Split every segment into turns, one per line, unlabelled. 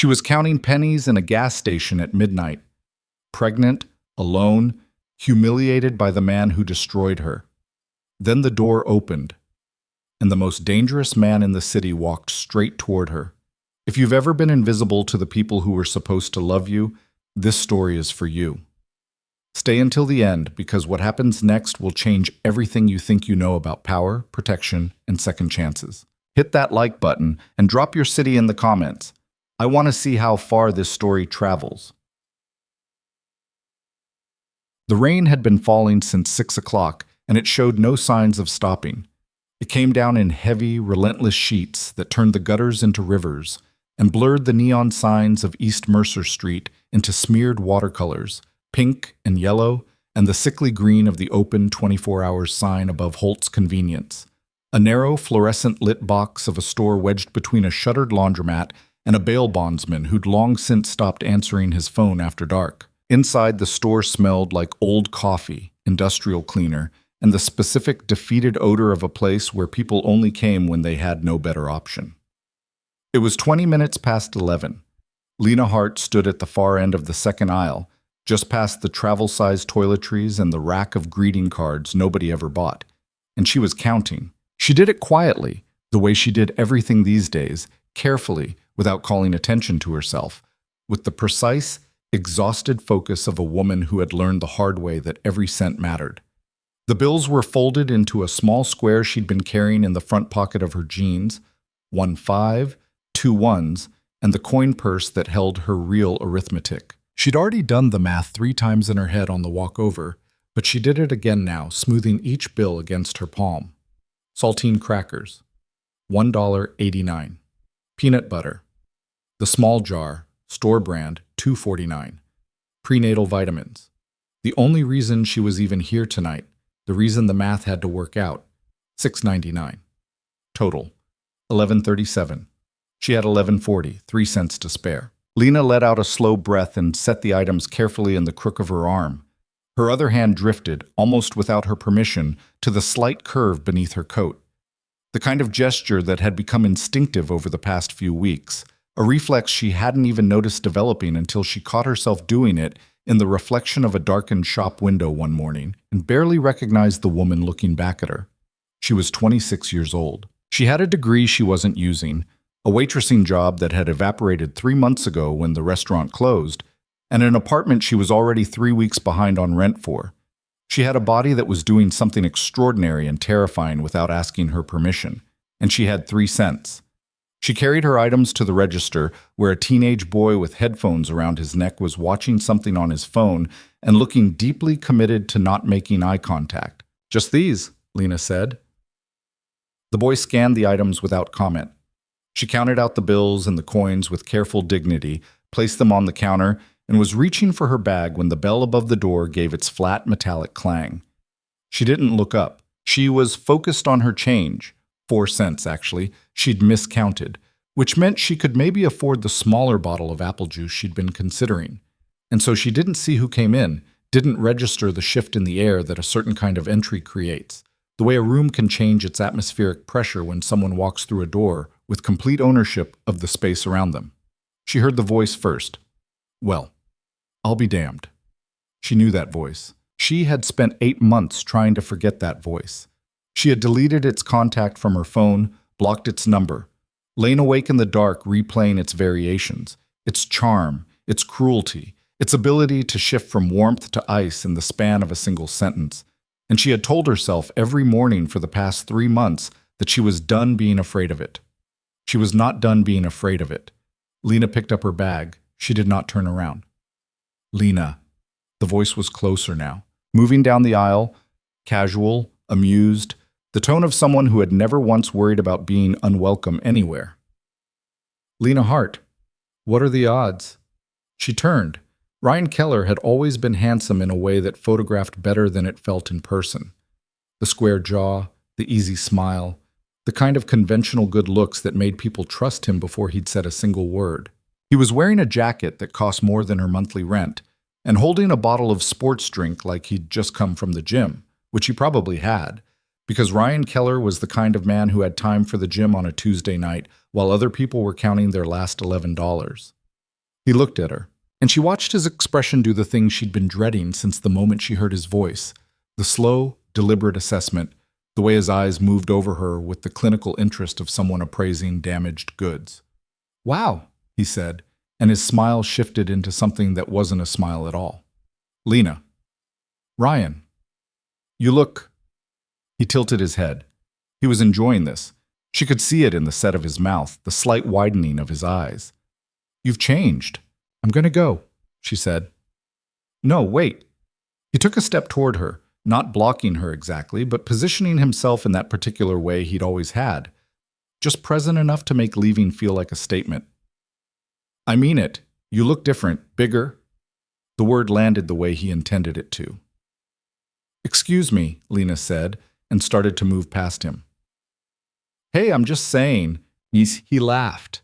She was counting pennies in a gas station at midnight, pregnant, alone, humiliated by the man who destroyed her. Then the door opened, and the most dangerous man in the city walked straight toward her. If you've ever been invisible to the people who were supposed to love you, this story is for you. Stay until the end, because what happens next will change everything you think you know about power, protection, and second chances. Hit that like button and drop your city in the comments. I want to see how far this story travels. The rain had been falling since 6 o'clock, and it showed no signs of stopping. It came down in heavy, relentless sheets that turned the gutters into rivers and blurred the neon signs of East Mercer Street into smeared watercolors, pink and yellow, and the sickly green of the open 24-hour sign above Holt's Convenience. A narrow, fluorescent-lit box of a store wedged between a shuttered laundromat and a bail bondsman who'd long since stopped answering his phone after dark. Inside, the store smelled like old coffee, industrial cleaner, and the specific defeated odor of a place where people only came when they had no better option. It was 20 minutes past 11. Lena Hart stood at the far end of the second aisle, just past the travel-sized toiletries and the rack of greeting cards nobody ever bought. And she was counting. She did it quietly, the way she did everything these days, carefully, without calling attention to herself, with the precise, exhausted focus of a woman who had learned the hard way that every cent mattered. The bills were folded into a small square she'd been carrying in the front pocket of her jeans, 1 5, 2 1s, and the coin purse that held her real arithmetic. She'd already done the math 3 times in her head on the walk over, but she did it again now, smoothing each bill against her palm. Saltine crackers, $1.89. Peanut butter, the small jar, store brand, $2.49. Prenatal vitamins. The only reason she was even here tonight, the reason the math had to work out, $6.99. Total, $11.37. She had $11.40, 3 cents to spare. Lena let out a slow breath and set the items carefully in the crook of her arm. Her other hand drifted, almost without her permission, to the slight curve beneath her coat. The kind of gesture that had become instinctive over the past few weeks, a reflex she hadn't even noticed developing until she caught herself doing it in the reflection of a darkened shop window one morning and barely recognized the woman looking back at her. She was 26 years old. She had a degree she wasn't using, a waitressing job that had evaporated 3 months ago when the restaurant closed, and an apartment she was already 3 weeks behind on rent for. She had a body that was doing something extraordinary and terrifying without asking her permission, and she had 3 cents. She carried her items to the register, where a teenage boy with headphones around his neck was watching something on his phone and looking deeply committed to not making eye contact. "Just these," Lena said. The boy scanned the items without comment. She counted out the bills and the coins with careful dignity, placed them on the counter, and was reaching for her bag when the bell above the door gave its flat metallic clang. She didn't look up. She was focused on her change. 4 cents, actually. She'd miscounted, which meant she could maybe afford the smaller bottle of apple juice she'd been considering. And so she didn't see who came in, didn't register the shift in the air that a certain kind of entry creates, the way a room can change its atmospheric pressure when someone walks through a door with complete ownership of the space around them. She heard the voice first. "Well, I'll be damned." She knew that voice. She had spent 8 months trying to forget that voice. She had deleted its contact from her phone, blocked its number, lain awake in the dark replaying its variations, its charm, its cruelty, its ability to shift from warmth to ice in the span of a single sentence. And she had told herself every morning for the past 3 months that she was done being afraid of it. She was not done being afraid of it. Lena picked up her bag. She did not turn around. "Lena." The voice was closer now, moving down the aisle, casual, amused, the tone of someone who had never once worried about being unwelcome anywhere. "Lena Hart, what are the odds?" She turned. Ryan Keller had always been handsome in a way that photographed better than it felt in person. The square jaw, the easy smile, the kind of conventional good looks that made people trust him before he'd said a single word. He was wearing a jacket that cost more than her monthly rent, and holding a bottle of sports drink like he'd just come from the gym, which he probably had, because Ryan Keller was the kind of man who had time for the gym on a Tuesday night while other people were counting their last $11. He looked at her, and she watched his expression do the thing she'd been dreading since the moment she heard his voice, the slow, deliberate assessment, the way his eyes moved over her with the clinical interest of someone appraising damaged goods. "Wow," he said, and his smile shifted into something that wasn't a smile at all. "Lena." "Ryan." "You look—" He tilted his head. He was enjoying this. She could see it in the set of his mouth, the slight widening of his eyes. "You've changed." "I'm going to go," she said. "No, wait." He took a step toward her, not blocking her exactly, but positioning himself in that particular way he'd always had, just present enough to make leaving feel like a statement. "I mean it. You look different, bigger." The word landed the way he intended it to. "Excuse me," Lena said, and started to move past him. "Hey, I'm just saying." He laughed,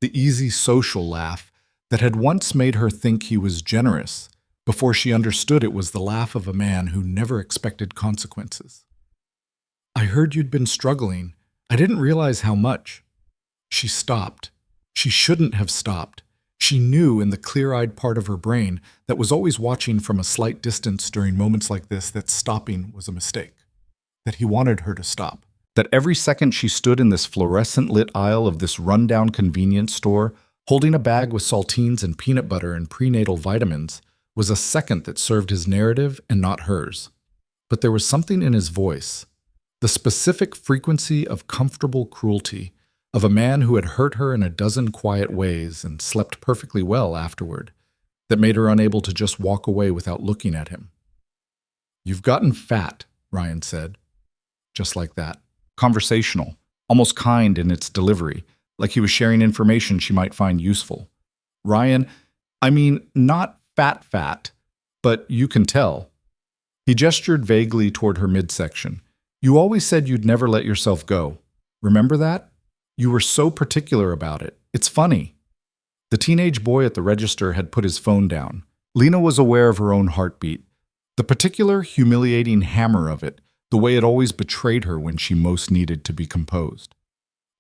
the easy social laugh that had once made her think he was generous, before she understood it was the laugh of a man who never expected consequences. "I heard you'd been struggling. I didn't realize how much." She stopped. She shouldn't have stopped. She knew in the clear-eyed part of her brain that was always watching from a slight distance during moments like this that stopping was a mistake, that he wanted her to stop, that every second she stood in this fluorescent-lit aisle of this rundown convenience store, holding a bag with saltines and peanut butter and prenatal vitamins, was a second that served his narrative and not hers. But there was something in his voice, the specific frequency of comfortable cruelty, of a man who had hurt her in a dozen quiet ways and slept perfectly well afterward, that made her unable to just walk away without looking at him. "You've gotten fat," Ryan said. Just like that. Conversational, almost kind in its delivery, like he was sharing information she might find useful. "Ryan, I mean, not fat, but you can tell." He gestured vaguely toward her midsection. "You always said you'd never let yourself go. Remember that? You were so particular about it. It's funny." The teenage boy at the register had put his phone down. Lena was aware of her own heartbeat, the particular humiliating hammer of it, the way it always betrayed her when she most needed to be composed.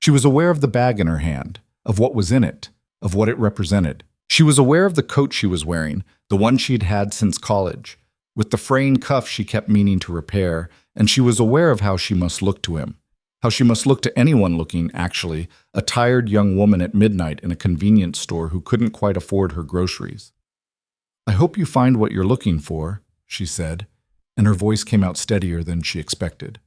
She was aware of the bag in her hand, of what was in it, of what it represented. She was aware of the coat she was wearing, the one she'd had since college, with the fraying cuff she kept meaning to repair, and she was aware of how she must look to him. How she must look to anyone looking, actually, a tired young woman at midnight in a convenience store who couldn't quite afford her groceries. "I hope you find what you're looking for," she said, and her voice came out steadier than she expected.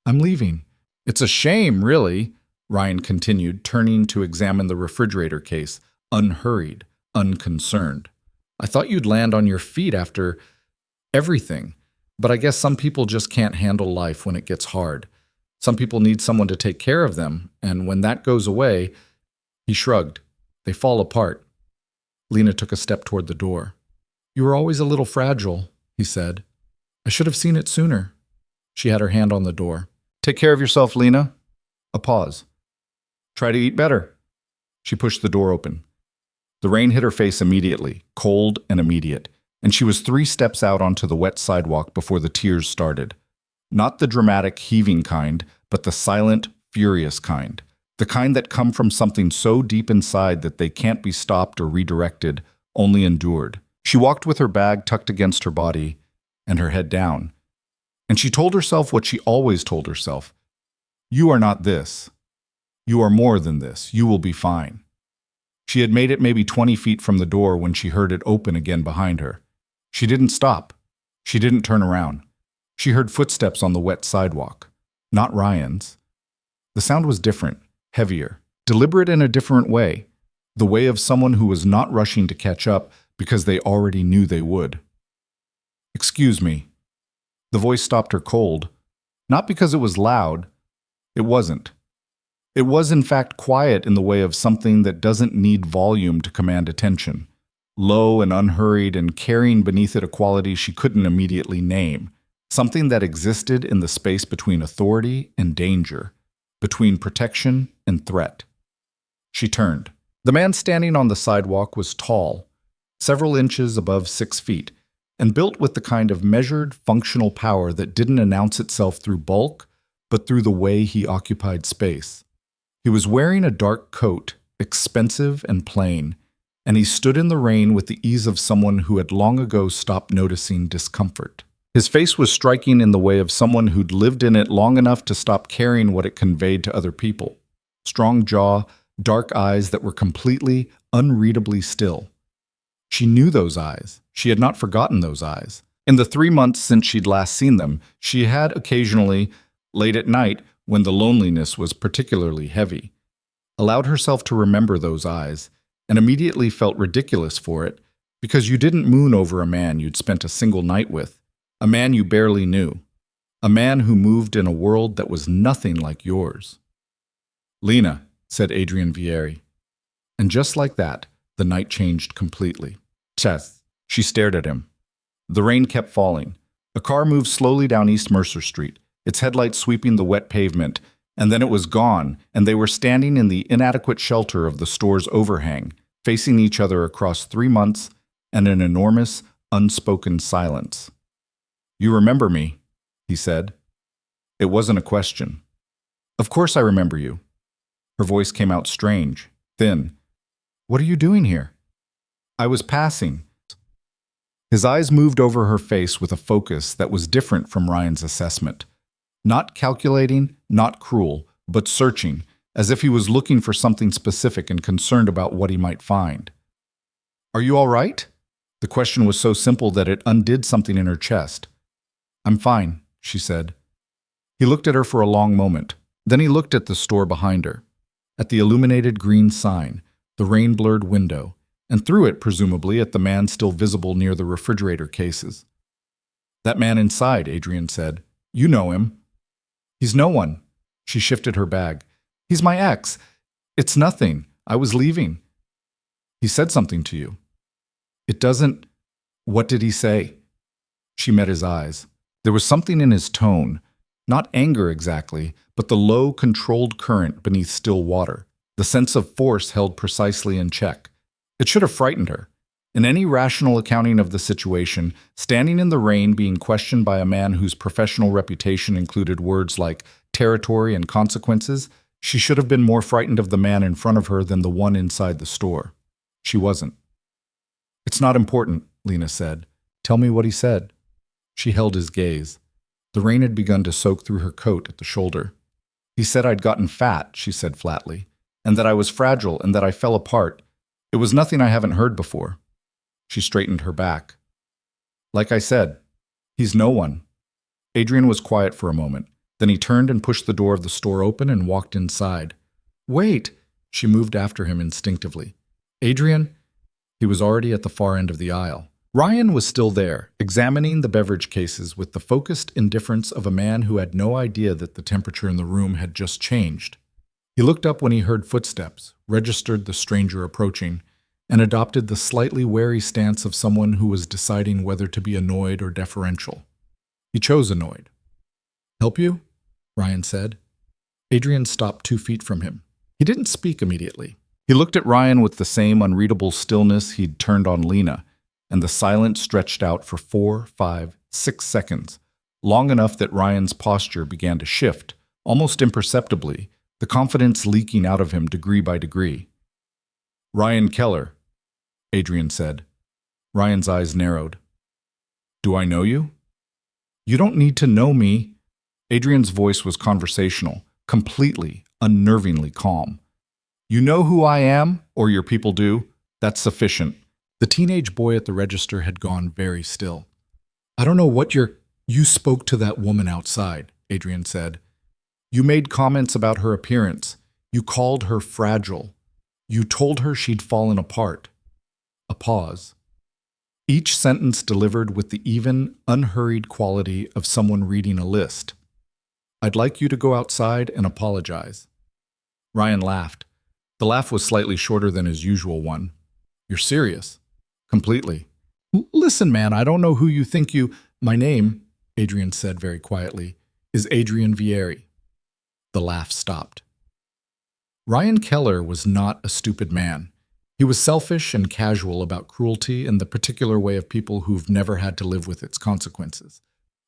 "I'm leaving." "It's a shame, really," Ryan continued, turning to examine the refrigerator case, unhurried, unconcerned. "I thought you'd land on your feet after everything, but I guess some people just can't handle life when it gets hard. Some people need someone to take care of them, and when that goes away—" He shrugged. "They fall apart." Lena took a step toward the door. "You were always a little fragile," he said. "I should have seen it sooner." She had her hand on the door. "Take care of yourself, Lena." A pause. "Try to eat better." She pushed the door open. The rain hit her face immediately, cold and immediate, and she was 3 steps out onto the wet sidewalk before the tears started. Not the dramatic, heaving kind, but the silent, furious kind. The kind that come from something so deep inside that they can't be stopped or redirected, only endured. She walked with her bag tucked against her body and her head down. And she told herself what she always told herself. "You are not this. You are more than this. You will be fine." She had made it maybe 20 feet from the door when she heard it open again behind her. She didn't stop. She didn't turn around. She heard footsteps on the wet sidewalk. Not Ryan's. The sound was different, heavier, deliberate in a different way. The way of someone who was not rushing to catch up because they already knew they would. "Excuse me." The voice stopped her cold. Not because it was loud. It wasn't. It was, in fact, quiet in the way of something that doesn't need volume to command attention. Low and unhurried and carrying beneath it a quality she couldn't immediately name. Something that existed in the space between authority and danger, between protection and threat. She turned. The man standing on the sidewalk was tall, several inches above 6 feet, and built with the kind of measured, functional power that didn't announce itself through bulk, but through the way he occupied space. He was wearing a dark coat, expensive and plain, and he stood in the rain with the ease of someone who had long ago stopped noticing discomfort. His face was striking in the way of someone who'd lived in it long enough to stop caring what it conveyed to other people. Strong jaw, dark eyes that were completely, unreadably still. She knew those eyes. She had not forgotten those eyes. In the 3 months since she'd last seen them, she had occasionally, late at night, when the loneliness was particularly heavy, allowed herself to remember those eyes, and immediately felt ridiculous for it, because you didn't moon over a man you'd spent a single night with, a man you barely knew, a man who moved in a world that was nothing like yours. "Lena," said Adrian Vieri. And just like that, the night changed completely. "Chess." She stared at him. The rain kept falling. A car moved slowly down East Mercer Street, its headlights sweeping the wet pavement, and then it was gone, and they were standing in the inadequate shelter of the store's overhang, facing each other across 3 months and an enormous, unspoken silence. "You remember me," he said. It wasn't a question. "Of course I remember you." Her voice came out strange, thin. "What are you doing here?" "I was passing." His eyes moved over her face with a focus that was different from Ryan's assessment. Not calculating, not cruel, but searching, as if he was looking for something specific and concerned about what he might find. "Are you all right?" The question was so simple that it undid something in her chest. "I'm fine," she said. He looked at her for a long moment. Then he looked at the store behind her, at the illuminated green sign, the rain-blurred window, and through it, presumably, at the man still visible near the refrigerator cases. "That man inside," Adrian said. "You know him." "He's no one." She shifted her bag. "He's my ex. It's nothing. I was leaving." "He said something to you." "It doesn't—" "What did he say?" She met his eyes. There was something in his tone, not anger exactly, but the low, controlled current beneath still water, the sense of force held precisely in check. It should have frightened her. In any rational accounting of the situation, standing in the rain being questioned by a man whose professional reputation included words like territory and consequences, she should have been more frightened of the man in front of her than the one inside the store. She wasn't. "It's not important," Lena said. "Tell me what he said." She held his gaze. The rain had begun to soak through her coat at the shoulder. "He said I'd gotten fat," she said flatly, "and that I was fragile and that I fell apart. It was nothing I haven't heard before." She straightened her back. "Like I said, he's no one." Adrian was quiet for a moment. Then he turned and pushed the door of the store open and walked inside. "Wait!" She moved after him instinctively. "Adrian?" He was already at the far end of the aisle. Ryan was still there, examining the beverage cases with the focused indifference of a man who had no idea that the temperature in the room had just changed. He looked up when he heard footsteps, registered the stranger approaching, and adopted the slightly wary stance of someone who was deciding whether to be annoyed or deferential. He chose annoyed. "Help you?" Ryan said. Adrian stopped 2 feet from him. He didn't speak immediately. He looked at Ryan with the same unreadable stillness he'd turned on Lena, and the silence stretched out for 4, 5, 6 seconds, long enough that Ryan's posture began to shift, almost imperceptibly, the confidence leaking out of him degree by degree. "Ryan Keller," Adrian said. Ryan's eyes narrowed. "Do I know you?" "You don't need to know me." Adrian's voice was conversational, completely, unnervingly calm. "You know who I am, or your people do. That's sufficient." The teenage boy at the register had gone very still. "I don't know what You spoke to that woman outside," Adrian said. "You made comments about her appearance. You called her fragile. You told her she'd fallen apart." A pause. Each sentence delivered with the even, unhurried quality of someone reading a list. "I'd like you to go outside and apologize." Ryan laughed. The laugh was slightly shorter than his usual one. "You're serious?" "Completely." "Listen, man, I don't know who you think you—" "My name," Adrian said very quietly, "is Adrian Vieri." The laugh stopped. Ryan Keller was not a stupid man. He was selfish and casual about cruelty and the particular way of people who've never had to live with its consequences.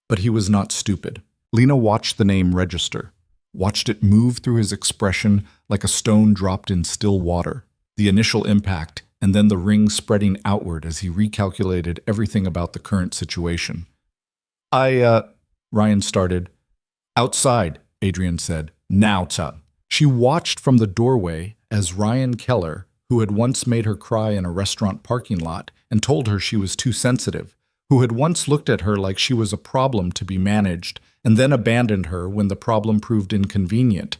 But he was not stupid. Lena watched the name register, watched it move through his expression like a stone dropped in still water. The initial impact, and then the ring spreading outward as he recalculated everything about the current situation. Ryan started. Outside, Adrian said. Now, Tut. She watched from the doorway as Ryan Keller, who had once made her cry in a restaurant parking lot and told her she was too sensitive, who had once looked at her like she was a problem to be managed and then abandoned her when the problem proved inconvenient,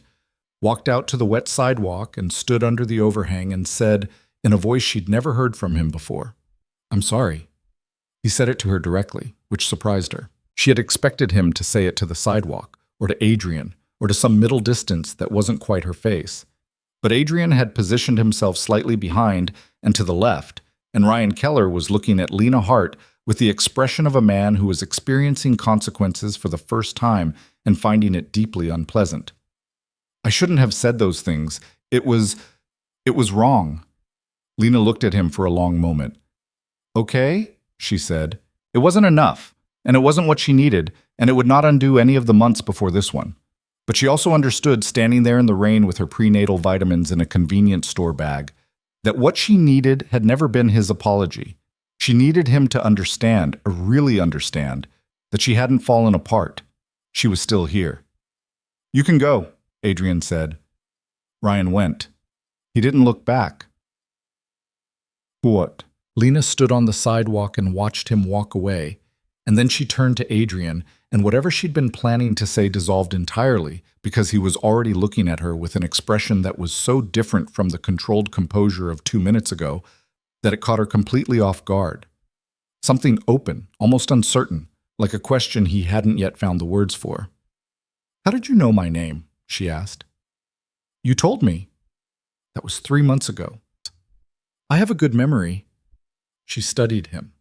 walked out to the wet sidewalk and stood under the overhang and said, in a voice she'd never heard from him before, I'm sorry. He said it to her directly, which surprised her. She had expected him to say it to the sidewalk, or to Adrian, or to some middle distance that wasn't quite her face. But Adrian had positioned himself slightly behind and to the left, and Ryan Keller was looking at Lena Hart with the expression of a man who was experiencing consequences for the first time and finding it deeply unpleasant. I shouldn't have said those things. It was wrong. Lena looked at him for a long moment. Okay, she said. It wasn't enough, and it wasn't what she needed, and it would not undo any of the months before this one. But she also understood, standing there in the rain with her prenatal vitamins in a convenience store bag, that what she needed had never been his apology. She needed him to understand, or really understand, that she hadn't fallen apart. She was still here. You can go, Adrian said. Ryan went. He didn't look back. What? Lena stood on the sidewalk and watched him walk away, and then she turned to Adrian, and whatever she'd been planning to say dissolved entirely because he was already looking at her with an expression that was so different from the controlled composure of 2 minutes ago that it caught her completely off guard. Something open, almost uncertain, like a question he hadn't yet found the words for. How did you know my name? She asked. You told me. That was 3 months ago. I have a good memory. She studied him.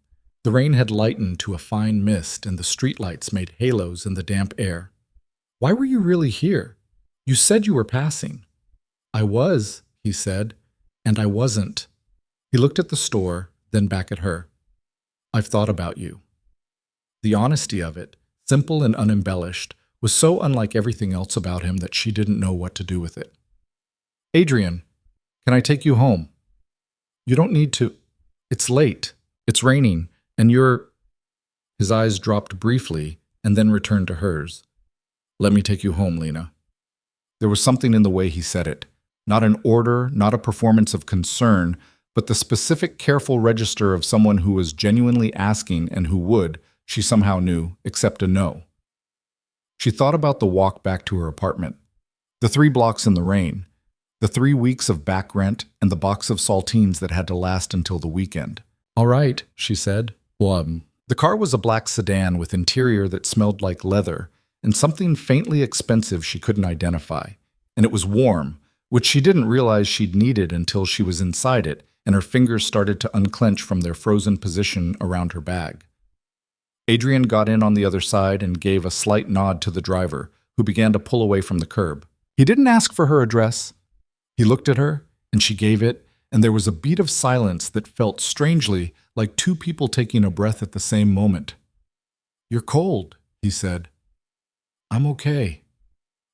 The rain had lightened to a fine mist, and the streetlights made halos in the damp air. Why were you really here? You said you were passing. I was, he said, and I wasn't. He looked at the store, then back at her. I've thought about you. The honesty of it, simple and unembellished, was so unlike everything else about him that she didn't know what to do with it. Adrian, can I take you home? You don't need to. It's late. It's raining. And you're... His eyes dropped briefly and then returned to hers. Let me take you home, Lena. There was something in the way he said it. Not an order, not a performance of concern, but the specific, careful register of someone who was genuinely asking and who would, she somehow knew, accept a no. She thought about the walk back to her apartment. The 3 blocks in the rain. The 3 weeks of back rent and the box of saltines that had to last until the weekend. All right, she said. The car was a black sedan with interior that smelled like leather and something faintly expensive she couldn't identify. And it was warm, which she didn't realize she'd needed until she was inside it and her fingers started to unclench from their frozen position around her bag. Adrian got in on the other side and gave a slight nod to the driver, who began to pull away from the curb. He didn't ask for her address. He looked at her, and she gave it, and there was a beat of silence that felt strangely like 2 people taking a breath at the same moment. You're cold, he said. I'm okay.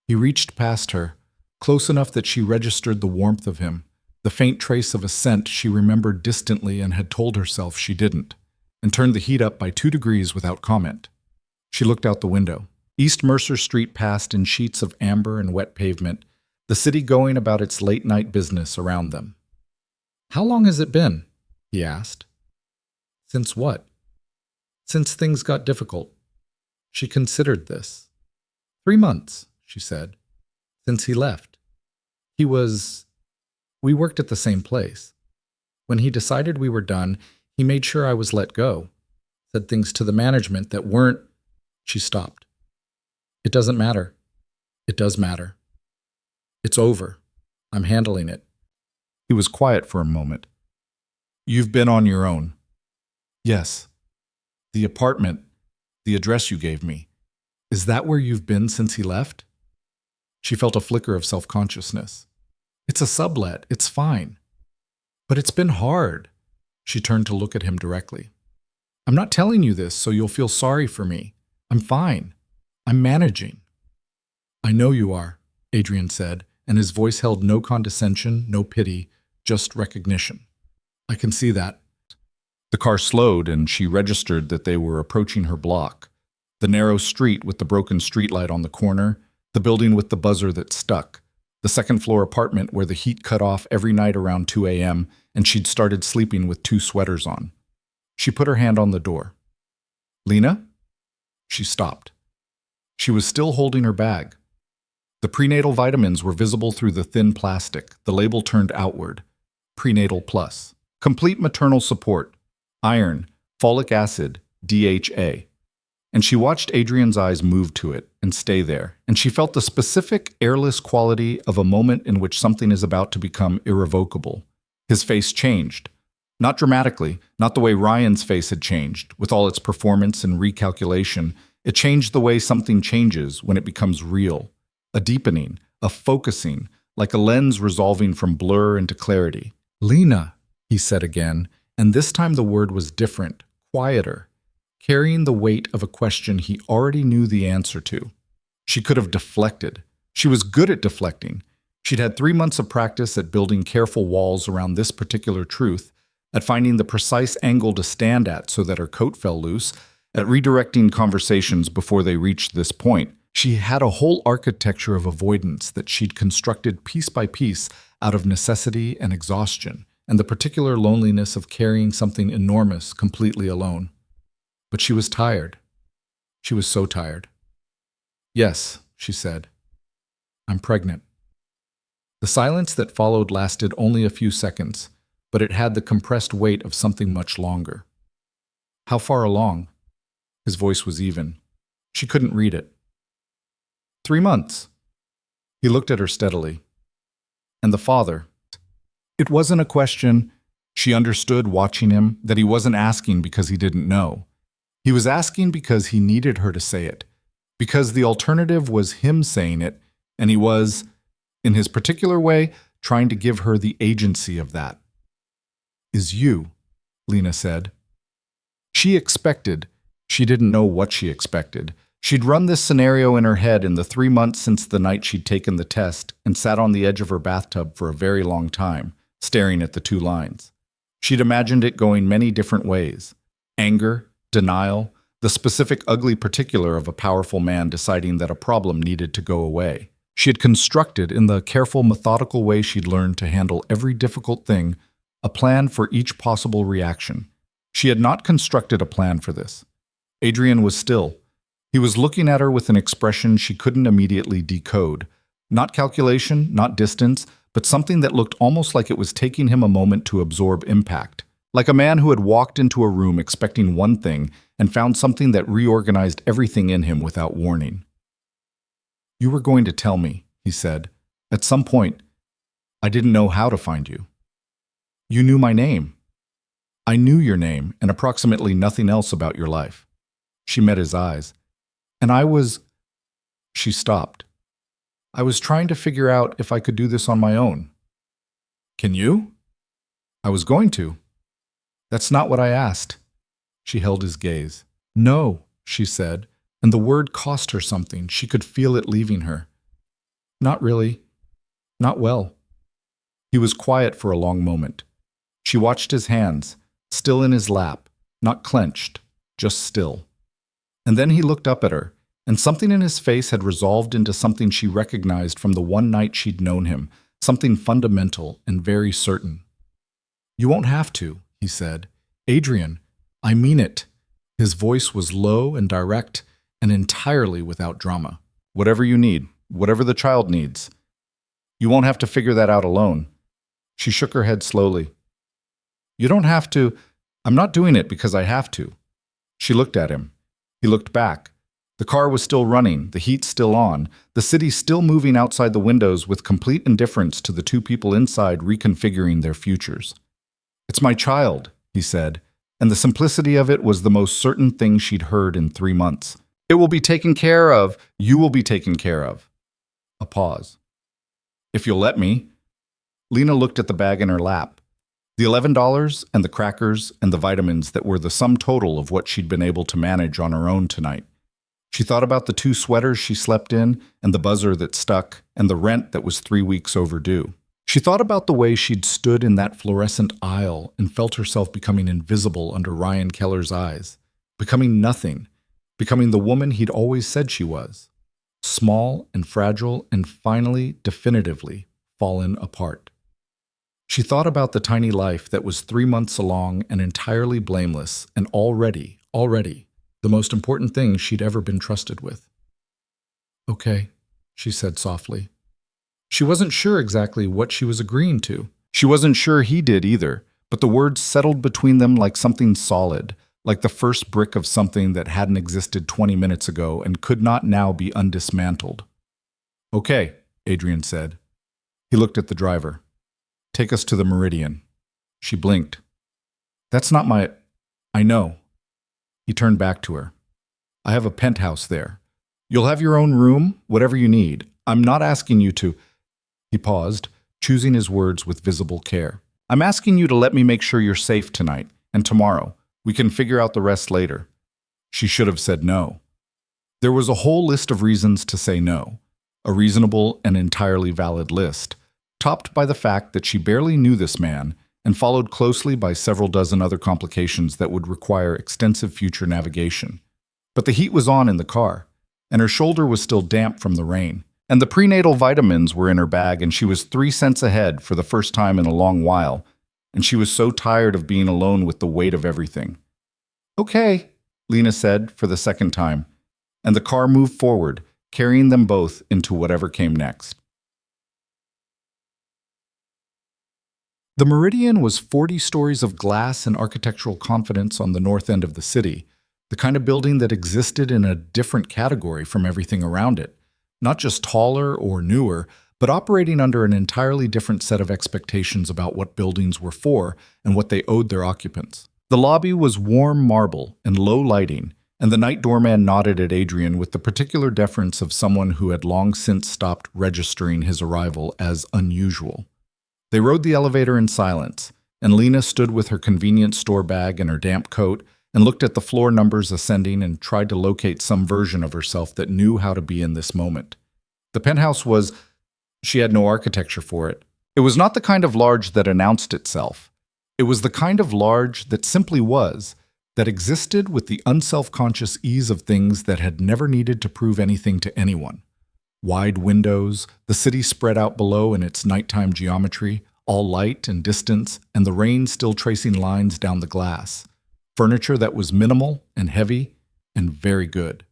He reached past her, close enough that she registered the warmth of him, the faint trace of a scent she remembered distantly and had told herself she didn't, and turned the heat up by 2 degrees without comment. She looked out the window. East Mercer Street passed in sheets of amber and wet pavement, the city going about its late-night business around them. How long has it been? He asked. Since what? Since things got difficult. She considered this. 3 months, she said, since he left. We worked at the same place. When he decided we were done, he made sure I was let go, said things to the management that weren't... She stopped. It doesn't matter. It does matter. It's over. I'm handling it. He was quiet for a moment. You've been on your own. Yes. The apartment, the address you gave me. Is that where you've been since he left? She felt a flicker of self-consciousness. It's a sublet. It's fine. But it's been hard. She turned to look at him directly. I'm not telling you this so you'll feel sorry for me. I'm fine. I'm managing. I know you are, Adrian said, and his voice held no condescension, no pity, just recognition. I can see that. The car slowed and she registered that they were approaching her block. The narrow street with the broken streetlight on the corner, the building with the buzzer that stuck, the second-floor apartment where the heat cut off every night around 2 a.m. and she'd started sleeping with 2 sweaters on. She put her hand on the door. Lena? She stopped. She was still holding her bag. The prenatal vitamins were visible through the thin plastic, the label turned outward. Prenatal Plus. Complete maternal support. Iron, folic acid, DHA. And she watched Adrian's eyes move to it and stay there, and she felt the specific, airless quality of a moment in which something is about to become irrevocable. His face changed. Not dramatically, not the way Ryan's face had changed, with all its performance and recalculation. It changed the way something changes when it becomes real. A deepening, a focusing, like a lens resolving from blur into clarity. Lena, he said again, and this time the word was different, quieter, carrying the weight of a question he already knew the answer to. She could have deflected. She was good at deflecting. She'd had 3 months of practice at building careful walls around this particular truth, at finding the precise angle to stand at so that her coat fell loose, at redirecting conversations before they reached this point. She had a whole architecture of avoidance that she'd constructed piece by piece out of necessity and exhaustion, and the particular loneliness of carrying something enormous completely alone. But she was tired. She was so tired. Yes, she said. I'm pregnant. The silence that followed lasted only a few seconds, but it had the compressed weight of something much longer. How far along? His voice was even. She couldn't read it. 3 months. He looked at her steadily. And the father. It wasn't a question. She understood, watching him, that he wasn't asking because he didn't know. He was asking because he needed her to say it, because the alternative was him saying it, and he was, in his particular way, trying to give her the agency of that. Is you, Lena said. She expected. She didn't know what she expected. She'd run this scenario in her head in the 3 months since the night she'd taken the test and sat on the edge of her bathtub for a very long time, staring at the 2 lines. She'd imagined it going many different ways. Anger, denial, the specific ugly particular of a powerful man deciding that a problem needed to go away. She had constructed, in the careful, methodical way she'd learned to handle every difficult thing, a plan for each possible reaction. She had not constructed a plan for this. Adrian was still. He was looking at her with an expression she couldn't immediately decode. Not calculation, not distance, but something that looked almost like it was taking him a moment to absorb impact. Like a man who had walked into a room expecting one thing and found something that reorganized everything in him without warning. You were going to tell me, he said. At some point, I didn't know how to find you. You knew my name. I knew your name and approximately nothing else about your life. She met his eyes. And I was... She stopped. I was trying to figure out if I could do this on my own. Can you? I was going to. That's not what I asked. She held his gaze. No, she said, and the word cost her something. She could feel it leaving her. Not really. Not well. He was quiet for a long moment. She watched his hands, still in his lap, not clenched, just still. And then he looked up at her, and something in his face had resolved into something she recognized from the one night she'd known him, something fundamental and very certain. You won't have to, he said. Adrian, I mean it. His voice was low and direct and entirely without drama. Whatever you need, whatever the child needs. You won't have to figure that out alone. She shook her head slowly. You don't have to. I'm not doing it because I have to. She looked at him. He looked back. The car was still running, the heat still on, the city still moving outside the windows with complete indifference to the 2 people inside reconfiguring their futures. It's my child, he said, and the simplicity of it was the most certain thing she'd heard in 3 months. It will be taken care of. You will be taken care of. A pause. If you'll let me. Lena looked at the bag in her lap. The $11 and the crackers and the vitamins that were the sum total of what she'd been able to manage on her own tonight. She thought about the 2 sweaters she slept in and the buzzer that stuck and the rent that was 3 weeks overdue. She thought about the way she'd stood in that fluorescent aisle and felt herself becoming invisible under Ryan Keller's eyes, becoming nothing, becoming the woman he'd always said she was, small and fragile and finally, definitively, fallen apart. She thought about the tiny life that was 3 months along and entirely blameless and already, the most important thing she'd ever been trusted with. "Okay," she said softly. She wasn't sure exactly what she was agreeing to. She wasn't sure he did either, but the words settled between them like something solid, like the first brick of something that hadn't existed 20 minutes ago and could not now be undismantled. "Okay," Adrian said. He looked at the driver. "Take us to the Meridian." She blinked. "That's not my... I know." He turned back to her. "I have a penthouse there. You'll have your own room, whatever you need. I'm not asking you to..." He paused, choosing his words with visible care. "I'm asking you to let me make sure you're safe tonight, and tomorrow. We can figure out the rest later." She should have said no. There was a whole list of reasons to say no, a reasonable and entirely valid list, topped by the fact that she barely knew this man and followed closely by several dozen other complications that would require extensive future navigation. But the heat was on in the car, and her shoulder was still damp from the rain. And the prenatal vitamins were in her bag, and she was 3 cents ahead for the first time in a long while, and she was so tired of being alone with the weight of everything. "Okay," Lena said for the second time, and the car moved forward, carrying them both into whatever came next. The Meridian was 40 stories of glass and architectural confidence on the north end of the city, the kind of building that existed in a different category from everything around it. Not just taller or newer, but operating under an entirely different set of expectations about what buildings were for and what they owed their occupants. The lobby was warm marble and low lighting, and the night doorman nodded at Adrian with the particular deference of someone who had long since stopped registering his arrival as unusual. They rode the elevator in silence, and Lena stood with her convenience store bag and her damp coat and looked at the floor numbers ascending and tried to locate some version of herself that knew how to be in this moment. The penthouse was... she had no architecture for it. It was not the kind of large that announced itself. It was the kind of large that simply was, that existed with the unself-conscious ease of things that had never needed to prove anything to anyone. Wide windows, the city spread out below in its nighttime geometry, all light and distance, and the rain still tracing lines down the glass. Furniture that was minimal and heavy and very good.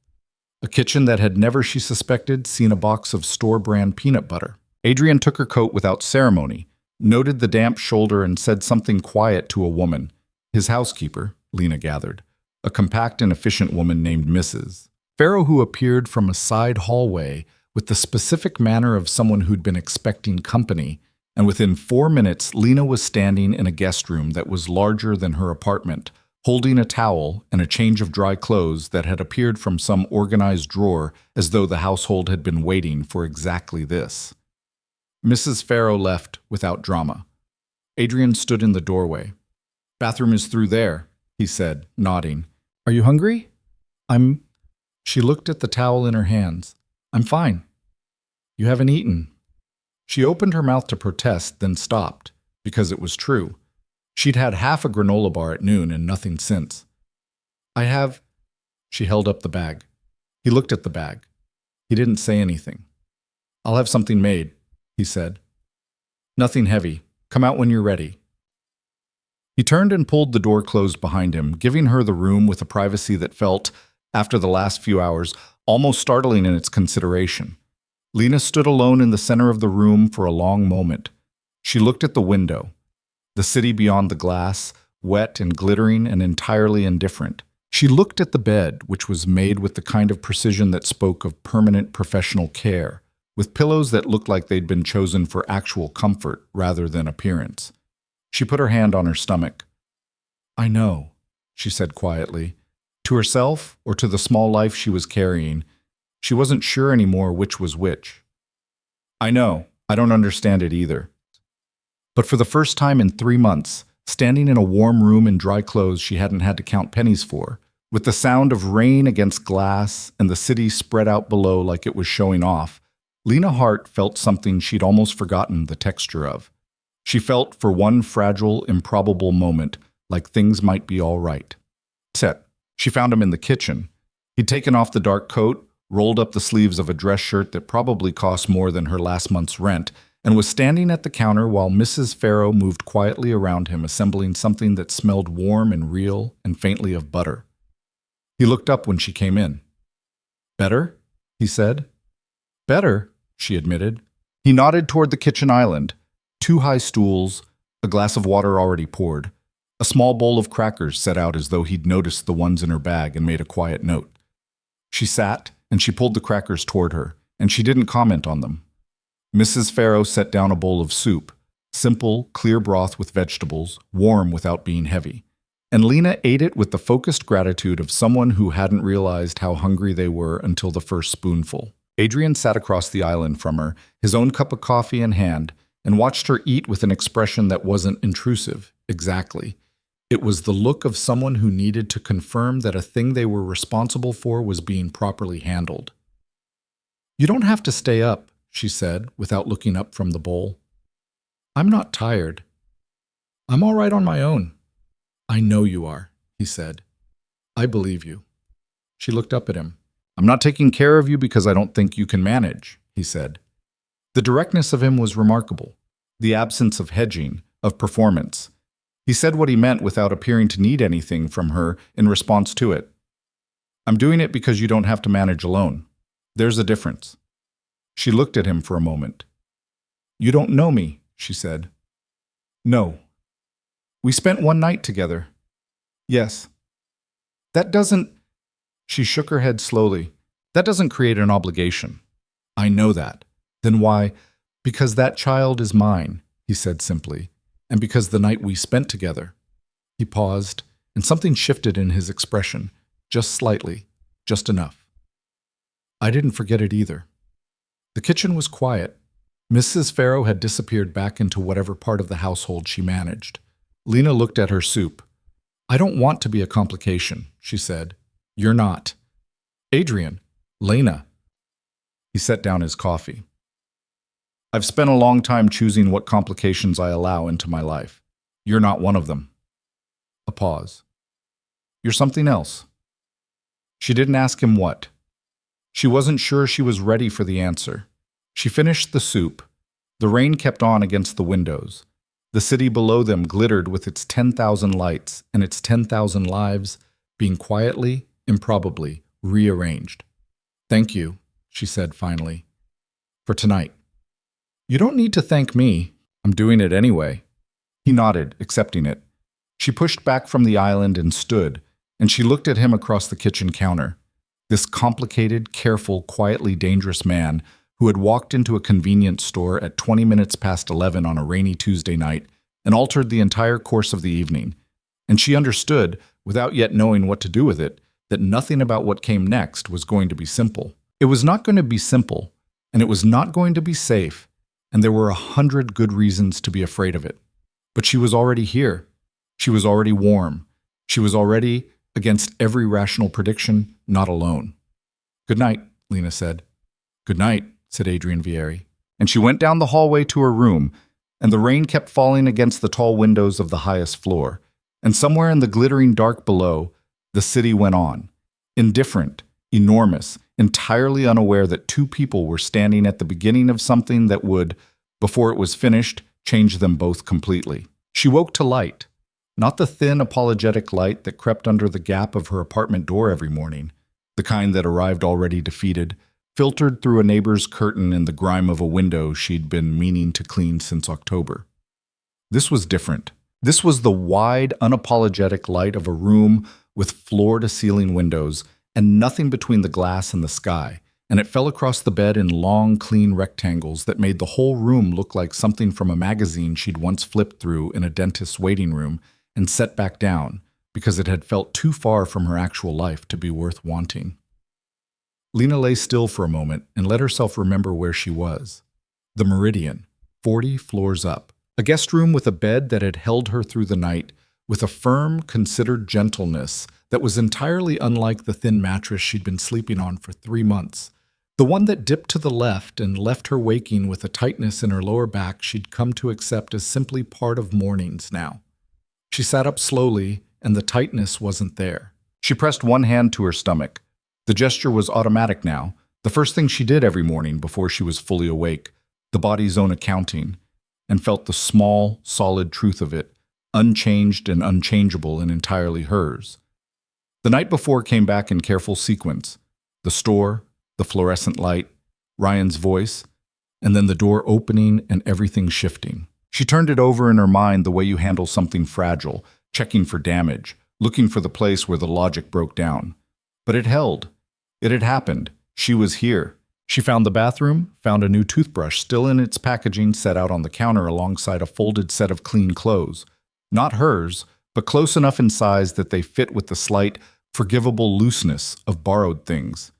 A kitchen that had never, she suspected, seen a box of store-brand peanut butter. Adrian took her coat without ceremony, noted the damp shoulder and said something quiet to a woman, his housekeeper, Lena gathered, a compact and efficient woman named Mrs. Farrow, who appeared from a side hallway with the specific manner of someone who'd been expecting company, and within 4 minutes Lena was standing in a guest room that was larger than her apartment, holding a towel and a change of dry clothes that had appeared from some organized drawer as though the household had been waiting for exactly this. Mrs. Farrow left without drama. Adrian stood in the doorway. "Bathroom is through there," he said, nodding. "Are you hungry?" She looked at the towel in her hands. "I'm fine." "You haven't eaten." She opened her mouth to protest, then stopped, because it was true. She'd had half a granola bar at noon and nothing since. "I have..." She held up the bag. He looked at the bag. He didn't say anything. "I'll have something made," he said. "Nothing heavy. Come out when you're ready." He turned and pulled the door closed behind him, giving her the room with a privacy that felt, after the last few hours, almost startling in its consideration. Lena stood alone in the center of the room for a long moment. She looked at the window. The city beyond the glass, wet and glittering and entirely indifferent. She looked at the bed, which was made with the kind of precision that spoke of permanent professional care, with pillows that looked like they'd been chosen for actual comfort rather than appearance. She put her hand on her stomach. "I know," she said quietly. To herself or to the small life she was carrying, she wasn't sure anymore which was which. "I know. I don't understand it either." But for the first time in 3 months, standing in a warm room in dry clothes she hadn't had to count pennies for, with the sound of rain against glass and the city spread out below like it was showing off, Lena Hart felt something she'd almost forgotten the texture of. She felt for one fragile, improbable moment like things might be all right. Set. She found him in the kitchen. He'd taken off the dark coat, rolled up the sleeves of a dress shirt that probably cost more than her last month's rent, and was standing at the counter while Mrs. Farrow moved quietly around him, assembling something that smelled warm and real and faintly of butter. He looked up when she came in. "Better?" he said. "Better," she admitted. He nodded toward the kitchen island. 2 high stools, a glass of water already poured, a small bowl of crackers set out as though he'd noticed the ones in her bag and made a quiet note. She sat, and she pulled the crackers toward her, and she didn't comment on them. Mrs. Farrow set down a bowl of soup, simple, clear broth with vegetables, warm without being heavy. And Lena ate it with the focused gratitude of someone who hadn't realized how hungry they were until the first spoonful. Adrian sat across the island from her, his own cup of coffee in hand, and watched her eat with an expression that wasn't intrusive, exactly. It was the look of someone who needed to confirm that a thing they were responsible for was being properly handled. "You don't have to stay up," she said, without looking up from the bowl. "I'm not tired. I'm all right on my own." "I know you are," he said. "I believe you." She looked up at him. "I'm not taking care of you because I don't think you can manage," he said. The directness of him was remarkable, the absence of hedging, of performance. He said what he meant without appearing to need anything from her in response to it. "I'm doing it because you don't have to manage alone. There's a difference." She looked at him for a moment. "You don't know me," she said. "No. We spent one night together." "Yes." "That doesn't—" She shook her head slowly. "That doesn't create an obligation." "I know that." "Then why—" "Because that child is mine," he said simply, "and because the night we spent together." He paused, and something shifted in his expression, just slightly, just enough. "I didn't forget it either." The kitchen was quiet. Mrs. Farrow had disappeared back into whatever part of the household she managed. Lena looked at her soup. "I don't want to be a complication," she said. "You're not." "Adrian." "Lena." He set down his coffee. "I've spent a long time choosing what complications I allow into my life. You're not one of them." A pause. "You're something else." She didn't ask him what. She wasn't sure she was ready for the answer. She finished the soup. The rain kept on against the windows. The city below them glittered with its 10,000 lights and its 10,000 lives being quietly, improbably rearranged. "Thank you," she said finally, "for tonight." "You don't need to thank me. I'm doing it anyway." He nodded, accepting it. She pushed back from the island and stood, and she looked at him across the kitchen counter. This complicated, careful, quietly dangerous man who had walked into a convenience store at 20 minutes past 11 on a rainy Tuesday night and altered the entire course of the evening. And she understood, without yet knowing what to do with it, that nothing about what came next was going to be simple. It was not going to be simple, and it was not going to be safe, and there were 100 good reasons to be afraid of it. But she was already here. She was already warm. She was already, against every rational prediction, not alone. "Good night," Lena said. "Good night," said Adrian Vieri. And she went down the hallway to her room, and the rain kept falling against the tall windows of the highest floor. And somewhere in the glittering dark below, the city went on. Indifferent, enormous, entirely unaware that 2 people were standing at the beginning of something that would, before it was finished, change them both completely. She woke to light. Not the thin, apologetic light that crept under the gap of her apartment door every morning, the kind that arrived already defeated, filtered through a neighbor's curtain in the grime of a window she'd been meaning to clean since October. This was different. This was the wide, unapologetic light of a room with floor-to-ceiling windows and nothing between the glass and the sky, and it fell across the bed in long, clean rectangles that made the whole room look like something from a magazine she'd once flipped through in a dentist's waiting room and set back down because it had felt too far from her actual life to be worth wanting. Lena lay still for a moment and let herself remember where she was. The Meridian, 40 floors up. A guest room with a bed that had held her through the night, with a firm, considered gentleness that was entirely unlike the thin mattress she'd been sleeping on for 3 months. The one that dipped to the left and left her waking with a tightness in her lower back she'd come to accept as simply part of mornings now. She sat up slowly, and the tightness wasn't there. She pressed one hand to her stomach. The gesture was automatic now, the first thing she did every morning before she was fully awake, the body's own accounting, and felt the small, solid truth of it, unchanged and unchangeable and entirely hers. The night before came back in careful sequence. The store, the fluorescent light, Ryan's voice, and then the door opening and everything shifting. She turned it over in her mind the way you handle something fragile, checking for damage, looking for the place where the logic broke down. But it held. It had happened. She was here. She found the bathroom, found a new toothbrush still in its packaging set out on the counter alongside a folded set of clean clothes. Not hers, but close enough in size that they fit with the slight, forgivable looseness of borrowed things.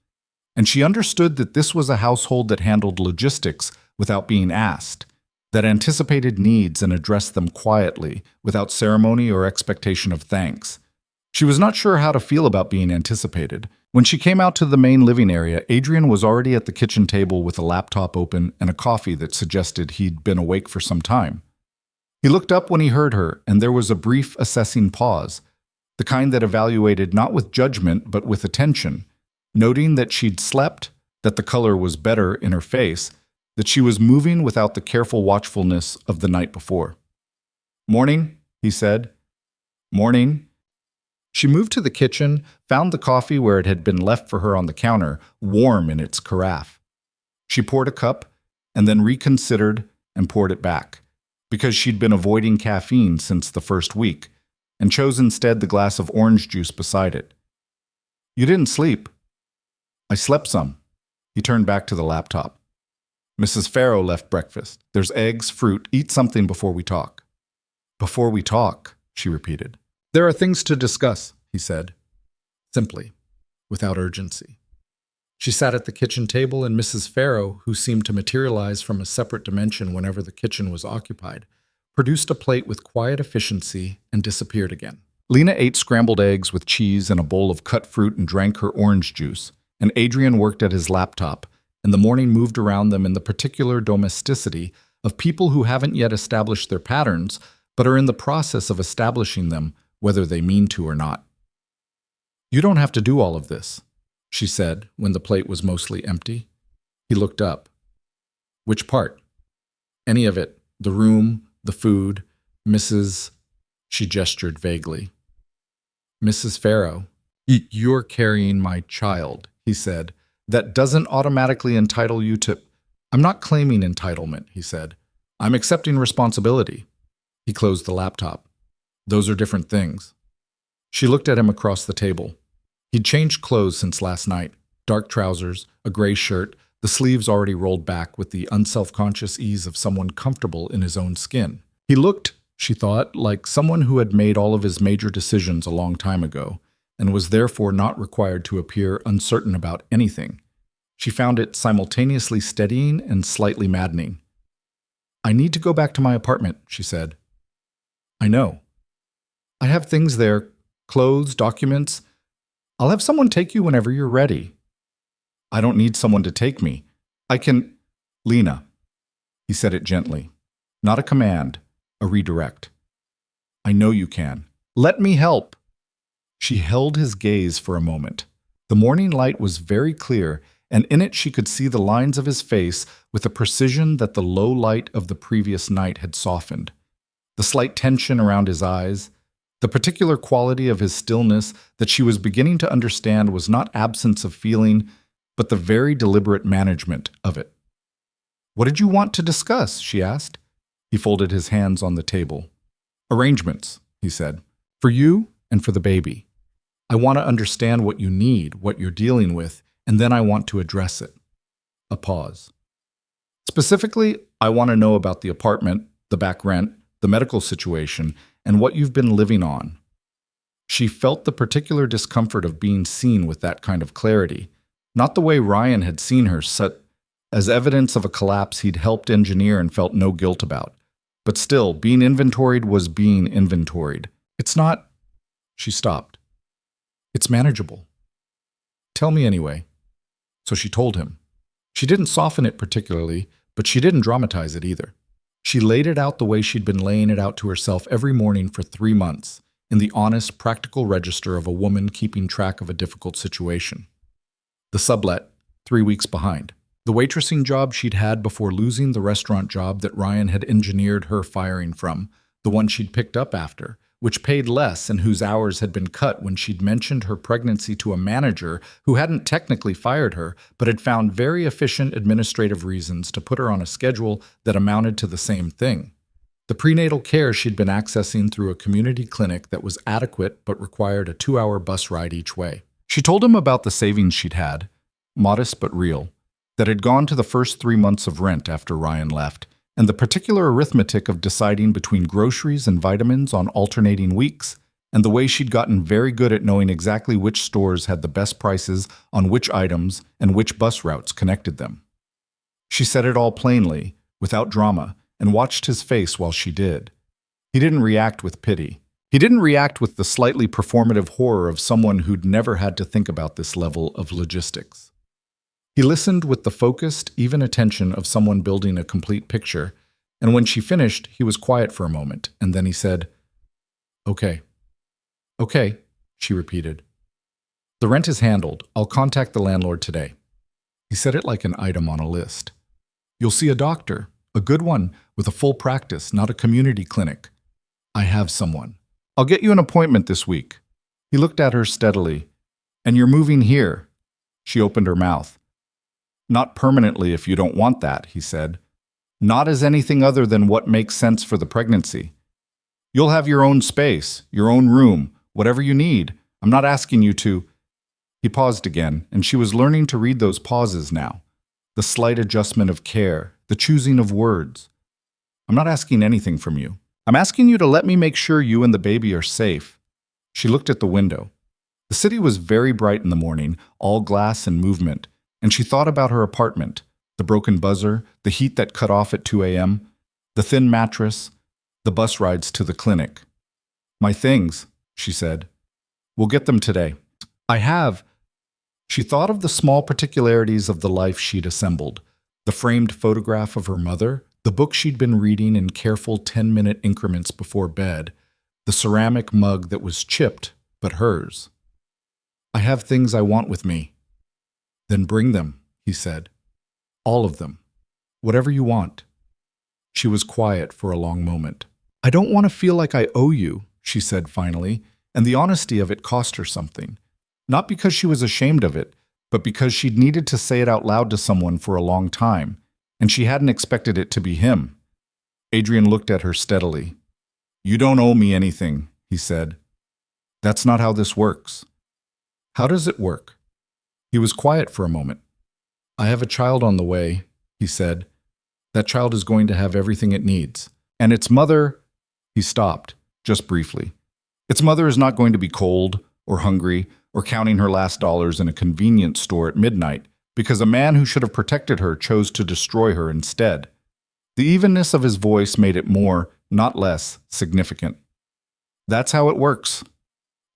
And she understood that this was a household that handled logistics without being asked, that anticipated needs and addressed them quietly, without ceremony or expectation of thanks. She was not sure how to feel about being anticipated. When she came out to the main living area, Adrian was already at the kitchen table with a laptop open and a coffee that suggested he'd been awake for some time. He looked up when he heard her, and there was a brief assessing pause, the kind that evaluated not with judgment but with attention, noting that she'd slept, that the color was better in her face, that she was moving without the careful watchfulness of the night before. "Morning," he said. "Morning." She moved to the kitchen, found the coffee where it had been left for her on the counter, warm in its carafe. She poured a cup, and then reconsidered and poured it back, because she'd been avoiding caffeine since the first week, and chose instead the glass of orange juice beside it. "You didn't sleep." "I slept some." He turned back to the laptop. "Mrs. Farrow left breakfast. There's eggs, fruit. Eat something before we talk." "Before we talk," she repeated. "There are things to discuss," he said, simply, without urgency. She sat at the kitchen table, and Mrs. Farrow, who seemed to materialize from a separate dimension whenever the kitchen was occupied, produced a plate with quiet efficiency and disappeared again. Lena ate scrambled eggs with cheese and a bowl of cut fruit and drank her orange juice, and Adrian worked at his laptop, and the morning moved around them in the particular domesticity of people who haven't yet established their patterns, but are in the process of establishing them, whether they mean to or not. "You don't have to do all of this," she said when the plate was mostly empty. He looked up. "Which part?" "Any of it. The room, the food, Mrs." She gestured vaguely. "Mrs. Farrow." "You're carrying my child," he said. "That doesn't automatically entitle you to—" "I'm not claiming entitlement," he said. "I'm accepting responsibility." He closed the laptop. "Those are different things." She looked at him across the table. He'd changed clothes since last night. Dark trousers, a gray shirt, the sleeves already rolled back with the unself-conscious ease of someone comfortable in his own skin. He looked, she thought, like someone who had made all of his major decisions a long time ago, and was therefore not required to appear uncertain about anything. She found it simultaneously steadying and slightly maddening. "I need to go back to my apartment," she said. "I know. I have things there, clothes, documents. I'll have someone take you whenever you're ready." "I don't need someone to take me. I can—" "Lena." He said it gently. Not a command, a redirect. "I know you can. Let me help." She held his gaze for a moment. The morning light was very clear, and in it she could see the lines of his face with a precision that the low light of the previous night had softened. The slight tension around his eyes, the particular quality of his stillness that she was beginning to understand was not absence of feeling, but the very deliberate management of it. "What did you want to discuss?" she asked. He folded his hands on the table. "Arrangements," he said, "for you and for the baby. I want to understand what you need, what you're dealing with, and then I want to address it." A pause. "Specifically, I want to know about the apartment, the back rent, the medical situation, and what you've been living on." She felt the particular discomfort of being seen with that kind of clarity, not the way Ryan had seen her, set as evidence of a collapse he'd helped engineer and felt no guilt about. But still, being inventoried was being inventoried. "It's not—" She stopped. "It's manageable." "Tell me anyway." So she told him. She didn't soften it particularly, but she didn't dramatize it either. She laid it out the way she'd been laying it out to herself every morning for 3 months, in the honest, practical register of a woman keeping track of a difficult situation. The sublet, 3 weeks behind. The waitressing job she'd had before losing the restaurant job that Ryan had engineered her firing from, the one she'd picked up after, which paid less and whose hours had been cut when she'd mentioned her pregnancy to a manager who hadn't technically fired her, but had found very efficient administrative reasons to put her on a schedule that amounted to the same thing. The prenatal care she'd been accessing through a community clinic that was adequate but required a 2-hour bus ride each way. She told him about the savings she'd had, modest but real, that had gone to the first 3 months of rent after Ryan left, and the particular arithmetic of deciding between groceries and vitamins on alternating weeks, and the way she'd gotten very good at knowing exactly which stores had the best prices on which items and which bus routes connected them. She said it all plainly, without drama, and watched his face while she did. He didn't react with pity. He didn't react with the slightly performative horror of someone who'd never had to think about this level of logistics. He listened with the focused, even attention of someone building a complete picture, and when she finished, he was quiet for a moment, and then he said, "Okay." "Okay," she repeated. "The rent is handled. I'll contact the landlord today." He said it like an item on a list. "You'll see a doctor, a good one, with a full practice, not a community clinic." "I have someone. I'll get you an appointment this week." He looked at her steadily. "And you're moving here?" She opened her mouth. "Not permanently if you don't want that," he said. "Not as anything other than what makes sense for the pregnancy. You'll have your own space, your own room, whatever you need. I'm not asking you to." He paused again, and she was learning to read those pauses now. The slight adjustment of care, the choosing of words. "I'm not asking anything from you. I'm asking you to let me make sure you and the baby are safe." She looked at the window. The city was very bright in the morning, all glass and movement, and she thought about her apartment, the broken buzzer, the heat that cut off at 2 a.m., the thin mattress, the bus rides to the clinic. "My things," she said. "We'll get them today." "I have." She thought of the small particularities of the life she'd assembled, the framed photograph of her mother, the book she'd been reading in careful 10-minute increments before bed, the ceramic mug that was chipped, but hers. "I have things I want with me." "Then bring them," he said. "All of them. Whatever you want." She was quiet for a long moment. "I don't want to feel like I owe you," she said finally, and the honesty of it cost her something. Not because she was ashamed of it, but because she'd needed to say it out loud to someone for a long time, and she hadn't expected it to be him. Adrian looked at her steadily. "You don't owe me anything," he said. "That's not how this works." "How does it work?" He was quiet for a moment. "I have a child on the way," he said. "That child is going to have everything it needs. And its mother—" He stopped, just briefly. "Its mother is not going to be cold or hungry or counting her last dollars in a convenience store at midnight because a man who should have protected her chose to destroy her instead." The evenness of his voice made it more, not less, significant. "That's how it works."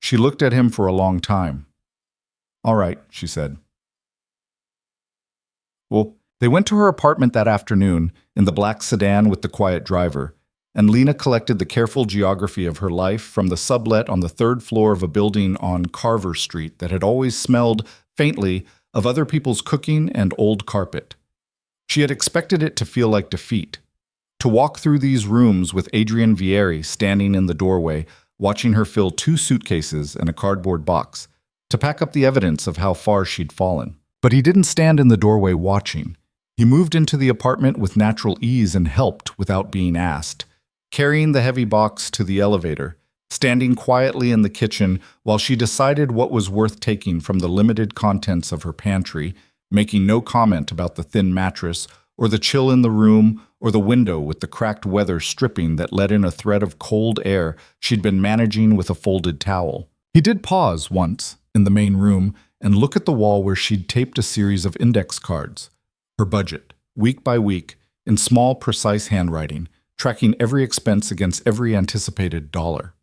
She looked at him for a long time. "All right," she said. Well, they went to her apartment that afternoon in the black sedan with the quiet driver, and Lena collected the careful geography of her life from the sublet on the 3rd floor of a building on Carver Street that had always smelled, faintly, of other people's cooking and old carpet. She had expected it to feel like defeat. To walk through these rooms with Adrian Vieri standing in the doorway, watching her fill 2 suitcases and a cardboard box, to pack up the evidence of how far she'd fallen. But he didn't stand in the doorway watching. He moved into the apartment with natural ease and helped without being asked, carrying the heavy box to the elevator, standing quietly in the kitchen while she decided what was worth taking from the limited contents of her pantry, making no comment about the thin mattress or the chill in the room or the window with the cracked weather stripping that let in a thread of cold air she'd been managing with a folded towel. He did pause once in the main room and look at the wall where she'd taped a series of index cards. Her budget, week by week, in small, precise handwriting, tracking every expense against every anticipated dollar.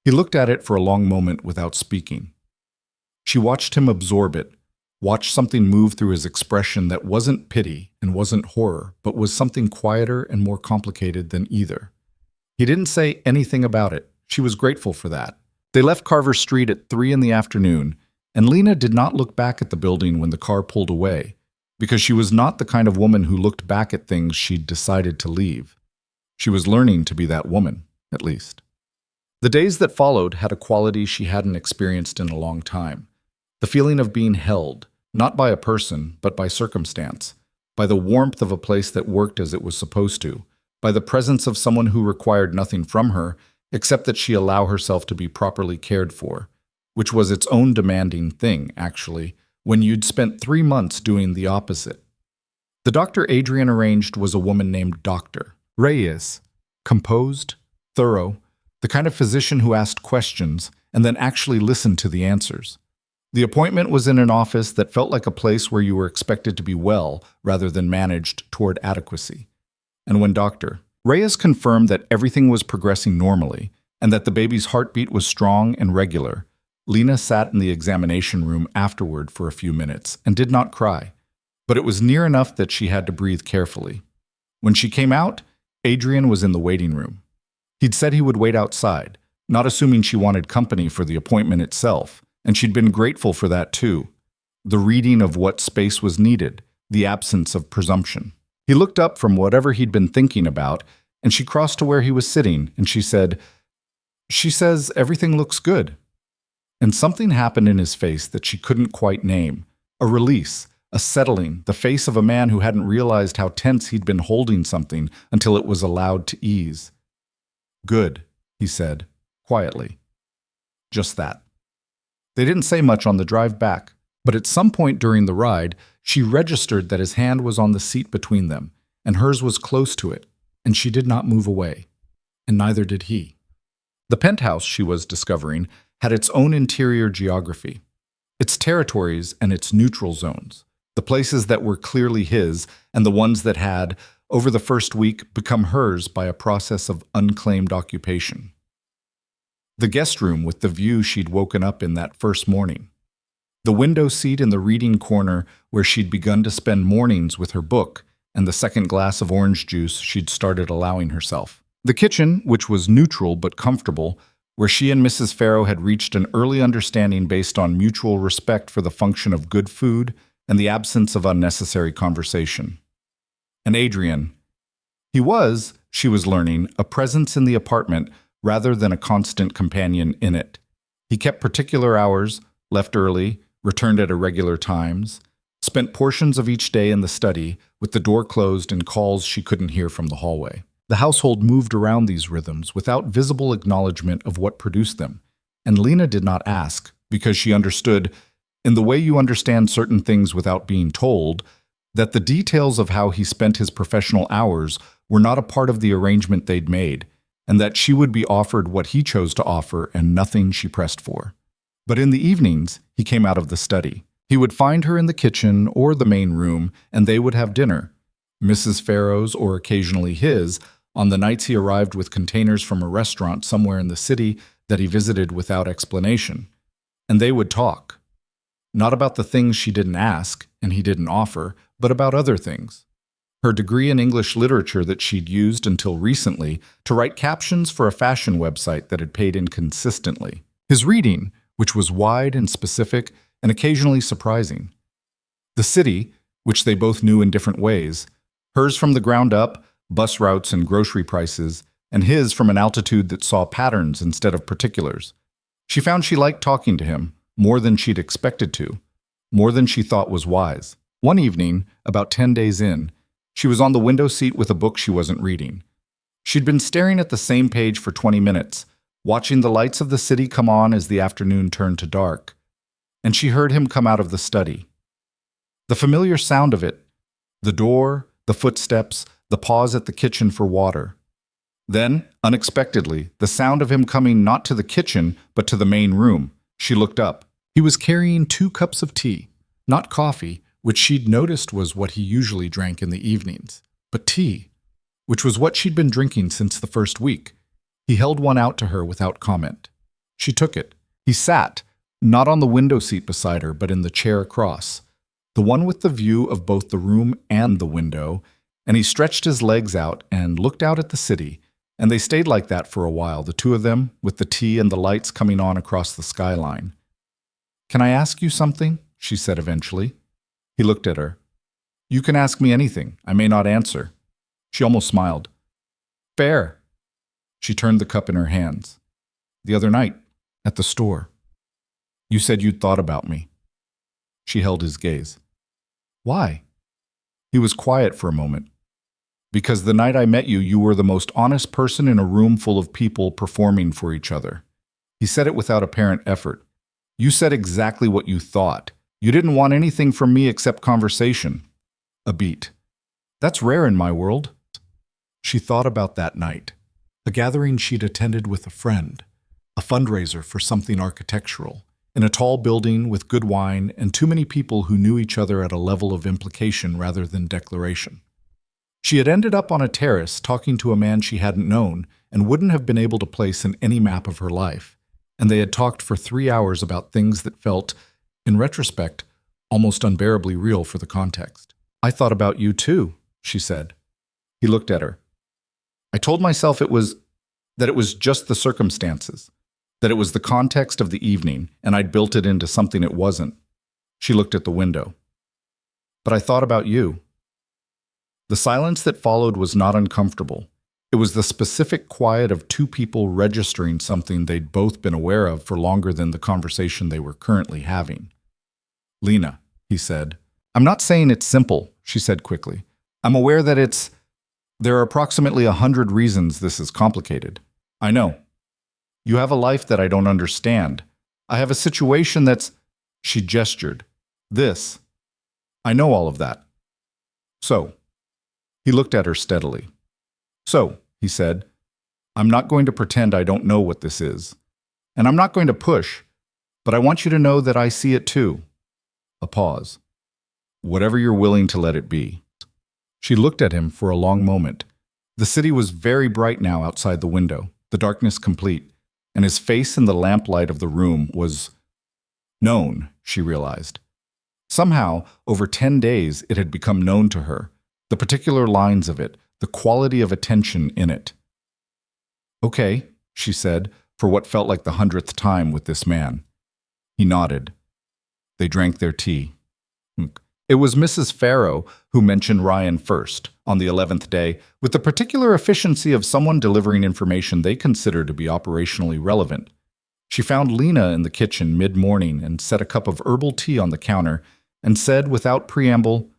He looked at it for a long moment without speaking. She watched him absorb it, watched something move through his expression that wasn't pity and wasn't horror, but was something quieter and more complicated than either. He didn't say anything about it. She was grateful for that. They left Carver Street at 3 in the afternoon, and Lena did not look back at the building when the car pulled away, because she was not the kind of woman who looked back at things she'd decided to leave. She was learning to be that woman, at least. The days that followed had a quality she hadn't experienced in a long time. The feeling of being held, not by a person, but by circumstance, by the warmth of a place that worked as it was supposed to, by the presence of someone who required nothing from her except that she allow herself to be properly cared for, which was its own demanding thing, actually, when you'd spent 3 months doing the opposite. The doctor Adrian arranged was a woman named Dr. Reyes, composed, thorough, the kind of physician who asked questions and then actually listened to the answers. The appointment was in an office that felt like a place where you were expected to be well rather than managed toward adequacy. And when Dr. Reyes confirmed that everything was progressing normally and that the baby's heartbeat was strong and regular, Lena sat in the examination room afterward for a few minutes and did not cry, but it was near enough that she had to breathe carefully. When she came out, Adrian was in the waiting room. He'd said he would wait outside, not assuming she wanted company for the appointment itself, and she'd been grateful for that too. The reading of what space was needed, the absence of presumption. He looked up from whatever he'd been thinking about, and she crossed to where he was sitting, and she said, "She says everything looks good." And something happened in his face that she couldn't quite name. A release, a settling, the face of a man who hadn't realized how tense he'd been holding something until it was allowed to ease. "Good," he said, quietly. Just that. They didn't say much on the drive back, but at some point during the ride, she registered that his hand was on the seat between them, and hers was close to it, and she did not move away, and neither did he. The penthouse, she was discovering, had its own interior geography, its territories and its neutral zones, the places that were clearly his and the ones that had, over the first week, become hers by a process of unclaimed occupation. The guest room with the view she'd woken up in that first morning. The window seat in the reading corner where she'd begun to spend mornings with her book and the second glass of orange juice she'd started allowing herself. The kitchen, which was neutral but comfortable, where she and Mrs. Farrow had reached an early understanding based on mutual respect for the function of good food and the absence of unnecessary conversation. And Adrian. He was, she was learning, a presence in the apartment rather than a constant companion in it. He kept particular hours, left early, returned at irregular times, spent portions of each day in the study, with the door closed and calls she couldn't hear from the hallway. The household moved around these rhythms without visible acknowledgement of what produced them, and Lena did not ask, because she understood, in the way you understand certain things without being told, that the details of how he spent his professional hours were not a part of the arrangement they'd made, and that she would be offered what he chose to offer and nothing she pressed for. But in the evenings, he came out of the study. He would find her in the kitchen or the main room, and they would have dinner, Mrs. Farrow's or occasionally his, on the nights he arrived with containers from a restaurant somewhere in the city that he visited without explanation. And they would talk. Not about the things she didn't ask and he didn't offer, but about other things. Her degree in English literature that she'd used until recently to write captions for a fashion website that had paid inconsistently. His reading, which was wide and specific and occasionally surprising. The city, which they both knew in different ways, hers from the ground up, bus routes and grocery prices, and his from an altitude that saw patterns instead of particulars. She found she liked talking to him, more than she'd expected to, more than she thought was wise. One evening, about 10 days in, she was on the window seat with a book she wasn't reading. She'd been staring at the same page for 20 minutes, watching the lights of the city come on as the afternoon turned to dark, and she heard him come out of the study. The familiar sound of it, the door, the footsteps, the pause at the kitchen for water. Then, unexpectedly, the sound of him coming not to the kitchen, but to the main room. She looked up. He was carrying 2 cups of tea, not coffee, which she'd noticed was what he usually drank in the evenings, but tea, which was what she'd been drinking since the first week. He held one out to her without comment. She took it. He sat, not on the window seat beside her, but in the chair across, the one with the view of both the room and the window, and he stretched his legs out and looked out at the city, and they stayed like that for a while, the two of them, with the tea and the lights coming on across the skyline. "Can I ask you something?" she said eventually. He looked at her. "You can ask me anything. I may not answer." She almost smiled. "Fair." She turned the cup in her hands. "The other night, at the store, you said you'd thought about me." She held his gaze. "Why?" He was quiet for a moment. "Because the night I met you, you were the most honest person in a room full of people performing for each other." He said it without apparent effort. "You said exactly what you thought. You didn't want anything from me except conversation." A beat. "That's rare in my world." She thought about that night. A gathering she'd attended with a friend. A fundraiser for something architectural. In a tall building with good wine and too many people who knew each other at a level of implication rather than declaration. She had ended up on a terrace talking to a man she hadn't known and wouldn't have been able to place in any map of her life. And they had talked for 3 hours about things that felt, in retrospect, almost unbearably real for the context. "I thought about you too," she said. He looked at her. "I told myself it was just the circumstances, that it was the context of the evening, and I'd built it into something it wasn't." She looked at the window. "But I thought about you." The silence that followed was not uncomfortable. It was the specific quiet of two people registering something they'd both been aware of for longer than the conversation they were currently having. "Lena," he said. "I'm not saying it's simple," she said quickly. "I'm aware that there are approximately 100 reasons this is complicated. I know. You have a life that I don't understand. I have a situation that's—" She gestured. "This. I know all of that. So." He looked at her steadily. "So," he said, "I'm not going to pretend I don't know what this is. And I'm not going to push, but I want you to know that I see it too." A pause. "Whatever you're willing to let it be." She looked at him for a long moment. The city was very bright now outside the window, the darkness complete, and his face in the lamplight of the room was known, she realized. Somehow, over 10 days, it had become known to her, the particular lines of it, the quality of attention in it. "Okay," she said, for what felt like the 100th time with this man. He nodded. They drank their tea. It was Mrs. Farrow who mentioned Ryan first, on the 11th day, with the particular efficiency of someone delivering information they consider to be operationally relevant. She found Lena in the kitchen mid-morning and set a cup of herbal tea on the counter and said without preamble,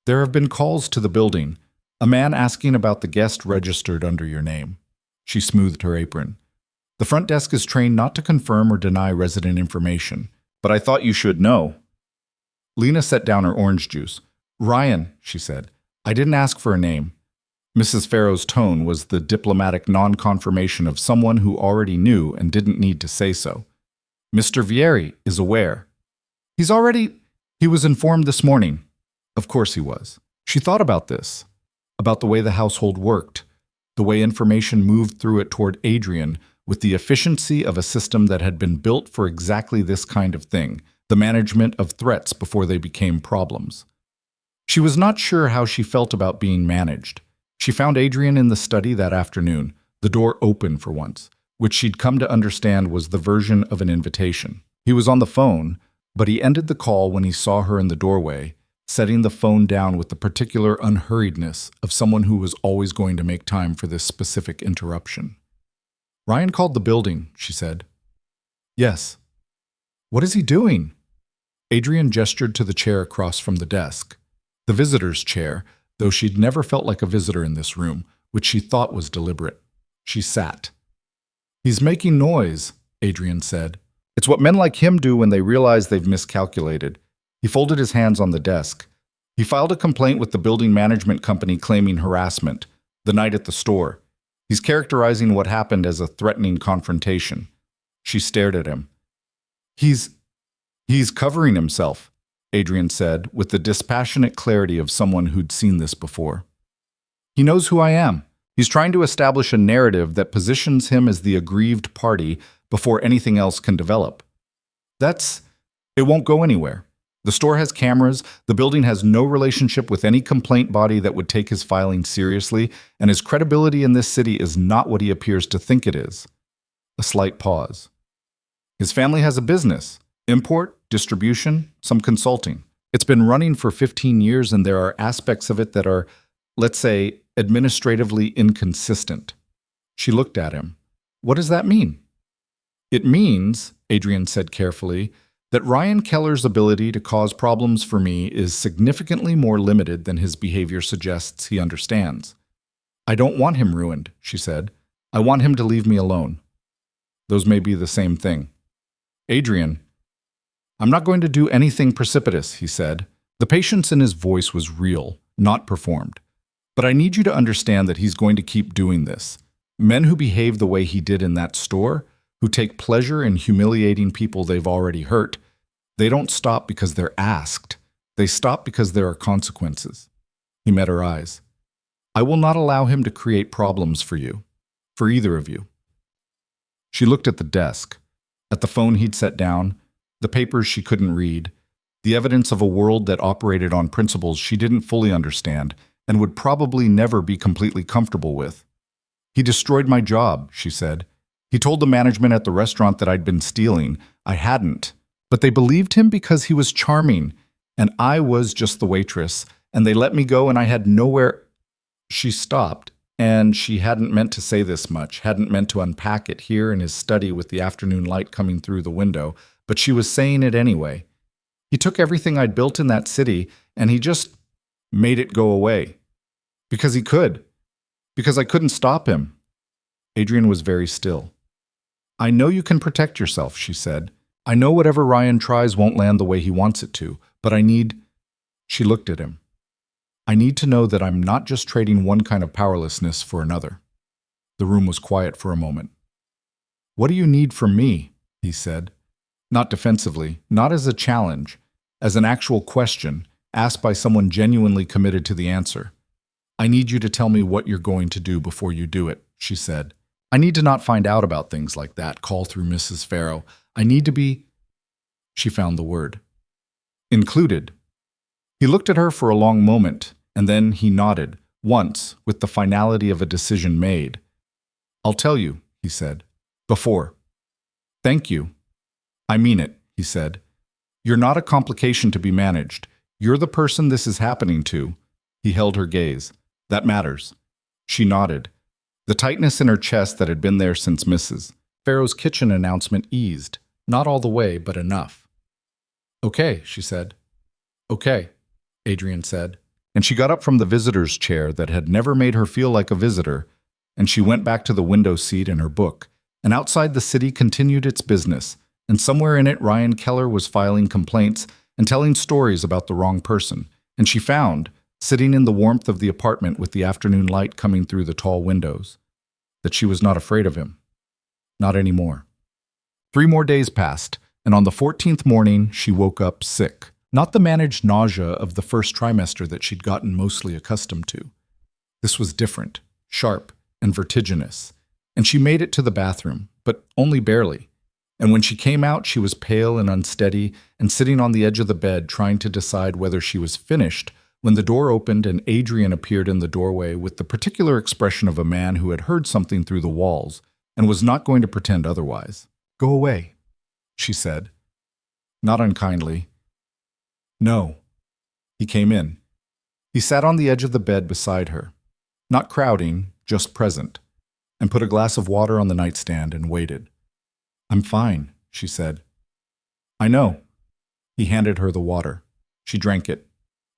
"There have been calls to the building. A man asking about the guest registered under your name." She smoothed her apron. "The front desk is trained not to confirm or deny resident information, but I thought you should know." Lena set down her orange juice. "Ryan," she said, "I didn't ask for a name." Mrs. Farrow's tone was the diplomatic non-confirmation of someone who already knew and didn't need to say so. "Mr. Vieri is aware. He was informed this morning." Of course he was. She thought about this, about the way the household worked, the way information moved through it toward Adrian with the efficiency of a system that had been built for exactly this kind of thing, the management of threats before they became problems. She was not sure how she felt about being managed. She found Adrian in the study that afternoon, the door open for once, which she'd come to understand was the version of an invitation. He was on the phone, but he ended the call when he saw her in the doorway, setting the phone down with the particular unhurriedness of someone who was always going to make time for this specific interruption. "Ryan called the building," she said. "Yes." "What is he doing?" Adrian gestured to the chair across from the desk. The visitor's chair, though she'd never felt like a visitor in this room, which she thought was deliberate. She sat. "He's making noise," Adrian said. "It's what men like him do when they realize they've miscalculated." He folded his hands on the desk. He filed a complaint with the building management company claiming harassment, the night at the store. He's characterizing what happened as a threatening confrontation. She stared at him. He's covering himself," Adrian said, with the dispassionate clarity of someone who'd seen this before. "He knows who I am. He's trying to establish a narrative that positions him as the aggrieved party before anything else can develop. It won't go anywhere. The store has cameras, the building has no relationship with any complaint body that would take his filing seriously, and his credibility in this city is not what he appears to think it is. A slight pause. His family has a business, import, distribution, some consulting. It's been running for 15 years and there are aspects of it that are, let's say, administratively inconsistent. She looked at him. What does that mean? It means, Adrian said carefully, that Ryan Keller's ability to cause problems for me is significantly more limited than his behavior suggests he understands. I don't want him ruined, she said. I want him to leave me alone. Those may be the same thing. Adrian, I'm not going to do anything precipitous, he said. The patience in his voice was real, not performed. But I need you to understand that he's going to keep doing this. Men who behave the way he did in that store, who take pleasure in humiliating people they've already hurt, they don't stop because they're asked. They stop because there are consequences. He met her eyes. I will not allow him to create problems for you, for either of you. She looked at the desk, at the phone he'd set down, the papers she couldn't read, the evidence of a world that operated on principles she didn't fully understand and would probably never be completely comfortable with. He destroyed my job, she said. He told the management at the restaurant that I'd been stealing. I hadn't. But they believed him because he was charming, and I was just the waitress, and they let me go and I had nowhere. She stopped, and she hadn't meant to say this much, hadn't meant to unpack it here in his study with the afternoon light coming through the window, but she was saying it anyway. He took everything I'd built in that city, and he just made it go away. Because he could. Because I couldn't stop him. Adrian was very still. I know you can protect yourself, she said. I know whatever Ryan tries won't land the way he wants it to, but I need... She looked at him. I need to know that I'm not just trading one kind of powerlessness for another. The room was quiet for a moment. What do you need from me? He said. Not defensively, not as a challenge, as an actual question, asked by someone genuinely committed to the answer. I need you to tell me what you're going to do before you do it, she said. I need to not find out about things like that, call through Mrs. Farrow. I need to be... She found the word. Included. He looked at her for a long moment, and then he nodded, once, with the finality of a decision made. I'll tell you, he said. Before. Thank you. I mean it, he said. You're not a complication to be managed. You're the person this is happening to. He held her gaze. That matters. She nodded. The tightness in her chest that had been there since Mrs. Farrow's kitchen announcement eased. Not all the way, but enough. Okay, she said. Okay, Adrian said. And she got up from the visitor's chair that had never made her feel like a visitor, and she went back to the window seat in her book, and outside the city continued its business, and somewhere in it Ryan Keller was filing complaints and telling stories about the wrong person, and she found, sitting in the warmth of the apartment with the afternoon light coming through the tall windows, that she was not afraid of him. Not anymore. 3 more days passed, and on the 14th morning she woke up sick. Not the managed nausea of the first trimester that she'd gotten mostly accustomed to. This was different, sharp, and vertiginous, and she made it to the bathroom, but only barely. And when she came out, she was pale and unsteady and sitting on the edge of the bed trying to decide whether she was finished when the door opened and Adrian appeared in the doorway with the particular expression of a man who had heard something through the walls and was not going to pretend otherwise. Go away, she said. Not unkindly. No. He came in. He sat on the edge of the bed beside her, not crowding, just present, and put a glass of water on the nightstand and waited. I'm fine, she said. I know. He handed her the water. She drank it,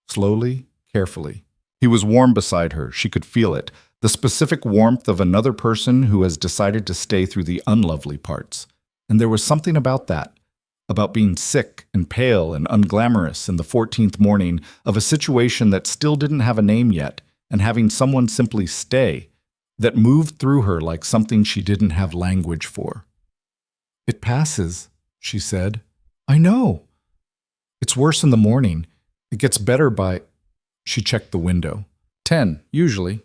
slowly, carefully. He was warm beside her. She could feel it, the specific warmth of another person who has decided to stay through the unlovely parts. And there was something about that, about being sick and pale and unglamorous in the 14th morning of a situation that still didn't have a name yet, and having someone simply stay, that moved through her like something she didn't have language for. It passes, she said. I know. It's worse in the morning. It gets better by... She checked the window. 10, usually.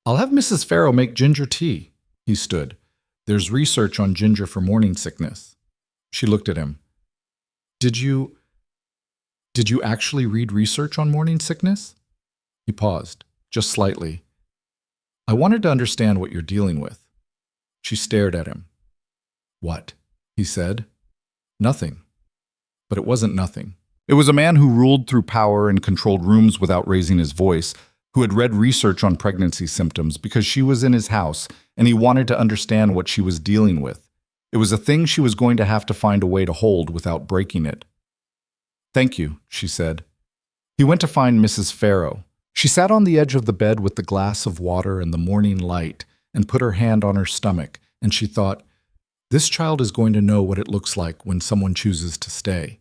I'll have Mrs. Farrow make ginger tea. He stood. There's research on ginger for morning sickness. She looked at him. Did you... Did you actually read research on morning sickness? He paused, just slightly. I wanted to understand what you're dealing with. She stared at him. What? He said. Nothing. But it wasn't nothing. It was a man who ruled through power and controlled rooms without raising his voice, who had read research on pregnancy symptoms because she was in his house and he wanted to understand what she was dealing with. It was a thing she was going to have to find a way to hold without breaking it. Thank you, she said. He went to find Mrs. Farrow. She sat on the edge of the bed with the glass of water and the morning light and put her hand on her stomach, and she thought, this child is going to know what it looks like when someone chooses to stay.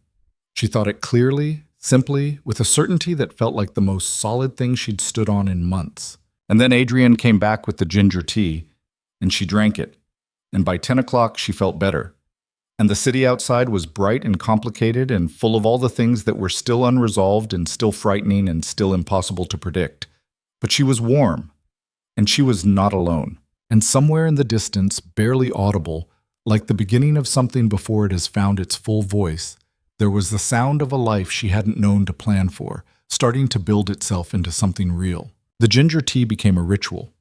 She thought it clearly, simply, with a certainty that felt like the most solid thing she'd stood on in months. And then Adrian came back with the ginger tea, and she drank it. And by 10 o'clock, she felt better. And the city outside was bright and complicated and full of all the things that were still unresolved and still frightening and still impossible to predict. But she was warm, and she was not alone. And somewhere in the distance, barely audible, like the beginning of something before it has found its full voice, there was the sound of a life she hadn't known to plan for, starting to build itself into something real. The ginger tea became a ritual.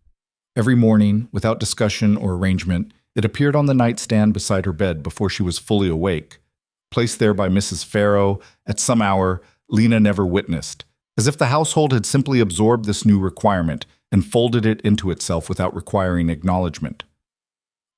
Every morning, without discussion or arrangement, it appeared on the nightstand beside her bed before she was fully awake, placed there by Mrs. Farrow at some hour Lena never witnessed, as if the household had simply absorbed this new requirement and folded it into itself without requiring acknowledgement.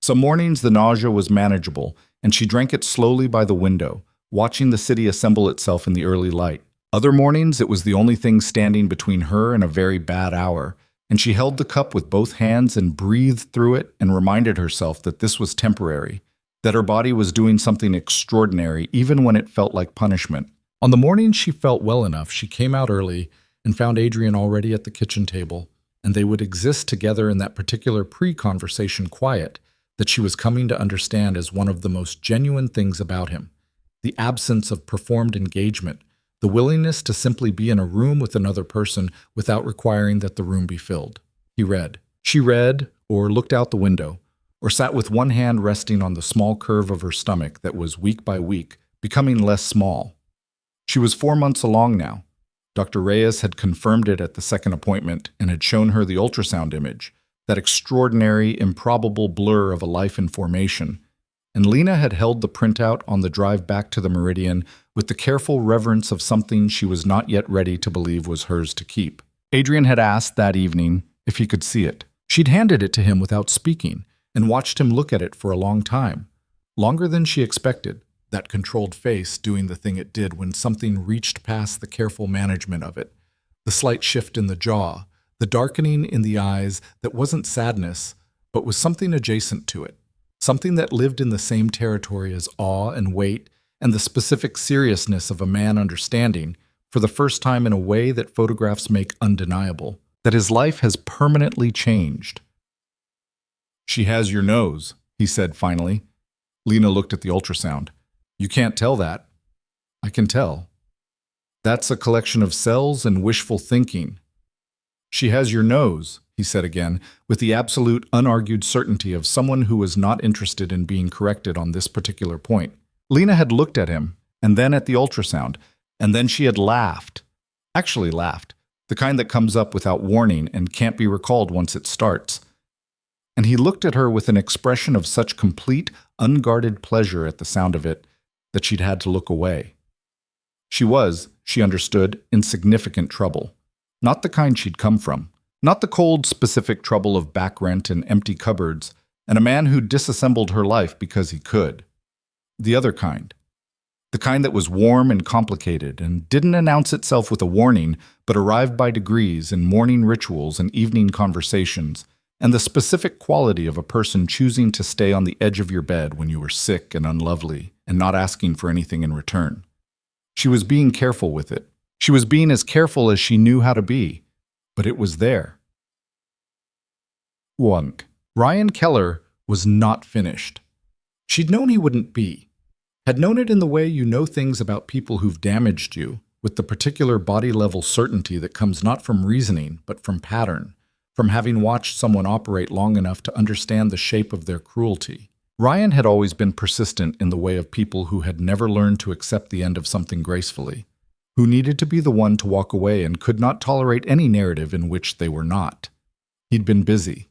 Some mornings the nausea was manageable, and she drank it slowly by the window, watching the city assemble itself in the early light. Other mornings it was the only thing standing between her and a very bad hour, and she held the cup with both hands and breathed through it and reminded herself that this was temporary, that her body was doing something extraordinary even when it felt like punishment. On the morning she felt well enough, she came out early and found Adrian already at the kitchen table, and they would exist together in that particular pre-conversation quiet that she was coming to understand as one of the most genuine things about him. The absence of performed engagement, the willingness to simply be in a room with another person without requiring that the room be filled. He read. She read, or looked out the window, or sat with one hand resting on the small curve of her stomach that was week by week becoming less small. She was 4 months along now. Dr. Reyes had confirmed it at the second appointment and had shown her the ultrasound image, that extraordinary, improbable blur of a life in formation. And Lena had held the printout on the drive back to the Meridian with the careful reverence of something she was not yet ready to believe was hers to keep. Adrian had asked that evening if he could see it. She'd handed it to him without speaking and watched him look at it for a long time, longer than she expected, that controlled face doing the thing it did when something reached past the careful management of it, the slight shift in the jaw, the darkening in the eyes that wasn't sadness, but was something adjacent to it. Something that lived in the same territory as awe and weight and the specific seriousness of a man understanding, for the first time in a way that photographs make undeniable, that his life has permanently changed. She has your nose, he said finally. Lena looked at the ultrasound. You can't tell that. I can tell. That's a collection of cells and wishful thinking. She has your nose, he said again, with the absolute, unargued certainty of someone who was not interested in being corrected on this particular point. Lena had looked at him, and then at the ultrasound, and then she had laughed. Actually laughed, the kind that comes up without warning and can't be recalled once it starts. And he looked at her with an expression of such complete, unguarded pleasure at the sound of it that she'd had to look away. She was, she understood, in significant trouble. Not the kind she'd come from. Not the cold, specific trouble of back rent and empty cupboards, and a man who disassembled her life because he could. The other kind. The kind that was warm and complicated and didn't announce itself with a warning, but arrived by degrees in morning rituals and evening conversations, and the specific quality of a person choosing to stay on the edge of your bed when you were sick and unlovely and not asking for anything in return. She was being careful with it. She was being as careful as she knew how to be, but it was there. 1. Ryan Keller was not finished. She'd known he wouldn't be. Had known it in the way you know things about people who've damaged you, with the particular body-level certainty that comes not from reasoning, but from pattern, from having watched someone operate long enough to understand the shape of their cruelty. Ryan had always been persistent in the way of people who had never learned to accept the end of something gracefully. who needed to be the one to walk away and could not tolerate any narrative in which they were not. He'd been busy,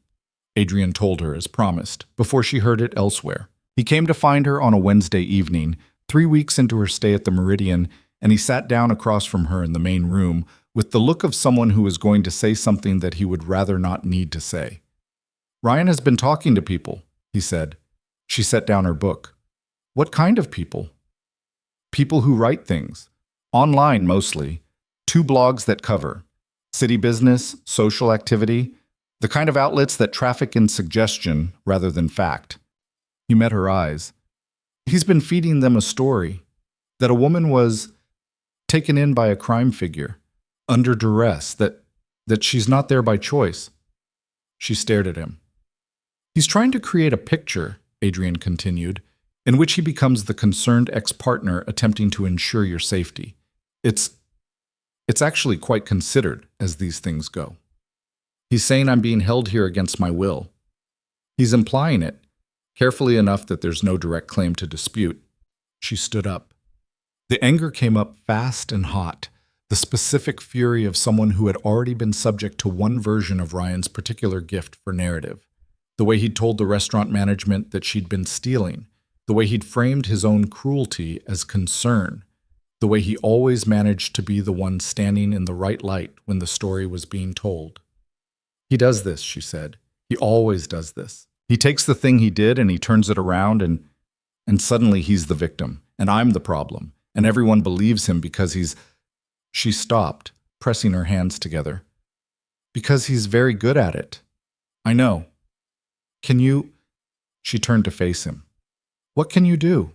Adrian told her as promised, before she heard it elsewhere. He came to find her on a Wednesday evening, 3 weeks into her stay at the Meridian, and he sat down across from her in the main room with the look of someone who was going to say something that he would rather not need to say. "Ryan has been talking to people," he said. She set down her book. "What kind of people?" "People who write things. Online, mostly. 2 blogs that cover city business, social activity, the kind of outlets that traffic in suggestion rather than fact." He met her eyes. "He's been feeding them a story that a woman was taken in by a crime figure, under duress, that she's not there by choice." She stared at him. "He's trying to create a picture," Adrian continued, "in which he becomes the concerned ex-partner attempting to ensure your safety. It's actually quite considered, as these things go. He's saying I'm being held here against my will. He's implying it, carefully enough that there's no direct claim to dispute." She stood up. The anger came up fast and hot, the specific fury of someone who had already been subject to one version of Ryan's particular gift for narrative. The way he'd told the restaurant management that she'd been stealing, the way he'd framed his own cruelty as concern, the way he always managed to be the one standing in the right light when the story was being told. "He does this," she said. "He always does this. He takes the thing he did and he turns it around and suddenly he's the victim, and I'm the problem, and everyone believes him because he's—" She stopped, pressing her hands together. "Because he's very good at it. I know. Can you—" She turned to face him. "What can you do?"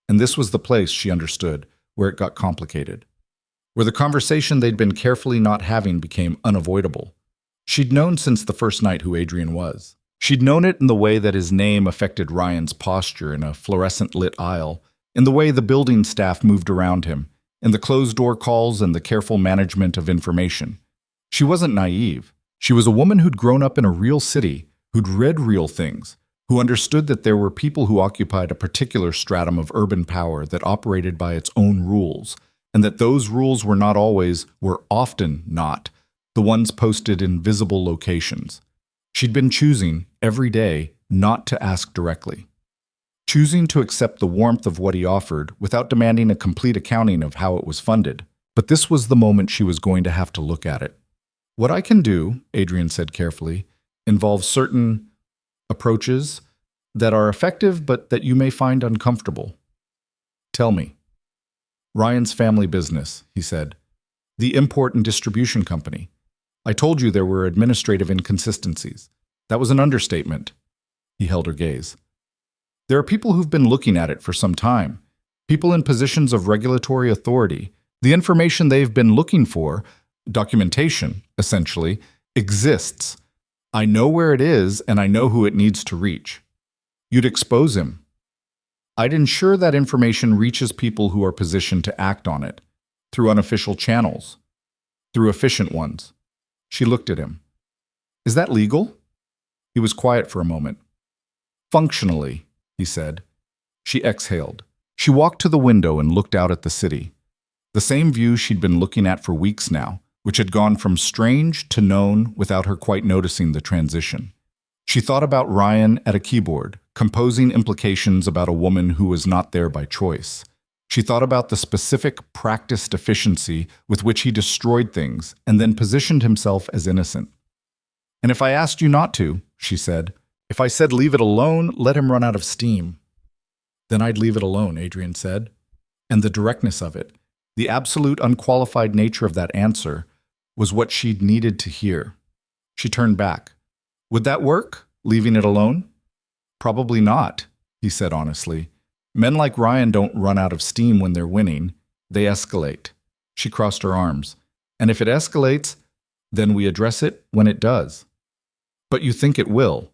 And this was the place, she understood, where it got complicated, where the conversation they'd been carefully not having became unavoidable. She'd known since the first night who Adrian was. She'd known it in the way that his name affected Ryan's posture in a fluorescent-lit aisle, in the way the building staff moved around him, in the closed-door calls and the careful management of information. She wasn't naive. She was a woman who'd grown up in a real city, who'd read real things, who understood that there were people who occupied a particular stratum of urban power that operated by its own rules, and that those rules were not always, were often not, the ones posted in visible locations. She'd been choosing, every day, not to ask directly. Choosing to accept the warmth of what he offered without demanding a complete accounting of how it was funded. But this was the moment she was going to have to look at it. "What I can do," Adrian said carefully, "involves certain approaches that are effective but that you may find uncomfortable." "Tell me." "Ryan's family business," he said. "The import and distribution company. I told you there were administrative inconsistencies. That was an understatement." He held her gaze. "There are people who've been looking at it for some time. People in positions of regulatory authority. The information they've been looking for, documentation, essentially, exists. I know where it is, and I know who it needs to reach. You'd expose him. I'd ensure that information reaches people who are positioned to act on it, through unofficial channels, through efficient ones." She looked at him. "Is that legal?" He was quiet for a moment. "Functionally," he said. She exhaled. She walked to the window and looked out at the city. The same view she'd been looking at for weeks now, which had gone from strange to known without her quite noticing the transition. She thought about Ryan at a keyboard, composing implications about a woman who was not there by choice. She thought about the specific, practiced efficiency with which he destroyed things and then positioned himself as innocent. "And if I asked you not to," she said, "if I said leave it alone, let him run out of steam." "Then I'd leave it alone," Adrian said. And the directness of it, the absolute unqualified nature of that answer, was what she'd needed to hear. She turned back. "Would that work, leaving it alone?" "Probably not," he said honestly. "Men like Ryan don't run out of steam when they're winning. They escalate." She crossed her arms. "And if it escalates, then we address it when it does." "But you think it will?"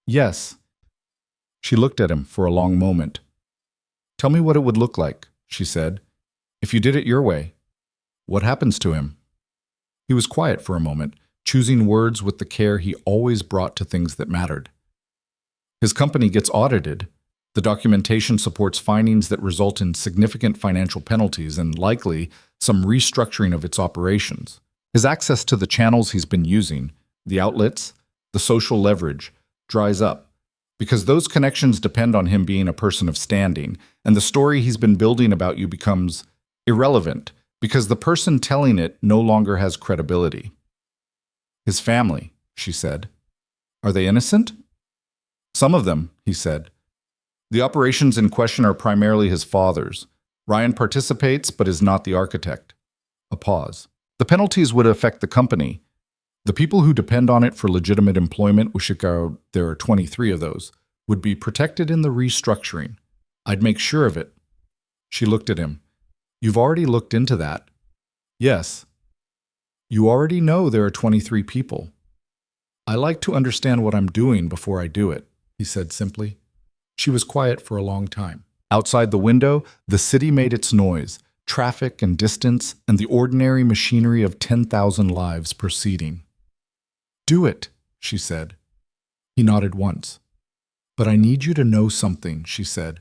"Yes." She looked at him for a long moment. "Tell me what it would look like," she said. "If you did it your way, what happens to him?" He was quiet for a moment, choosing words with the care he always brought to things that mattered. "His company gets audited. The documentation supports findings that result in significant financial penalties and, likely, some restructuring of its operations. His access to the channels he's been using, the outlets, the social leverage, dries up, because those connections depend on him being a person of standing, and the story he's been building about you becomes irrelevant, because the person telling it no longer has credibility. His family, she said. Are they innocent? Some of them, he said. The operations in question are primarily his father's. Ryan participates, but is not the architect. A pause. The penalties would affect the company. The people who depend on it for legitimate employment, there are 23 of those, would be protected in the restructuring. I'd make sure of it. She looked at him. You've already looked into that. Yes. You already know there are 23 people. I like to understand what I'm doing before I do it, he said simply. She was quiet for a long time. Outside the window, the city made its noise, traffic and distance, and the ordinary machinery of 10,000 lives proceeding. Do it, she said. He nodded once. But I need you to know something, she said.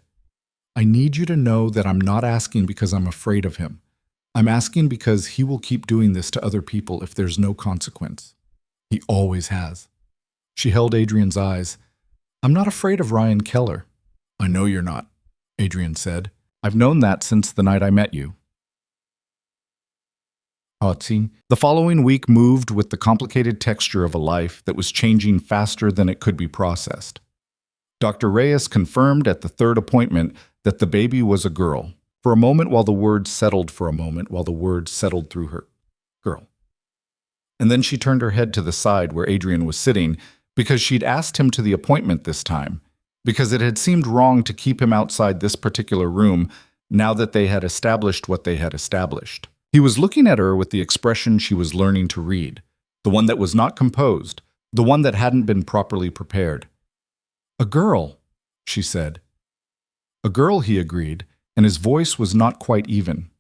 I need you to know that I'm not asking because I'm afraid of him. I'm asking because he will keep doing this to other people if there's no consequence. He always has. She held Adrian's eyes. I'm not afraid of Ryan Keller. I know you're not, Adrian said. I've known that since the night I met you. The following week moved with the complicated texture of a life that was changing faster than it could be processed. Dr. Reyes confirmed at the third appointment that the baby was a girl. For a moment while the words settled through her. Girl. And then she turned her head to the side where Adrian was sitting, because she'd asked him to the appointment this time, because it had seemed wrong to keep him outside this particular room now that they had established what they had established. He was looking at her with the expression she was learning to read, the one that was not composed, the one that hadn't been properly prepared. A girl, she said. A girl, he agreed, and his voice was not quite even.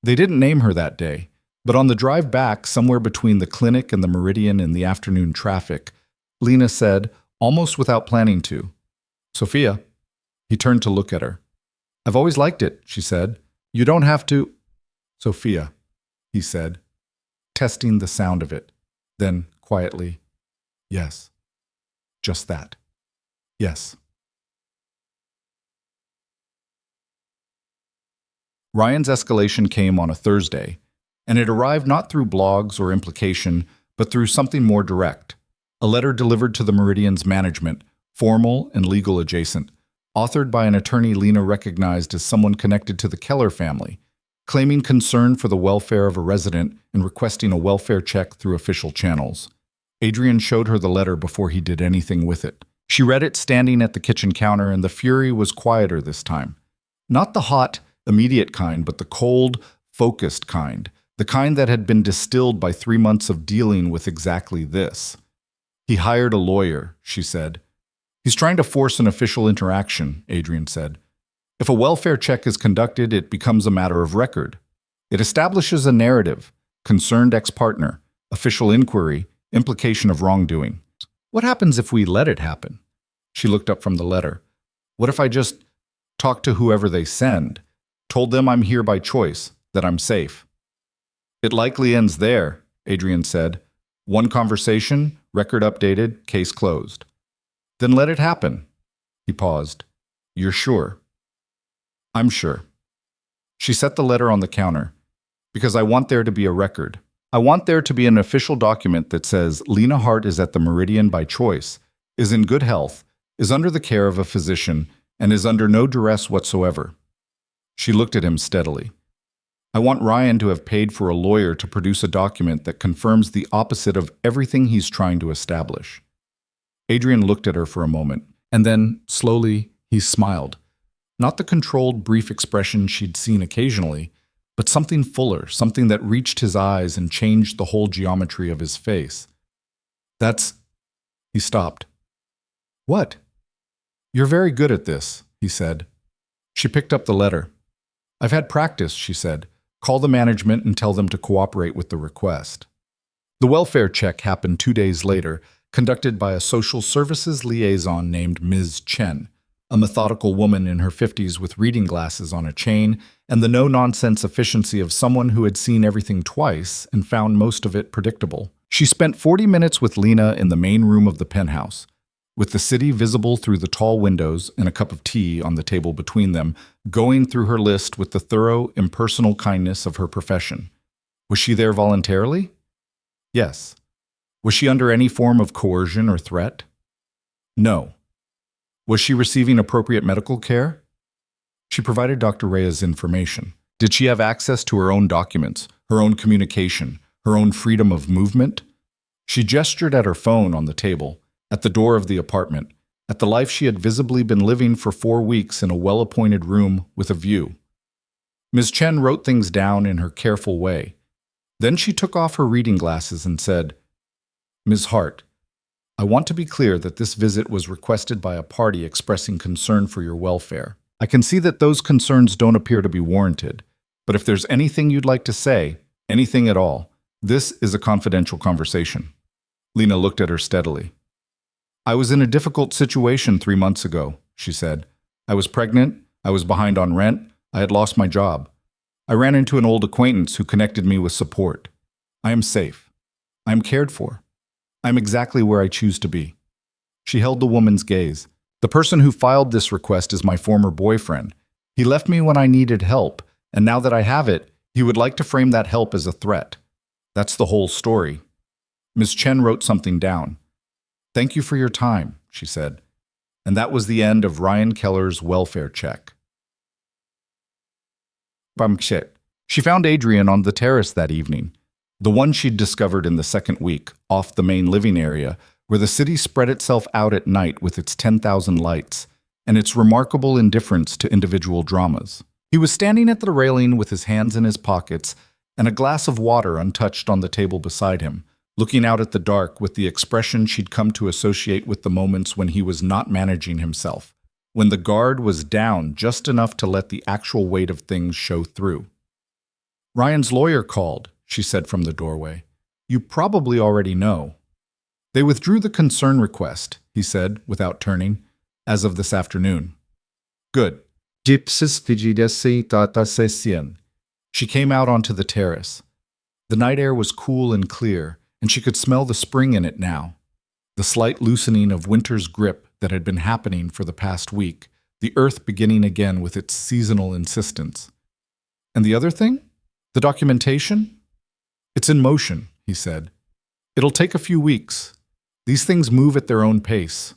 They didn't name her that day, but on the drive back, somewhere between the clinic and the Meridian in the afternoon traffic, Lena said, almost without planning to, Sophia. He turned to look at her. I've always liked it, she said. You don't have to. Sophia, he said, testing the sound of it. Then, quietly, yes. Just that. Yes. Ryan's escalation came on a Thursday, and it arrived not through blogs or implication, but through something more direct. A letter delivered to the Meridian's management, formal and legal adjacent, authored by an attorney Lena recognized as someone connected to the Keller family, claiming concern for the welfare of a resident and requesting a welfare check through official channels. Adrian showed her the letter before he did anything with it. She read it standing at the kitchen counter, and the fury was quieter this time. Not the hot, immediate kind, but the cold, focused kind, the kind that had been distilled by 3 months of dealing with exactly this. He hired a lawyer, she said. He's trying to force an official interaction, Adrian said. If a welfare check is conducted, it becomes a matter of record. It establishes a narrative, concerned ex-partner, official inquiry, implication of wrongdoing. What happens if we let it happen? She looked up from the letter. What if I just talk to whoever they send, told them I'm here by choice, that I'm safe? It likely ends there, Adrian said. One conversation, record updated, case closed. Then let it happen. He paused. You're sure? I'm sure. She set the letter on the counter. Because I want there to be a record. I want there to be an official document that says Lena Hart is at the Meridian by choice, is in good health, is under the care of a physician, and is under no duress whatsoever. She looked at him steadily. I want Ryan to have paid for a lawyer to produce a document that confirms the opposite of everything he's trying to establish. Adrian looked at her for a moment, and then, slowly, he smiled. Not the controlled, brief expression she'd seen occasionally, but something fuller, something that reached his eyes and changed the whole geometry of his face. That's... He stopped. What? You're very good at this, he said. She picked up the letter. I've had practice, she said. Call the management and tell them to cooperate with the request. The welfare check happened 2 days later, conducted by a social services liaison named Ms. Chen. a methodical woman in her 50s with reading glasses on a chain, and the no-nonsense efficiency of someone who had seen everything twice and found most of it predictable. She spent 40 minutes with Lena in the main room of the penthouse, with the city visible through the tall windows and a cup of tea on the table between them, going through her list with the thorough, impersonal kindness of her profession. Was she there voluntarily? Yes. Was she under any form of coercion or threat? No. Was she receiving appropriate medical care? She provided Dr. Reyes information. Did she have access to her own documents, her own communication, her own freedom of movement? She gestured at her phone on the table, at the door of the apartment, at the life she had visibly been living for 4 weeks in a well-appointed room with a view. Ms. Chen wrote things down in her careful way. Then she took off her reading glasses and said, "Ms. Hart, I want to be clear that this visit was requested by a party expressing concern for your welfare. I can see that those concerns don't appear to be warranted, but if there's anything you'd like to say, anything at all, this is a confidential conversation." Lena looked at her steadily. "I was in a difficult situation 3 months ago," she said. "I was pregnant, I was behind on rent, I had lost my job. I ran into an old acquaintance who connected me with support. I am safe. I am cared for. I am exactly where I choose to be." She held the woman's gaze. "The person who filed this request is my former boyfriend. He left me when I needed help, and now that I have it, he would like to frame that help as a threat. That's the whole story." Ms. Chen wrote something down. "Thank you for your time," she said. And that was the end of Ryan Keller's welfare check. She found Adrian on the terrace that evening, the one she'd discovered in the second week, off the main living area, where the city spread itself out at night with its 10,000 lights, and its remarkable indifference to individual dramas. He was standing at the railing with his hands in his pockets and a glass of water untouched on the table beside him, looking out at the dark with the expression she'd come to associate with the moments when he was not managing himself, when the guard was down just enough to let the actual weight of things show through. "Ryan's lawyer called," she said from the doorway. "You probably already know." "They withdrew the concern request," he said, without turning, "as of this afternoon." "Good." She came out onto the terrace. The night air was cool and clear, and she could smell the spring in it now. The slight loosening of winter's grip that had been happening for the past week, the earth beginning again with its seasonal insistence. "And the other thing? The documentation?" "It's in motion," he said. "It'll take a few weeks. These things move at their own pace."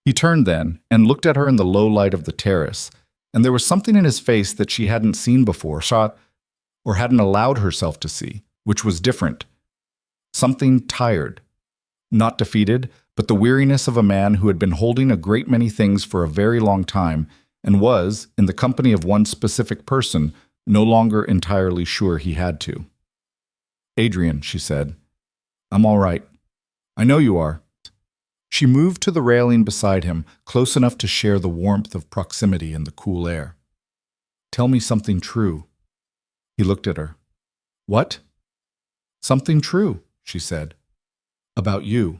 He turned then and looked at her in the low light of the terrace, and there was something in his face that she hadn't seen before, or hadn't allowed herself to see, which was different. Something tired. Not defeated, but the weariness of a man who had been holding a great many things for a very long time and was, in the company of one specific person, no longer entirely sure he had to. "Adrian," she said, "I'm all right. I know you are." She moved to the railing beside him, close enough to share the warmth of proximity and the cool air. "Tell me something true." He looked at her. "What?" "Something true," she said. "About you.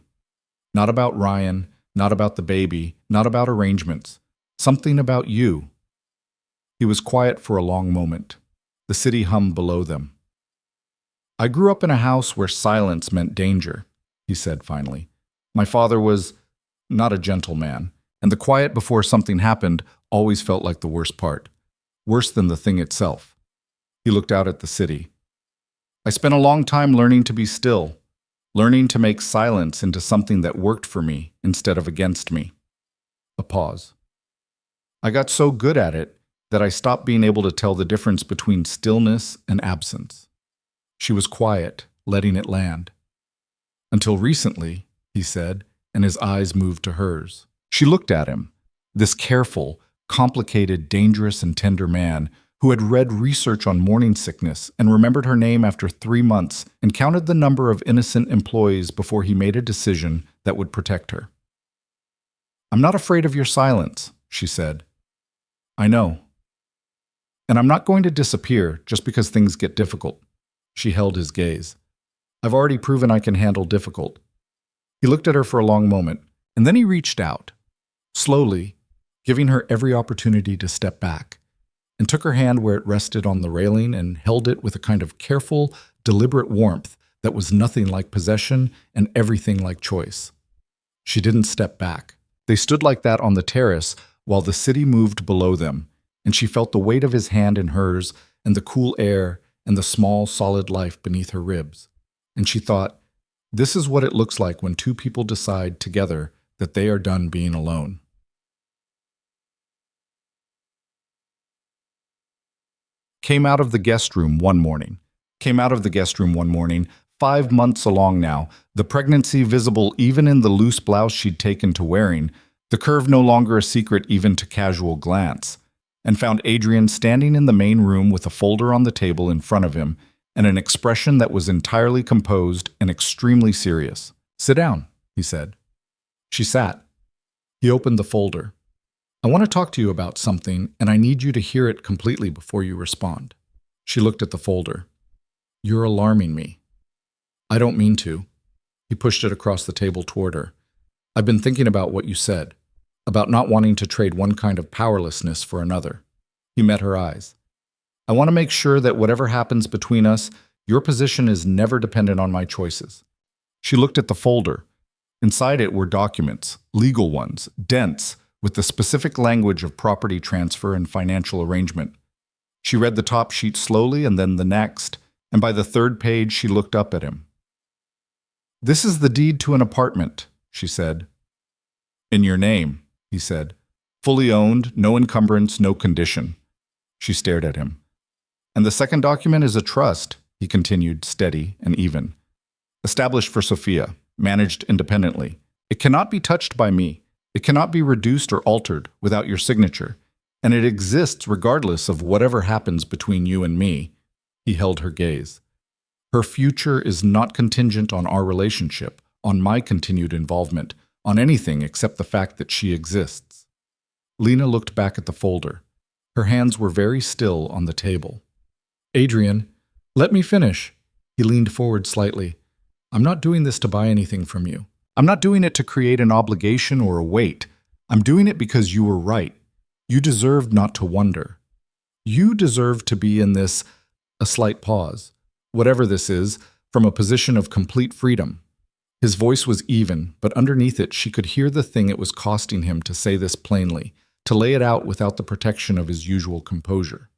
Not about Ryan, not about the baby, not about arrangements. Something about you." He was quiet for a long moment. The city hummed below them. "I grew up in a house where silence meant danger," he said finally. "My father was not a gentle man, and the quiet before something happened always felt like the worst part, worse than the thing itself." He looked out at the city. "I spent a long time learning to be still, learning to make silence into something that worked for me instead of against me." A pause. "I got so good at it that I stopped being able to tell the difference between stillness and absence." She was quiet, letting it land. "Until recently," he said, and his eyes moved to hers. She looked at him, this careful, complicated, dangerous, and tender man who had read research on morning sickness and remembered her name after 3 months and counted the number of innocent employees before he made a decision that would protect her. "I'm not afraid of your silence," she said. "I know. And I'm not going to disappear just because things get difficult." She held his gaze. "I've already proven I can handle difficult." He looked at her for a long moment, and then he reached out. Slowly, giving her every opportunity to step back, and took her hand where it rested on the railing and held it with a kind of careful, deliberate warmth that was nothing like possession and everything like choice. She didn't step back. They stood like that on the terrace while the city moved below them, and she felt the weight of his hand in hers and the cool air and the small, solid life beneath her ribs. And she thought, this is what it looks like when two people decide together that they are done being alone. Came out of the guest room one morning. 5 months along now, the pregnancy visible even in the loose blouse she'd taken to wearing, the curve no longer a secret even to casual glance, and found Adrian standing in the main room with a folder on the table in front of him and an expression that was entirely composed and extremely serious. "Sit down," he said. She sat. He opened the folder. "I want to talk to you about something, and I need you to hear it completely before you respond." She looked at the folder. "You're alarming me." "I don't mean to." He pushed it across the table toward her. "I've been thinking about what you said, about not wanting to trade one kind of powerlessness for another." He met her eyes. "I want to make sure that whatever happens between us, your position is never dependent on my choices." She looked at the folder. Inside it were documents, legal ones, dense, with the specific language of property transfer and financial arrangement. She read the top sheet slowly and then the next, and by the third page she looked up at him. "This is the deed to an apartment," she said. "In your name," he said. "Fully owned, no encumbrance, no condition." She stared at him. "And the second document is a trust," he continued, steady and even. "Established for Sophia, managed independently. It cannot be touched by me. It cannot be reduced or altered without your signature, and it exists regardless of whatever happens between you and me." He held her gaze. "Her future is not contingent on our relationship, on my continued involvement, on anything except the fact that she exists." Lena looked back at the folder. Her hands were very still on the table. "Adrian, let me finish." He leaned forward slightly. "I'm not doing this to buy anything from you. I'm not doing it to create an obligation or a weight. I'm doing it because you were right. You deserved not to wonder. You deserve to be in this," a slight pause, "whatever this is, from a position of complete freedom." His voice was even, but underneath it she could hear the thing it was costing him to say this plainly, to lay it out without the protection of his usual composure.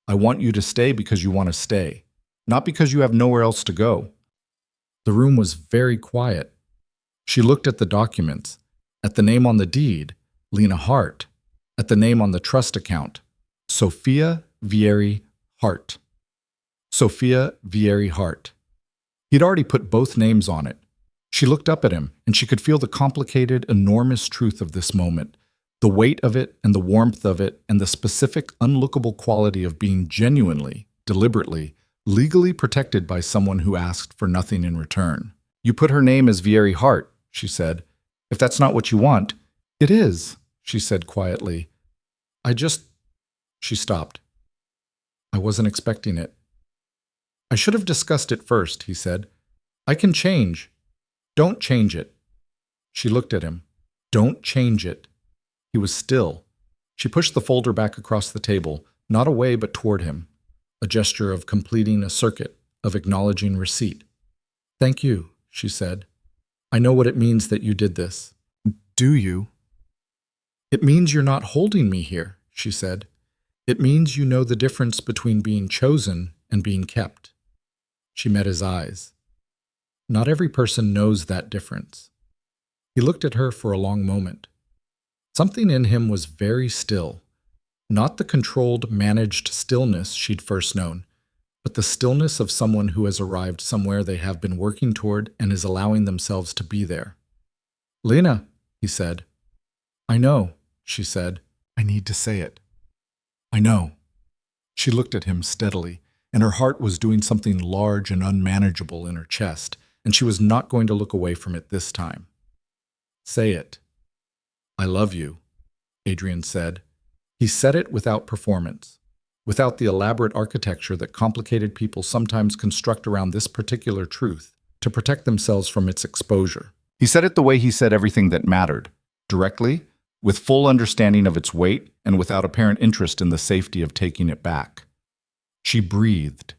"I want you to stay because you want to stay, not because you have nowhere else to go." The room was very quiet. She looked at the documents, at the name on the deed, Lena Hart, at the name on the trust account, Sophia Vieri Hart. Sophia Vieri Hart. He'd already put both names on it. She looked up at him, and she could feel the complicated, enormous truth of this moment, the weight of it and the warmth of it, and the specific, unlookable quality of being genuinely, deliberately, legally protected by someone who asked for nothing in return. "You put her name as Vieri Hart," she said. "If that's not what you want—" "It is," she said quietly. She stopped. "I wasn't expecting it." "I should have discussed it first," he said. "I can change." "Don't change it." She looked at him. "Don't change it." He was still. She pushed the folder back across the table, not away but toward him, a gesture of completing a circuit, of acknowledging receipt. "Thank you," she said. "I know what it means that you did this." "Do you?" "It means you're not holding me here," she said. "It means you know the difference between being chosen and being kept." She met his eyes. Not every person knows that difference. He looked at her for a long moment. Something in him was very still, not the controlled, managed stillness she'd first known, but the stillness of someone who has arrived somewhere they have been working toward and is allowing themselves to be there. "Lena," he said. "I know," she said. "I need to say it." "I know." She looked at him steadily, and her heart was doing something large and unmanageable in her chest, and she was not going to look away from it this time. "Say it." "I love you," Adrian said. He said it without performance, without the elaborate architecture that complicated people sometimes construct around this particular truth to protect themselves from its exposure. He said it the way he said everything that mattered, directly, with full understanding of its weight and without apparent interest in the safety of taking it back. She breathed.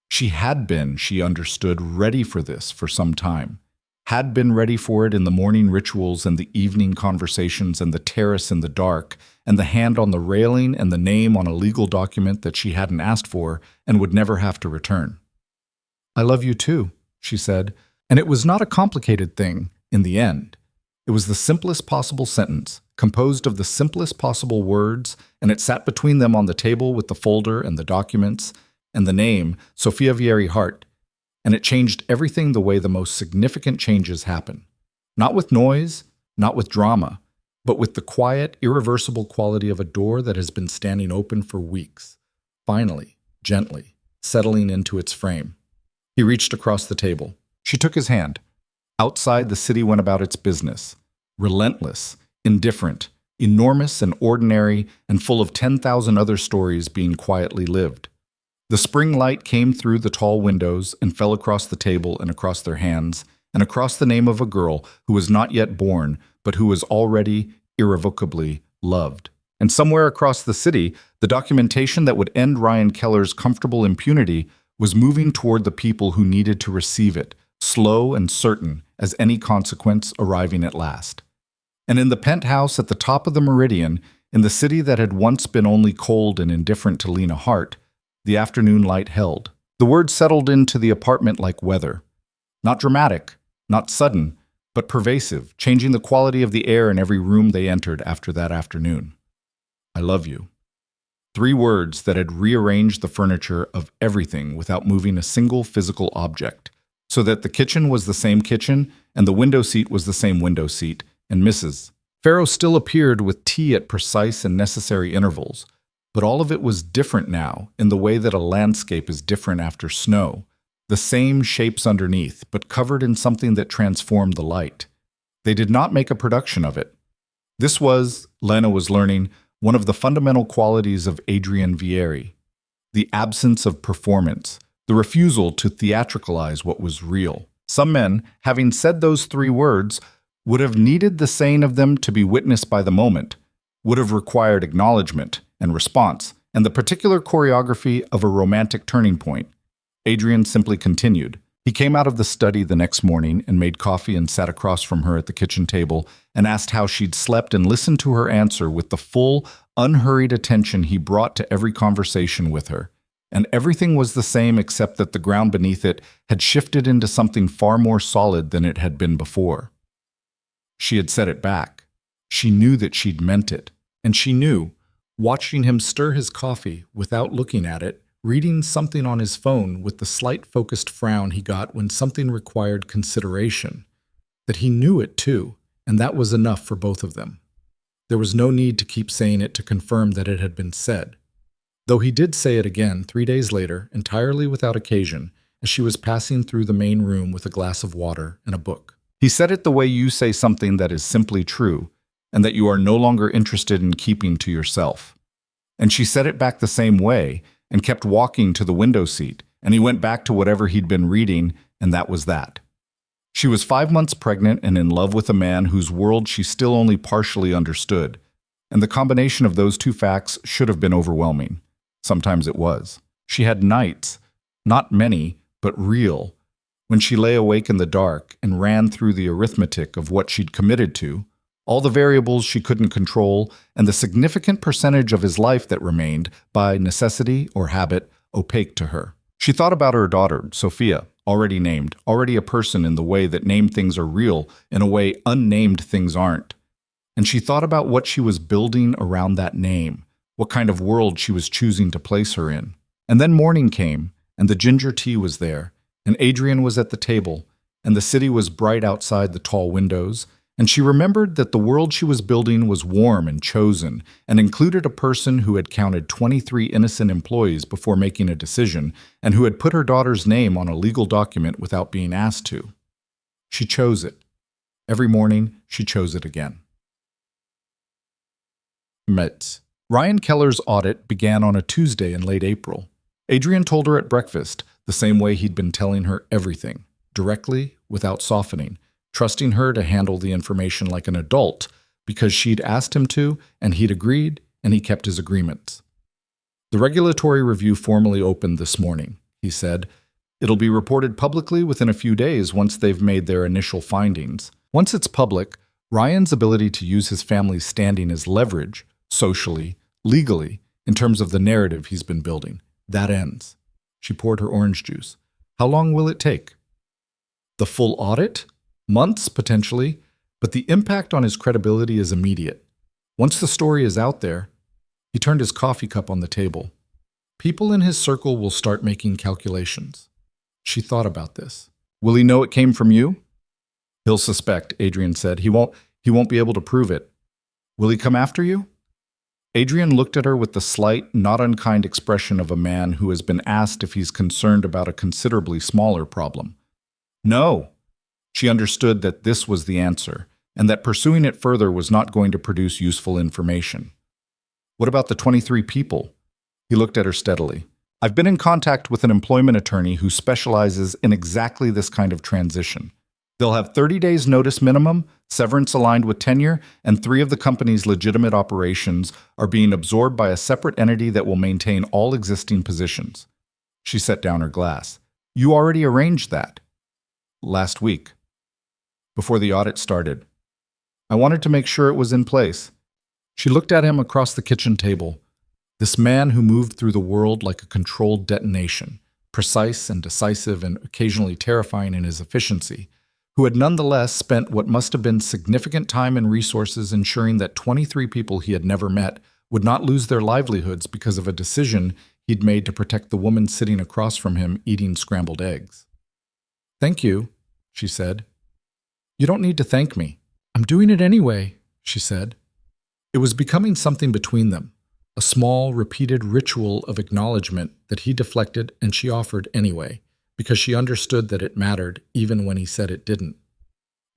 She had been, she understood, ready for this for some time. Had been ready for it in the morning rituals and the evening conversations and the terrace in the dark and the hand on the railing and the name on a legal document that she hadn't asked for and would never have to return. "I love you too," she said, and it was not a complicated thing in the end. It was the simplest possible sentence, composed of the simplest possible words, and it sat between them on the table with the folder and the documents and the name, Sophia Vieri Hart, and it changed everything the way the most significant changes happen. Not with noise, not with drama, but with the quiet, irreversible quality of a door that has been standing open for weeks, finally, gently, settling into its frame. He reached across the table. She took his hand. Outside, the city went about its business, relentless, indifferent, enormous and ordinary, and full of 10,000 other stories being quietly lived. The spring light came through the tall windows and fell across the table and across their hands, and across the name of a girl who was not yet born, but who was already irrevocably loved. And somewhere across the city, the documentation that would end Ryan Keller's comfortable impunity was moving toward the people who needed to receive it, slow and certain as any consequence arriving at last. And in the penthouse at the top of the meridian, in the city that had once been only cold and indifferent to Lena Hart, the afternoon light held. The word settled into the apartment like weather. Not dramatic, not sudden, but pervasive, changing the quality of the air in every room they entered after that afternoon. "I love you." 3 words that had rearranged the furniture of everything without moving a single physical object, so that the kitchen was the same kitchen, and the window seat was the same window seat, and Mrs. Farrow still appeared with tea at precise and necessary intervals, but all of it was different now in the way that a landscape is different after snow, the same shapes underneath, but covered in something that transformed the light. They did not make a production of it. This was, Lena was learning, one of the fundamental qualities of Adrian Vieri, the absence of performance, the refusal to theatricalize what was real. Some men, having said those 3 words, would have needed the saying of them to be witnessed by the moment, would have required acknowledgement and response, and the particular choreography of a romantic turning point. Adrian simply continued. He came out of the study the next morning and made coffee and sat across from her at the kitchen table and asked how she'd slept and listened to her answer with the full, unhurried attention he brought to every conversation with her. And everything was the same except that the ground beneath it had shifted into something far more solid than it had been before. She had said it back. She knew that she'd meant it. And she knew, watching him stir his coffee without looking at it, reading something on his phone with the slight focused frown he got when something required consideration, that he knew it too, and that was enough for both of them. There was no need to keep saying it to confirm that it had been said. Though he did say it again 3 days later, entirely without occasion, as she was passing through the main room with a glass of water and a book. He said it the way you say something that is simply true, and that you are no longer interested in keeping to yourself. And she said it back the same way, and kept walking to the window seat, and he went back to whatever he'd been reading, and that was that. She was 5 months pregnant and in love with a man whose world she still only partially understood, and the combination of those 2 facts should have been overwhelming. Sometimes it was. She had nights, not many, but real, when she lay awake in the dark and ran through the arithmetic of what she'd committed to, all the variables she couldn't control, and the significant percentage of his life that remained, by necessity or habit, opaque to her. She thought about her daughter, Sophia, already named, already a person in the way that named things are real, in a way unnamed things aren't. And she thought about what she was building around that name, what kind of world she was choosing to place her in. And then morning came, and the ginger tea was there, and Adrian was at the table, and the city was bright outside the tall windows, and she remembered that the world she was building was warm and chosen, and included a person who had counted 23 innocent employees before making a decision, and who had put her daughter's name on a legal document without being asked to. She chose it. Every morning, she chose it again. Met. Ryan Keller's audit began on a Tuesday in late April. Adrian told her at breakfast, the same way he'd been telling her everything, directly, without softening, trusting her to handle the information like an adult, because she'd asked him to, and he'd agreed, and he kept his agreements. The regulatory review formally opened this morning, he said. It'll be reported publicly within a few days once they've made their initial findings. Once it's public, Ryan's ability to use his family's standing as leverage, socially, legally, in terms of the narrative he's been building, that ends. She poured her orange juice. How long will it take? The full audit? Months, potentially, but the impact on his credibility is immediate. Once the story is out there, he turned his coffee cup on the table. People in his circle will start making calculations. She thought about this. Will he know it came from you? He'll suspect, Adrian said. He won't be able to prove it. Will he come after you? Adrian looked at her with the slight, not unkind expression of a man who has been asked if he's concerned about a considerably smaller problem. No. She understood that this was the answer, and that pursuing it further was not going to produce useful information. What about the 23 people? He looked at her steadily. I've been in contact with an employment attorney who specializes in exactly this kind of transition. They'll have 30 days notice minimum, severance aligned with tenure, and 3 of the company's legitimate operations are being absorbed by a separate entity that will maintain all existing positions. She set down her glass. You already arranged that. Last week. Before the audit started. I wanted to make sure it was in place. She looked at him across the kitchen table. This man who moved through the world like a controlled detonation, precise and decisive and occasionally terrifying in his efficiency, who had nonetheless spent what must have been significant time and resources ensuring that 23 people he had never met would not lose their livelihoods because of a decision he'd made to protect the woman sitting across from him eating scrambled eggs. Thank you, she said. You don't need to thank me. I'm doing it anyway, she said. It was becoming something between them. A small, repeated ritual of acknowledgement that he deflected and she offered anyway, because she understood that it mattered even when he said it didn't.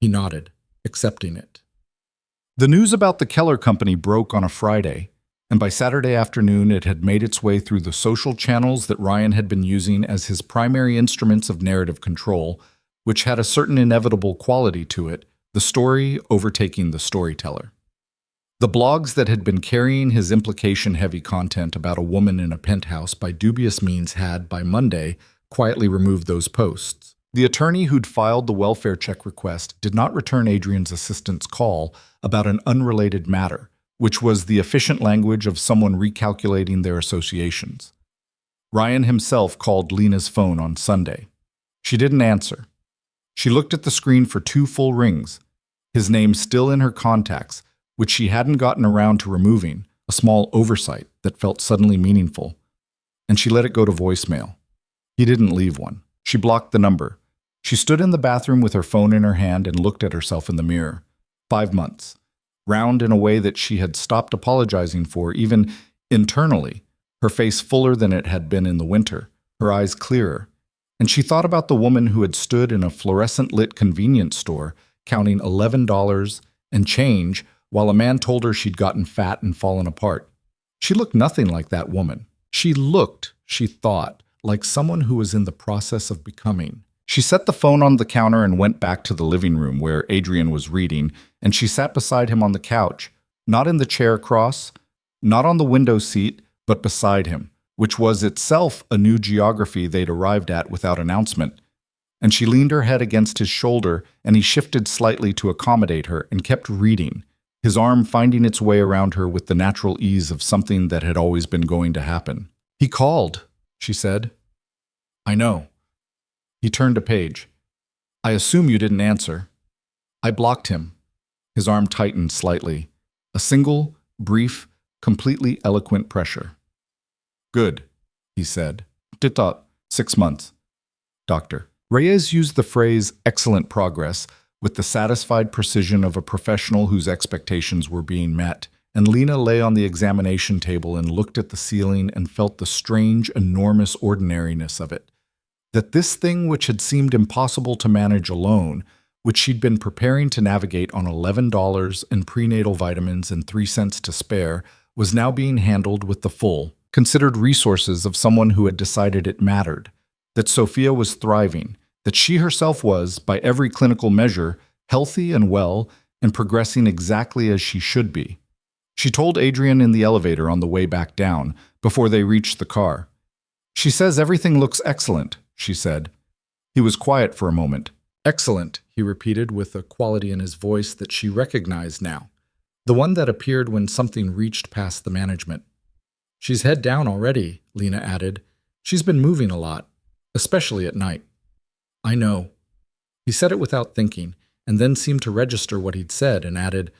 He nodded, accepting it. The news about the Keller Company broke on a Friday, and by Saturday afternoon it had made its way through the social channels that Ryan had been using as his primary instruments of narrative control, which had a certain inevitable quality to it, the story overtaking the storyteller. The blogs that had been carrying his implication-heavy content about a woman in a penthouse by dubious means had, by Monday, quietly removed those posts. The attorney who'd filed the welfare check request did not return Adrian's assistant's call about an unrelated matter, which was the efficient language of someone recalculating their associations. Ryan himself called Lena's phone on Sunday. She didn't answer. She looked at the screen for 2 full rings, his name still in her contacts, which she hadn't gotten around to removing, a small oversight that felt suddenly meaningful. And she let it go to voicemail. He didn't leave one. She blocked the number. She stood in the bathroom with her phone in her hand and looked at herself in the mirror. 5 months. Round in a way that she had stopped apologizing for, even internally. Her face fuller than it had been in the winter, her eyes clearer. And she thought about the woman who had stood in a fluorescent-lit convenience store, counting $11 and change, while a man told her she'd gotten fat and fallen apart. She looked nothing like that woman. She looked, she thought, like someone who was in the process of becoming. She set the phone on the counter and went back to the living room where Adrian was reading, and she sat beside him on the couch, not in the chair across, not on the window seat, but beside him, which was itself a new geography they'd arrived at without announcement. And she leaned her head against his shoulder, and he shifted slightly to accommodate her and kept reading, his arm finding its way around her with the natural ease of something that had always been going to happen. He called, she said. I know. He turned a page. I assume you didn't answer. I blocked him. His arm tightened slightly. A single, brief, completely eloquent pressure. Good, he said. Did thought 6 months. Doctor. Reyes used the phrase excellent progress with the satisfied precision of a professional whose expectations were being met, and Lena lay on the examination table and looked at the ceiling and felt the strange, enormous ordinariness of it. That this thing which had seemed impossible to manage alone, which she'd been preparing to navigate on $11 in prenatal vitamins and 3 cents to spare, was now being handled with the full, considered resources of someone who had decided it mattered, that Sophia was thriving, that she herself was, by every clinical measure, healthy and well, and progressing exactly as she should be. She told Adrian in the elevator on the way back down, before they reached the car. "She says everything looks excellent," she said. He was quiet for a moment. "Excellent," he repeated with a quality in his voice that she recognized now, the one that appeared when something reached past the management. "She's head down already," Lena added. "She's been moving a lot, especially at night." "I know." He said it without thinking, and then seemed to register what he'd said and added,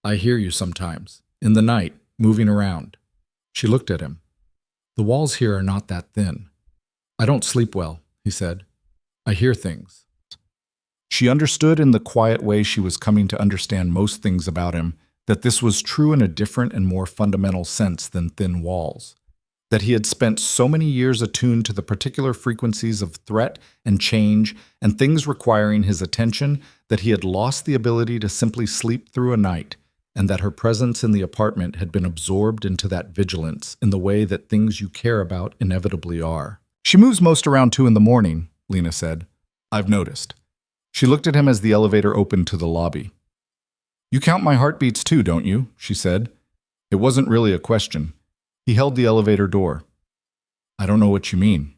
"I hear you sometimes, in the night, moving around." She looked at him. "The walls here are not that thin." "I don't sleep well," he said. "I hear things." She understood in the quiet way she was coming to understand most things about him that this was true in a different and more fundamental sense than thin walls. That he had spent so many years attuned to the particular frequencies of threat and change and things requiring his attention that he had lost the ability to simply sleep through a night, and that her presence in the apartment had been absorbed into that vigilance in the way that things you care about inevitably are. "She moves most around 2 in the morning, Lena said. "I've noticed." She looked at him as the elevator opened to the lobby. "You count my heartbeats too, don't you?" she said. It wasn't really a question. He held the elevator door. "I don't know what you mean."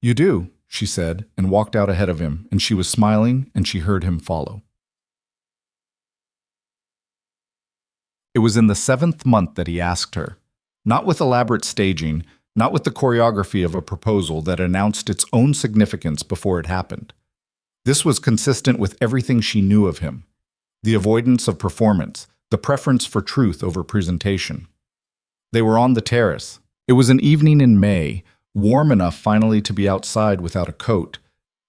"You do," she said, and walked out ahead of him, and she was smiling, and she heard him follow. It was in the 7th month that he asked her, not with elaborate staging, not with the choreography of a proposal that announced its own significance before it happened. This was consistent with everything she knew of him. The avoidance of performance, the preference for truth over presentation. They were on the terrace. It was an evening in May, warm enough finally to be outside without a coat.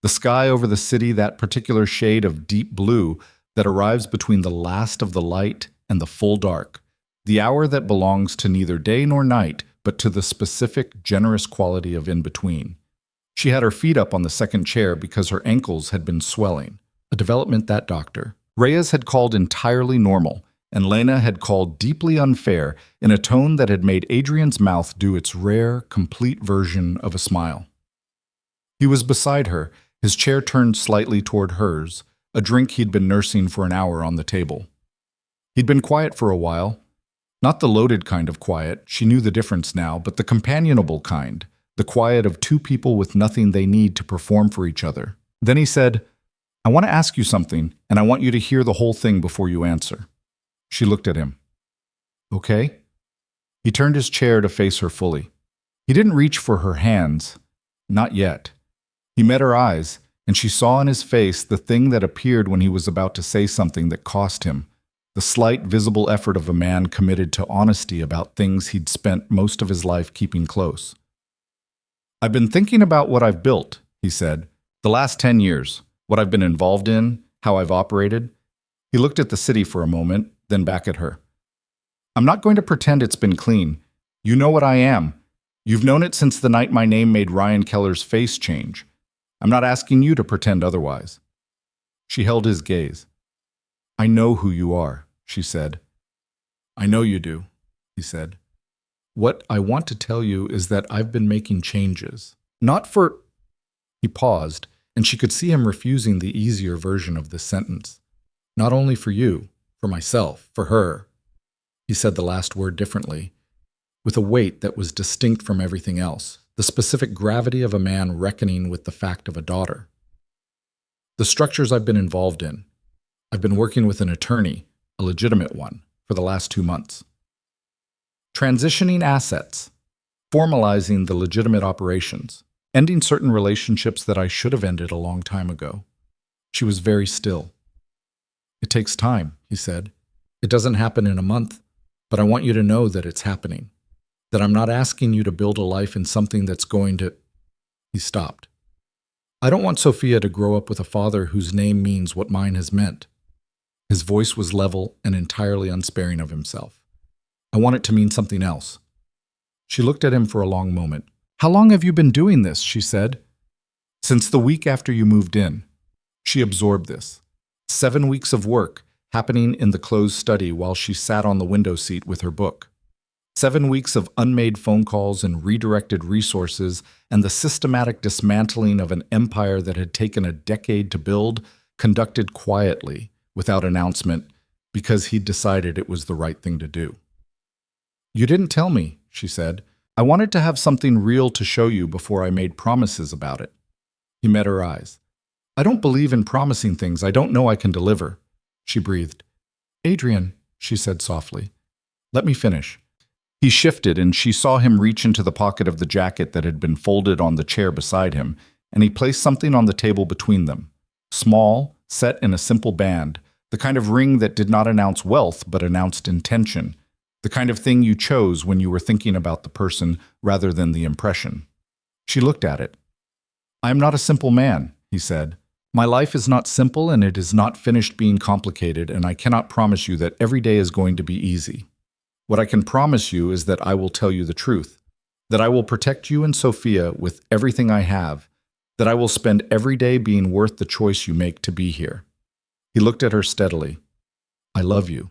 The sky over the city, that particular shade of deep blue that arrives between the last of the light and the full dark, the hour that belongs to neither day nor night, but to the specific, generous quality of in-between. She had her feet up on the second chair because her ankles had been swelling, a development that Dr. Reyes had called entirely normal, and Lena had called deeply unfair in a tone that had made Adrian's mouth do its rare, complete version of a smile. He was beside her, his chair turned slightly toward hers, a drink he'd been nursing for an hour on the table. He'd been quiet for a while. Not the loaded kind of quiet, she knew the difference now, but the companionable kind, the quiet of two people with nothing they need to perform for each other. Then he said, "I want to ask you something, and I want you to hear the whole thing before you answer." She looked at him. "Okay?" He turned his chair to face her fully. He didn't reach for her hands. Not yet. He met her eyes, and she saw in his face the thing that appeared when he was about to say something that cost him, the slight, visible effort of a man committed to honesty about things he'd spent most of his life keeping close. "I've been thinking about what I've built," he said, "the last 10 years, what I've been involved in, how I've operated." He looked at the city for a moment, then back at her. "I'm not going to pretend it's been clean. You know what I am. You've known it since the night my name made Ryan Keller's face change. I'm not asking you to pretend otherwise." She held his gaze. "I know who you are," she said. "I know you do," he said. "What I want to tell you is that I've been making changes. Not for—" He paused, and she could see him refusing the easier version of this sentence. "Not only for you, for myself, for her." He said the last word differently, with a weight that was distinct from everything else, the specific gravity of a man reckoning with the fact of a daughter. "The structures I've been involved in. I've been working with an attorney, a legitimate one, for the last 2 months. Transitioning assets, formalizing the legitimate operations, ending certain relationships that I should have ended a long time ago." She was very still. "It takes time," he said. "It doesn't happen in a month, but I want you to know that it's happening, that I'm not asking you to build a life in something that's going to—" He stopped. "I don't want Sophia to grow up with a father whose name means what mine has meant." His voice was level and entirely unsparing of himself. "I want it to mean something else." She looked at him for a long moment. "How long have you been doing this?" she said. "Since the week after you moved in." She absorbed this. 7 weeks of work, happening in the closed study while she sat on the window seat with her book. 7 weeks of unmade phone calls and redirected resources and the systematic dismantling of an empire that had taken a decade to build, conducted quietly, without announcement, because he'd decided it was the right thing to do. "You didn't tell me," she said. "I wanted to have something real to show you before I made promises about it." He met her eyes. "I don't believe in promising things I don't know I can deliver," she breathed. "Adrian," she said softly, "let me finish." He shifted, and she saw him reach into the pocket of the jacket that had been folded on the chair beside him, and he placed something on the table between them. Small, set in a simple band, the kind of ring that did not announce wealth but announced intention, the kind of thing you chose when you were thinking about the person rather than the impression. She looked at it. "I am not a simple man," he said. "My life is not simple, and it is not finished being complicated, and I cannot promise you that every day is going to be easy. What I can promise you is that I will tell you the truth, that I will protect you and Sophia with everything I have, that I will spend every day being worth the choice you make to be here." He looked at her steadily. "I love you.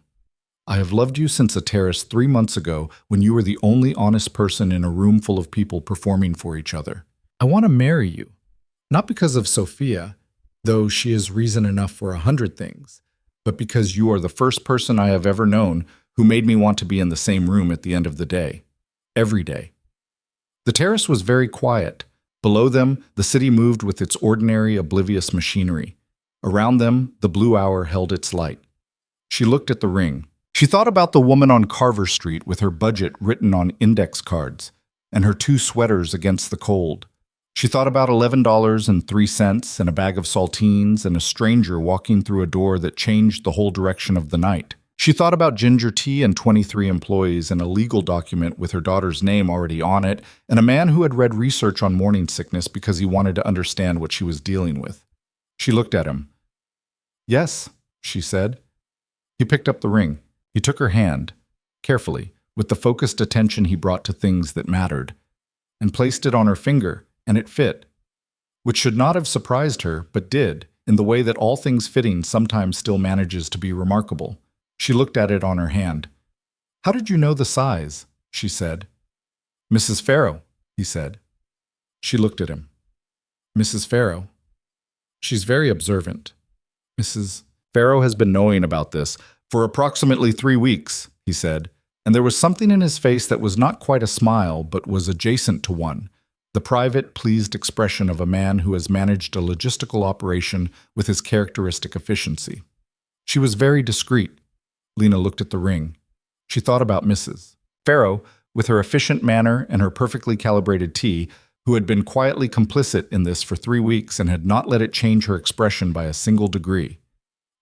I have loved you since a terrace 3 months ago when you were the only honest person in a room full of people performing for each other. I want to marry you, not because of Sophia, though she is reason enough for 100 things, but because you are the first person I have ever known who made me want to be in the same room at the end of the day. Every day." The terrace was very quiet. Below them, the city moved with its ordinary, oblivious machinery. Around them, the blue hour held its light. She looked at the ring. She thought about the woman on Carver Street with her budget written on index cards, and her 2 sweaters against the cold. She thought about $11.03 and a bag of saltines and a stranger walking through a door that changed the whole direction of the night. She thought about ginger tea and 23 employees and a legal document with her daughter's name already on it, and a man who had read research on morning sickness because he wanted to understand what she was dealing with. She looked at him. "Yes," she said. He picked up the ring. He took her hand, carefully, with the focused attention he brought to things that mattered, and placed it on her finger, and it fit, which should not have surprised her, but did, in the way that all things fitting sometimes still manages to be remarkable. She looked at it on her hand. "How did you know the size?" she said. "Mrs. Farrow," he said. She looked at him. "Mrs. Farrow? She's very observant." "Mrs. Farrow has been knowing about this for approximately 3 weeks," he said, and there was something in his face that was not quite a smile but was adjacent to one, the private, pleased expression of a man who has managed a logistical operation with his characteristic efficiency. She was very discreet. Lena looked at the ring. She thought about Mrs. Farrow, with her efficient manner and her perfectly calibrated tea, who had been quietly complicit in this for 3 weeks and had not let it change her expression by a single degree.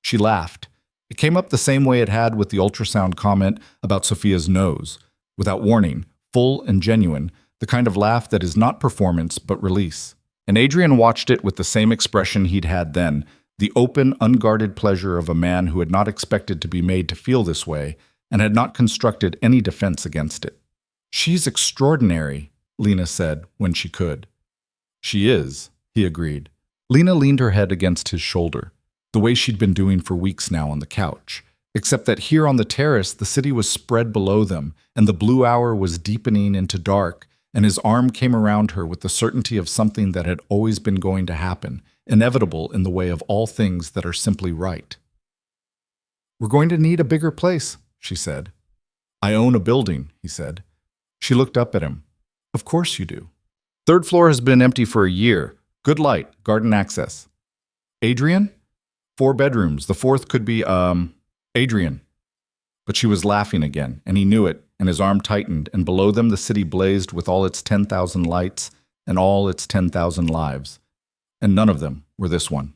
She laughed. It came up the same way it had with the ultrasound comment about Sophia's nose, without warning, full and genuine, the kind of laugh that is not performance but release. And Adrian watched it with the same expression he'd had then, the open, unguarded pleasure of a man who had not expected to be made to feel this way and had not constructed any defense against it. "She's extraordinary," Lena said when she could. "She is," he agreed. Lena leaned her head against his shoulder, the way she'd been doing for weeks now on the couch, except that here on the terrace the city was spread below them, and the blue hour was deepening into dark, and his arm came around her with the certainty of something that had always been going to happen, inevitable in the way of all things that are simply right. "We're going to need a bigger place," she said. "I own a building," he said. She looked up at him. "Of course you do. 3rd floor has been empty for a year. Good light, garden access." "Adrian? 4 bedrooms. The 4th could be, Adrian." But she was laughing again, and he knew it, and his arm tightened, and below them the city blazed with all its 10,000 lights and all its 10,000 lives. And none of them were this one.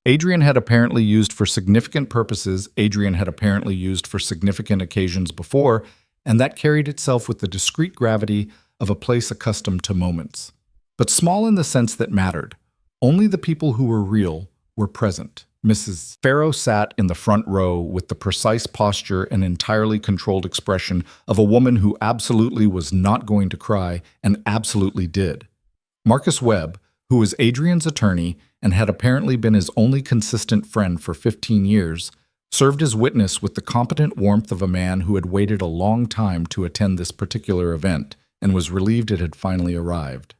Adrian had apparently used for significant purposes, Adrian had apparently used for significant occasions before, and that carried itself with the discreet gravity of a place accustomed to moments. But small in the sense that mattered. Only the people who were real were present. Mrs. Farrow sat in the front row with the precise posture and entirely controlled expression of a woman who absolutely was not going to cry and absolutely did. Marcus Webb, who was Adrian's attorney and had apparently been his only consistent friend for 15 years, served as witness with the competent warmth of a man who had waited a long time to attend this particular event and was relieved it had finally arrived.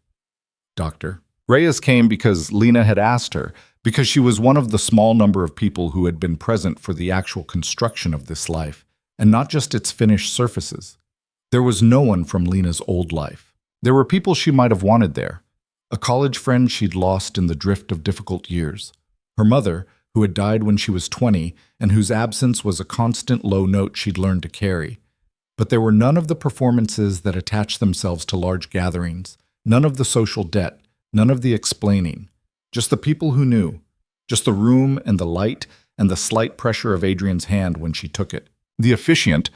"Doctor." Reyes came because Lena had asked her, because she was one of the small number of people who had been present for the actual construction of this life, and not just its finished surfaces. There was no one from Lena's old life. There were people she might have wanted there. A college friend she'd lost in the drift of difficult years. Her mother, who had died when she was 20, and whose absence was a constant low note she'd learned to carry. But there were none of the performances that attach themselves to large gatherings, none of the social debt, none of the explaining. Just the people who knew, just the room and the light and the slight pressure of Adrian's hand when she took it. The officiant,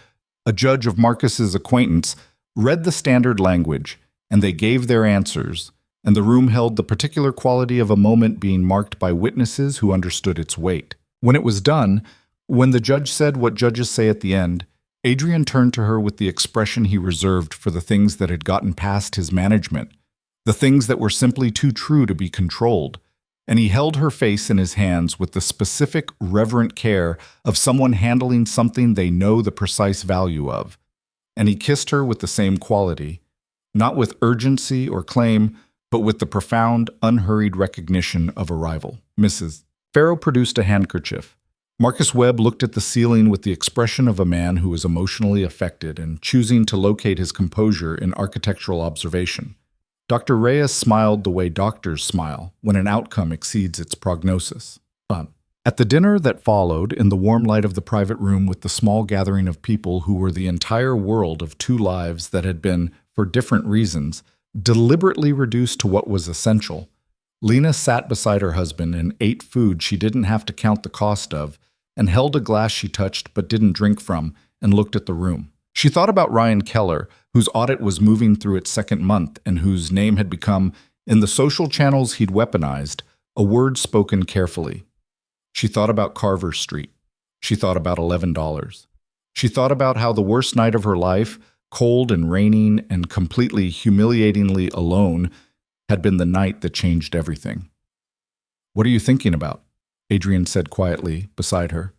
a judge of Marcus's acquaintance, read the standard language, and they gave their answers, and the room held the particular quality of a moment being marked by witnesses who understood its weight. When it was done, when the judge said what judges say at the end, Adrian turned to her with the expression he reserved for the things that had gotten past his management, the things that were simply too true to be controlled, and he held her face in his hands with the specific, reverent care of someone handling something they know the precise value of. And he kissed her with the same quality, not with urgency or claim, but with the profound, unhurried recognition of arrival. Mrs. Farrow produced a handkerchief. Marcus Webb looked at the ceiling with the expression of a man who was emotionally affected and choosing to locate his composure in architectural observation. Dr. Reyes smiled the way doctors smile when an outcome exceeds its prognosis. Fun. At the dinner that followed, in the warm light of the private room with the small gathering of people who were the entire world of two lives that had been, for different reasons, deliberately reduced to what was essential, Lena sat beside her husband and ate food she didn't have to count the cost of, and held a glass she touched but didn't drink from, and looked at the room. She thought about Ryan Keller, whose audit was moving through its second month and whose name had become, in the social channels he'd weaponized, a word spoken carefully. She thought about Carver Street. She thought about $11. She thought about how the worst night of her life, cold and raining and completely humiliatingly alone, had been the night that changed everything. "What are you thinking about?" Adrian said quietly, beside her.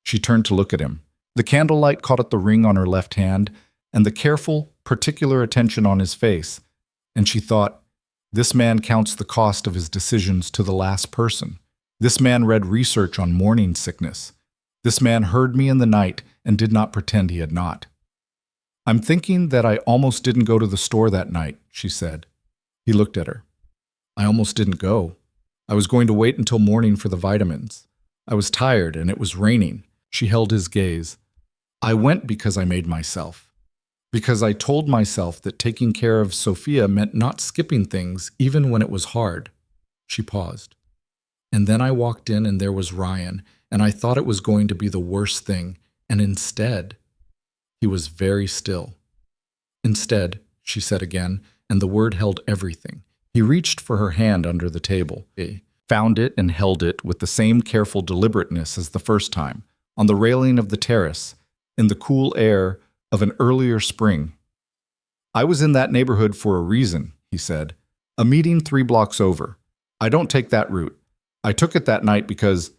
She turned to look at him. The candlelight caught at the ring on her left hand, and the careful, particular attention on his face, and she thought, this man counts the cost of his decisions to the last person. This man read research on morning sickness. This man heard me in the night and did not pretend he had not. "I'm thinking that I almost didn't go to the store that night," she said. He looked at her. "I almost didn't go. I was going to wait until morning for the vitamins. I was tired and it was raining." She held his gaze. "I went because I made myself. Because I told myself that taking care of Sophia meant not skipping things even when it was hard." She paused. "And then I walked in and there was Ryan, and I thought it was going to be the worst thing, and instead..." He was very still. "Instead," she said again, and the word held everything. He reached for her hand under the table. He found it and held it with the same careful deliberateness as the first time, on the railing of the terrace, in the cool air of an earlier spring. "I was in that neighborhood for a reason," he said. "A meeting 3 blocks over. I don't take that route. I took it that night because..."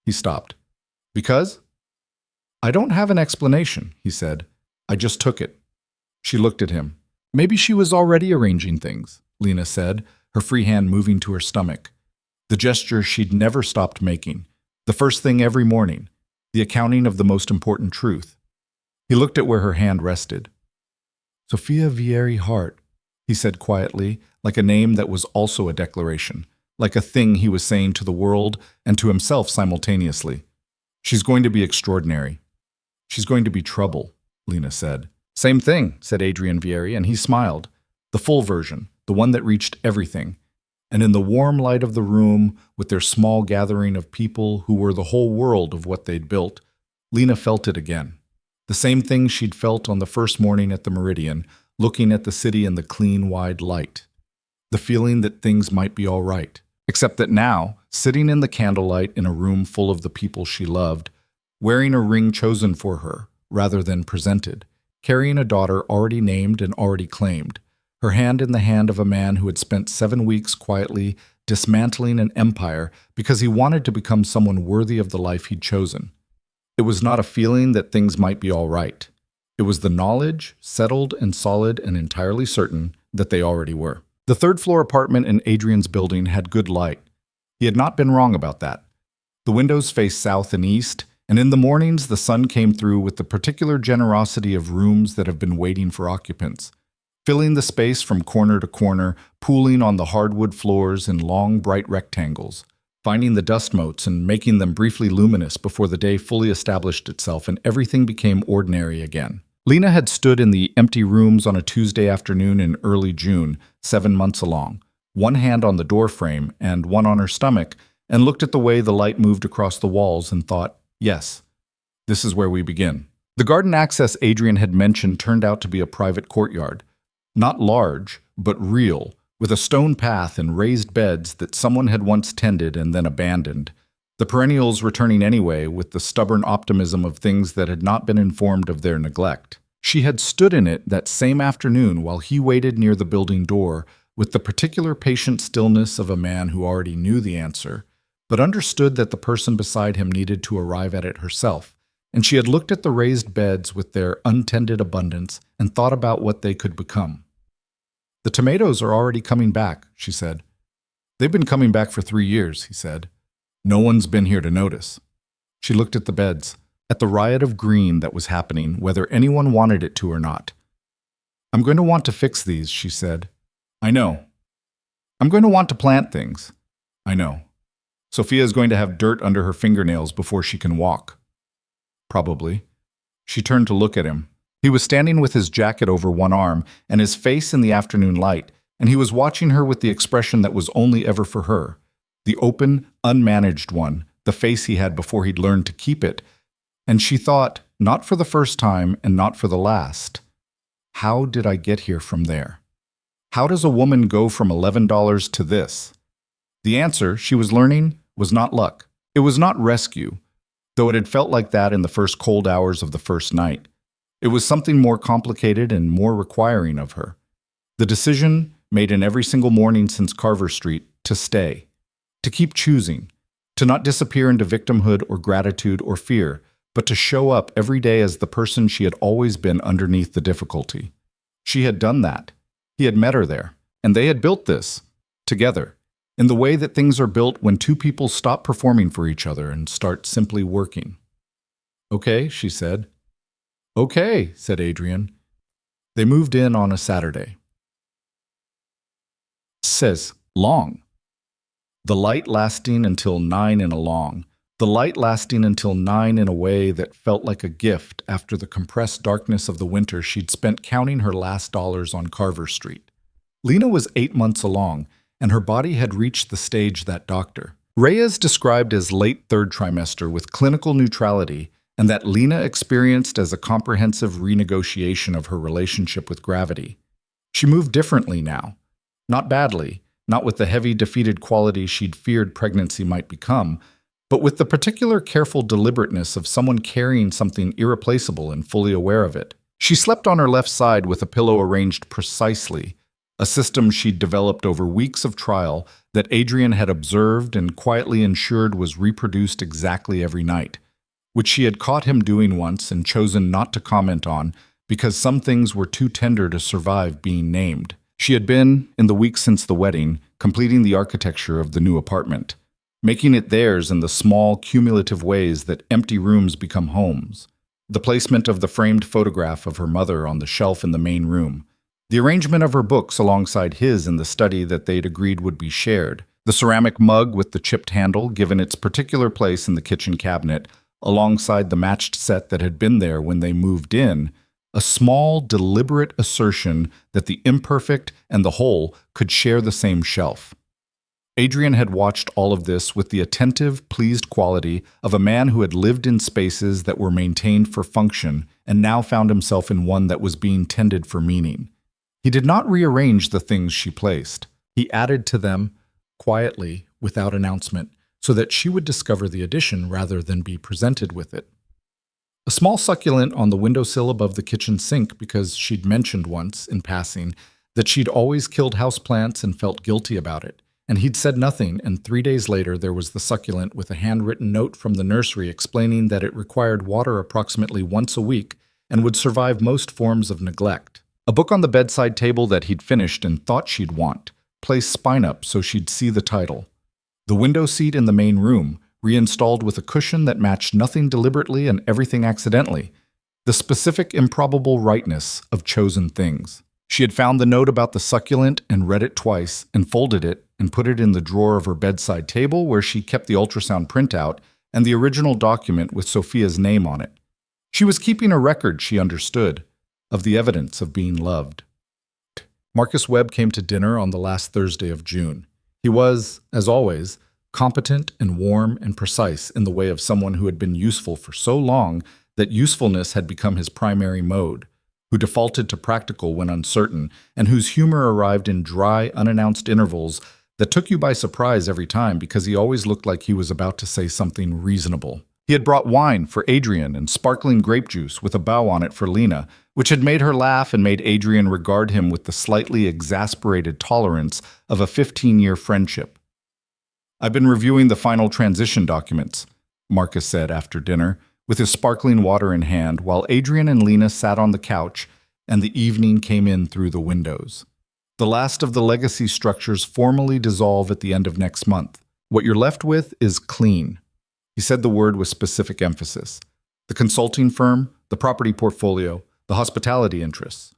He stopped. "Because?" "I don't have an explanation," he said. "I just took it." She looked at him. "Maybe she was already arranging things," Lena said, her free hand moving to her stomach. The gesture she'd never stopped making. The first thing every morning. The accounting of the most important truth. He looked at where her hand rested. "Sophia Vieri Hart," he said quietly, like a name that was also a declaration, like a thing he was saying to the world and to himself simultaneously. "She's going to be extraordinary. She's going to be trouble," Lena said. "Same thing," said Adrian Vieri, and he smiled. The full version, the one that reached everything. And in the warm light of the room, with their small gathering of people who were the whole world of what they'd built, Lena felt it again. The same thing she'd felt on the first morning at the Meridian, looking at the city in the clean, wide light. The feeling that things might be all right. Except that now, sitting in the candlelight in a room full of the people she loved, wearing a ring chosen for her, rather than presented, carrying a daughter already named and already claimed, her hand in the hand of a man who had spent 7 weeks quietly dismantling an empire because he wanted to become someone worthy of the life he'd chosen. It was not a feeling that things might be all right. It was the knowledge, settled and solid and entirely certain, that they already were. The third-floor apartment in Adrian's building had good light. He had not been wrong about that. The windows faced south and east, and in the mornings the sun came through with the particular generosity of rooms that have been waiting for occupants, filling the space from corner to corner, pooling on the hardwood floors in long, bright rectangles, finding the dust motes and making them briefly luminous before the day fully established itself and everything became ordinary again. Lena had stood in the empty rooms on a Tuesday afternoon in early June, 7 months along, one hand on the doorframe and one on her stomach, and looked at the way the light moved across the walls and thought, yes, this is where we begin. The garden access Adrian had mentioned turned out to be a private courtyard. Not large, but real, with a stone path and raised beds that someone had once tended and then abandoned. The perennials returning anyway with the stubborn optimism of things that had not been informed of their neglect. She had stood in it that same afternoon while he waited near the building door with the particular patient stillness of a man who already knew the answer, but understood that the person beside him needed to arrive at it herself, and she had looked at the raised beds with their untended abundance and thought about what they could become. "The tomatoes are already coming back," she said. "They've been coming back for 3 years," he said. "No one's been here to notice." She looked at the beds, at the riot of green that was happening, whether anyone wanted it to or not. "I'm going to want to fix these," she said. "I know. I'm going to want to plant things." "I know. Sophia is going to have dirt under her fingernails before she can walk." "Probably." She turned to look at him. He was standing with his jacket over one arm and his face in the afternoon light, and he was watching her with the expression that was only ever for her, the open, unmanaged one, the face he had before he'd learned to keep it. And she thought, not for the first time and not for the last, how did I get here from there? How does a woman go from $11 to this? The answer, she was learning, was not luck. It was not rescue, though it had felt like that in the first cold hours of the first night. It was something more complicated and more requiring of her. The decision, made in every single morning since Carver Street, to stay, to keep choosing, to not disappear into victimhood or gratitude or fear, but to show up every day as the person she had always been underneath the difficulty. She had done that. He had met her there, and they had built this, together, in the way that things are built when two people stop performing for each other and start simply working. "Okay," she said. "Okay," said Adrian. They moved in on a Saturday. Says, long. The light lasting until 9 in a long. The light lasting until 9 in a way that felt like a gift after the compressed darkness of the winter she'd spent counting her last dollars on Carver Street. Lena was 8 months along, and her body had reached the stage that doctor Reyes described as late third trimester with clinical neutrality, and that Lena experienced as a comprehensive renegotiation of her relationship with gravity. She moved differently now. Not badly, not with the heavy, defeated quality she'd feared pregnancy might become, but with the particular careful deliberateness of someone carrying something irreplaceable and fully aware of it. She slept on her left side with a pillow arranged precisely, a system she'd developed over weeks of trial that Adrian had observed and quietly ensured was reproduced exactly every night, which she had caught him doing once and chosen not to comment on because some things were too tender to survive being named. She had been, in the weeks since the wedding, completing the architecture of the new apartment, making it theirs in the small, cumulative ways that empty rooms become homes. The placement of the framed photograph of her mother on the shelf in the main room, the arrangement of her books alongside his in the study that they'd agreed would be shared, the ceramic mug with the chipped handle given its particular place in the kitchen cabinet, alongside the matched set that had been there when they moved in, a small, deliberate assertion that the imperfect and the whole could share the same shelf. Adrian had watched all of this with the attentive, pleased quality of a man who had lived in spaces that were maintained for function and now found himself in one that was being tended for meaning. He did not rearrange the things she placed. He added to them, quietly, without announcement, so that she would discover the addition rather than be presented with it. A small succulent on the windowsill above the kitchen sink because she'd mentioned once, in passing, that she'd always killed houseplants and felt guilty about it. And he'd said nothing, and 3 days later there was the succulent with a handwritten note from the nursery explaining that it required water approximately once a week and would survive most forms of neglect. A book on the bedside table that he'd finished and thought she'd want, placed spine up so she'd see the title. The window seat in the main room, reinstalled with a cushion that matched nothing deliberately and everything accidentally. The specific improbable rightness of chosen things. She had found the note about the succulent and read it twice and folded it and put it in the drawer of her bedside table where she kept the ultrasound printout and the original document with Sophia's name on it. She was keeping a record, she understood, of the evidence of being loved. Marcus Webb came to dinner on the last Thursday of June. He was, as always, competent and warm and precise in the way of someone who had been useful for so long that usefulness had become his primary mode, who defaulted to practical when uncertain, and whose humor arrived in dry, unannounced intervals that took you by surprise every time because he always looked like he was about to say something reasonable. He had brought wine for Adrian and sparkling grape juice with a bow on it for Lena, which had made her laugh and made Adrian regard him with the slightly exasperated tolerance of a 15-year friendship. "I've been reviewing the final transition documents," Marcus said after dinner, with his sparkling water in hand, while Adrian and Lena sat on the couch and the evening came in through the windows. "The last of the legacy structures formally dissolve at the end of next month. What you're left with is clean." He said the word with specific emphasis. "The consulting firm, the property portfolio, the hospitality interests.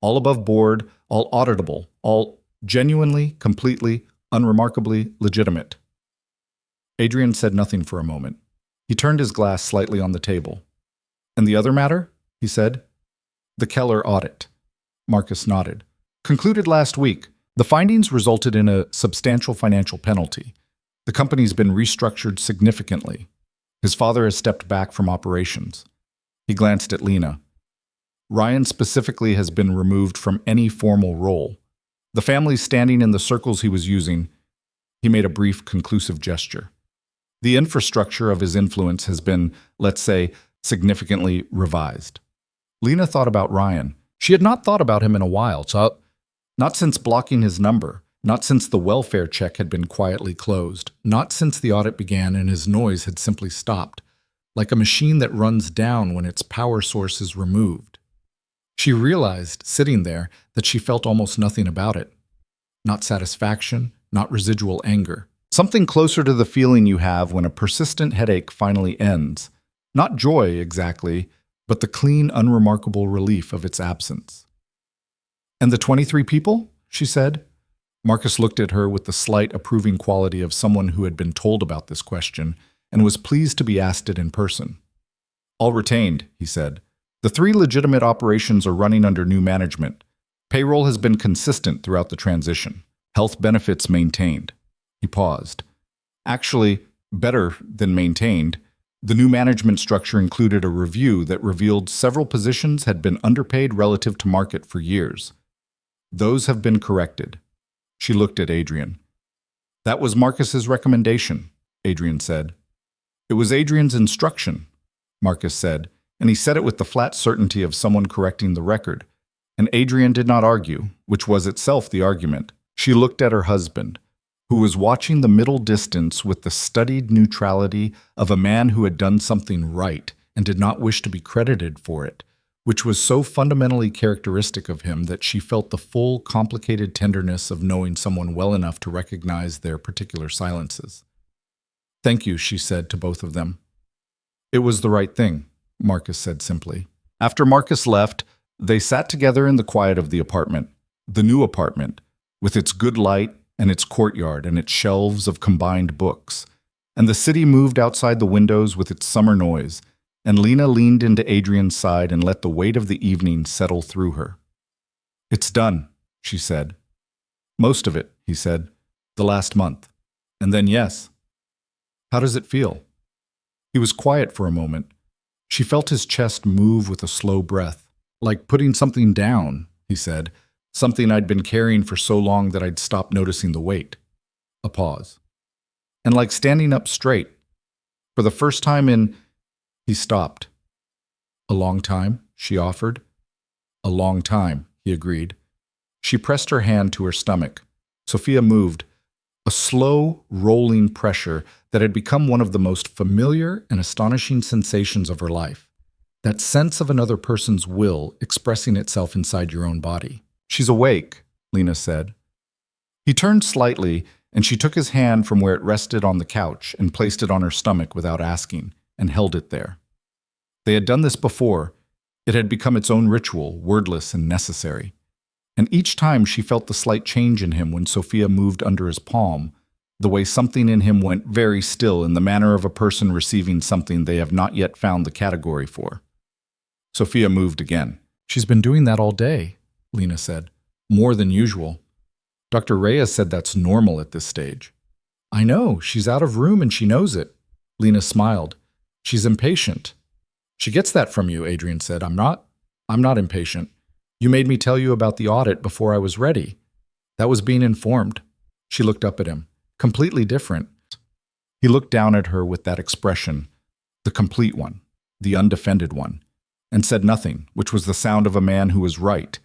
All above board, all auditable, all genuinely, completely, unremarkably legitimate." Adrian said nothing for a moment. He turned his glass slightly on the table. "And the other matter?" he said. "The Keller audit." Marcus nodded. "Concluded last week. The findings resulted in a substantial financial penalty. The company's been restructured significantly. His father has stepped back from operations." He glanced at Lena. "Ryan specifically has been removed from any formal role. The family's standing in the circles he was using." He made a brief, conclusive gesture. "The infrastructure of his influence has been, let's say, significantly revised." Lena thought about Ryan. She had not thought about him in a while, not since blocking his number, not since the welfare check had been quietly closed, not since the audit began and his noise had simply stopped, like a machine that runs down when its power source is removed. She realized, sitting there, that she felt almost nothing about it. Not satisfaction, not residual anger. Something closer to the feeling you have when a persistent headache finally ends. Not joy, exactly, but the clean, unremarkable relief of its absence. "And the 23 people?" she said. Marcus looked at her with the slight approving quality of someone who had been told about this question and was pleased to be asked it in person. "All retained," he said. "The 3 legitimate operations are running under new management. Payroll has been consistent throughout the transition. Health benefits maintained." He paused. "Actually, better than maintained. The new management structure included a review that revealed several positions had been underpaid relative to market for years. Those have been corrected." She looked at Adrian. "That was Marcus's recommendation," Adrian said. "It was Adrian's instruction," Marcus said, and he said it with the flat certainty of someone correcting the record. And Adrian did not argue, which was itself the argument. She looked at her husband, who was watching the middle distance with the studied neutrality of a man who had done something right and did not wish to be credited for it, which was so fundamentally characteristic of him that she felt the full, complicated tenderness of knowing someone well enough to recognize their particular silences. "Thank you," she said to both of them. "It was the right thing," Marcus said simply. After Marcus left, they sat together in the quiet of the apartment, the new apartment, with its good light and its courtyard and its shelves of combined books. And the city moved outside the windows with its summer noise, and Lena leaned into Adrian's side and let the weight of the evening settle through her. "It's done," she said. "Most of it," he said. "The last month. And then yes." "How does it feel?" He was quiet for a moment. She felt his chest move with a slow breath. "Like putting something down," he said. "Something I'd been carrying for so long that I'd stopped noticing the weight." A pause. "And like standing up straight. For the first time in—" He stopped. "A long time?" she offered. "A long time," he agreed. She pressed her hand to her stomach. Sophia moved. A slow, rolling pressure that had become one of the most familiar and astonishing sensations of her life. That sense of another person's will expressing itself inside your own body. "She's awake," Lena said. He turned slightly, and she took his hand from where it rested on the couch and placed it on her stomach without asking, and held it there. They had done this before. It had become its own ritual, wordless and necessary. And each time she felt the slight change in him when Sophia moved under his palm, the way something in him went very still in the manner of a person receiving something they have not yet found the category for. Sophia moved again. "She's been doing that all day," Lena said. "More than usual." Dr. Reyes said that's normal at this stage. "I know, she's out of room and she knows it." Lena smiled. "She's impatient." "She gets that from you," Adrian said. I'm not impatient. You made me tell you about the audit before I was ready. That was being informed." She looked up at him. "Completely different." He looked down at her with that expression, the complete one, the undefended one, and said nothing, which was the sound of a man who was right,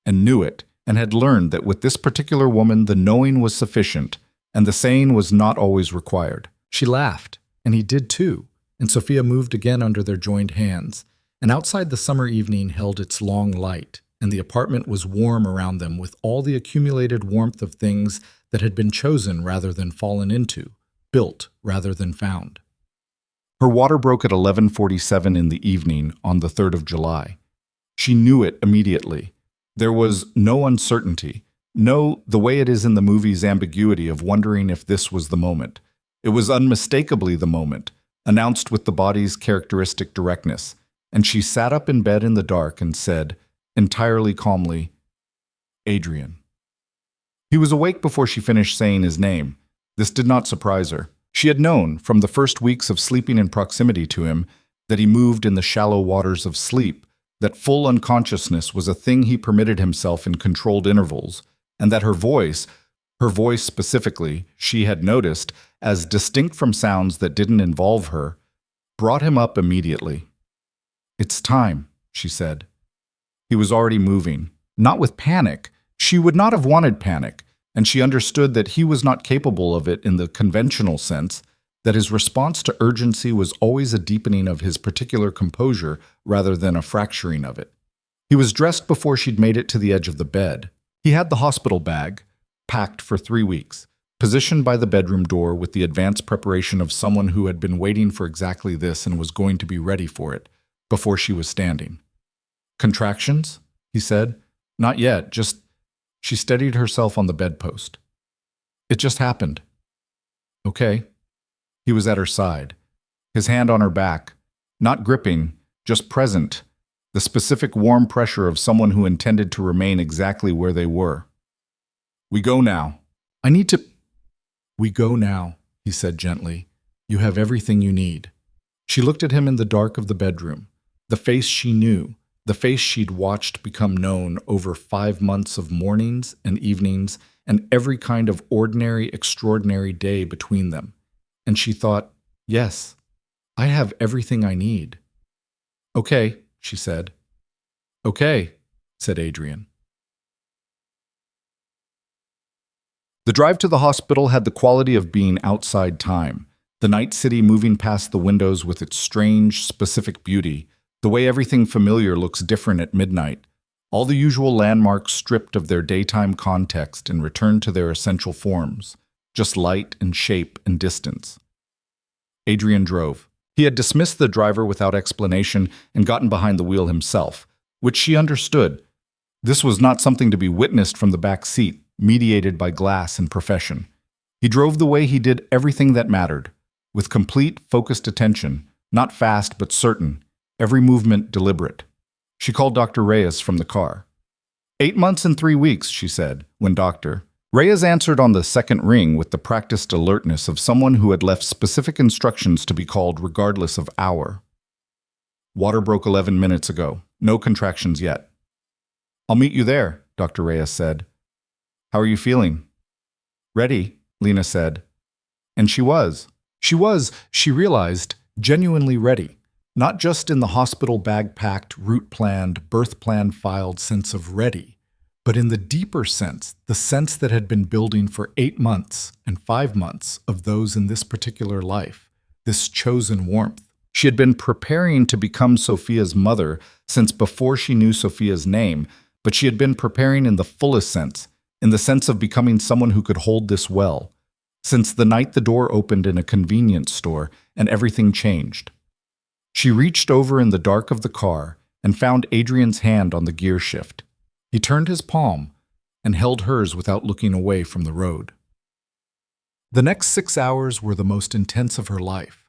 and knew it, and had learned that with this particular woman the knowing was sufficient, and the saying was not always required. She laughed, and he did too, and Sophia moved again under their joined hands, and outside the summer evening held its long light, and the apartment was warm around them with all the accumulated warmth of things that had been chosen rather than fallen into, built rather than found. Her water broke at 11:47 in the evening on the 3rd of July. She knew it immediately. There was no uncertainty, no, the way it is in the movie's ambiguity of wondering if this was the moment. It was unmistakably the moment, announced with the body's characteristic directness, and she sat up in bed in the dark and said, entirely calmly, "Adrian." He was awake before she finished saying his name. This did not surprise her. She had known, from the first weeks of sleeping in proximity to him, that he moved in the shallow waters of sleep, that full unconsciousness was a thing he permitted himself in controlled intervals, and that her voice specifically, she had noticed, as distinct from sounds that didn't involve her, brought him up immediately. "It's time," she said. He was already moving, not with panic. She would not have wanted panic, and she understood that he was not capable of it in the conventional sense, that his response to urgency was always a deepening of his particular composure rather than a fracturing of it. He was dressed before she'd made it to the edge of the bed. He had the hospital bag, packed for 3 weeks, positioned by the bedroom door with the advanced preparation of someone who had been waiting for exactly this and was going to be ready for it, before she was standing. "Contractions?" he said. "Not yet, just..." She steadied herself on the bedpost. "It just happened." "Okay." He was at her side, his hand on her back, not gripping, just present, the specific warm pressure of someone who intended to remain exactly where they were. "We go now." "I need to..." "We go now," he said gently. "You have everything you need." She looked at him in the dark of the bedroom, the face she knew, the face she'd watched become known over 5 months of mornings and evenings and every kind of ordinary, extraordinary day between them. And she thought, yes, I have everything I need. "Okay," she said. "Okay," said Adrian. The drive to the hospital had the quality of being outside time, the night city moving past the windows with its strange, specific beauty, the way everything familiar looks different at midnight, all the usual landmarks stripped of their daytime context and returned to their essential forms, just light and shape and distance. Adrian drove. He had dismissed the driver without explanation and gotten behind the wheel himself, which she understood. This was not something to be witnessed from the back seat, mediated by glass and profession. He drove the way he did everything that mattered, with complete, focused attention, not fast but certain, every movement deliberate. She called Dr. Reyes from the car. 8 months and 3 weeks, she said, when Dr. Reyes answered on the second ring with the practiced alertness of someone who had left specific instructions to be called regardless of hour. "Water broke 11 minutes ago. No contractions yet." "I'll meet you there," Dr. Reyes said. "How are you feeling?" "Ready," Lena said. And she was. She realized, genuinely ready. Not just in the hospital bag-packed, route-planned, birth-plan filed sense of ready, but in the deeper sense, the sense that had been building for 8 months and 5 months of those in this particular life, this chosen warmth. She had been preparing to become Sophia's mother since before she knew Sophia's name, but she had been preparing in the fullest sense, in the sense of becoming someone who could hold this well, since the night the door opened in a convenience store and everything changed. She reached over in the dark of the car and found Adrian's hand on the gear shift. He turned his palm and held hers without looking away from the road. The next 6 hours were the most intense of her life.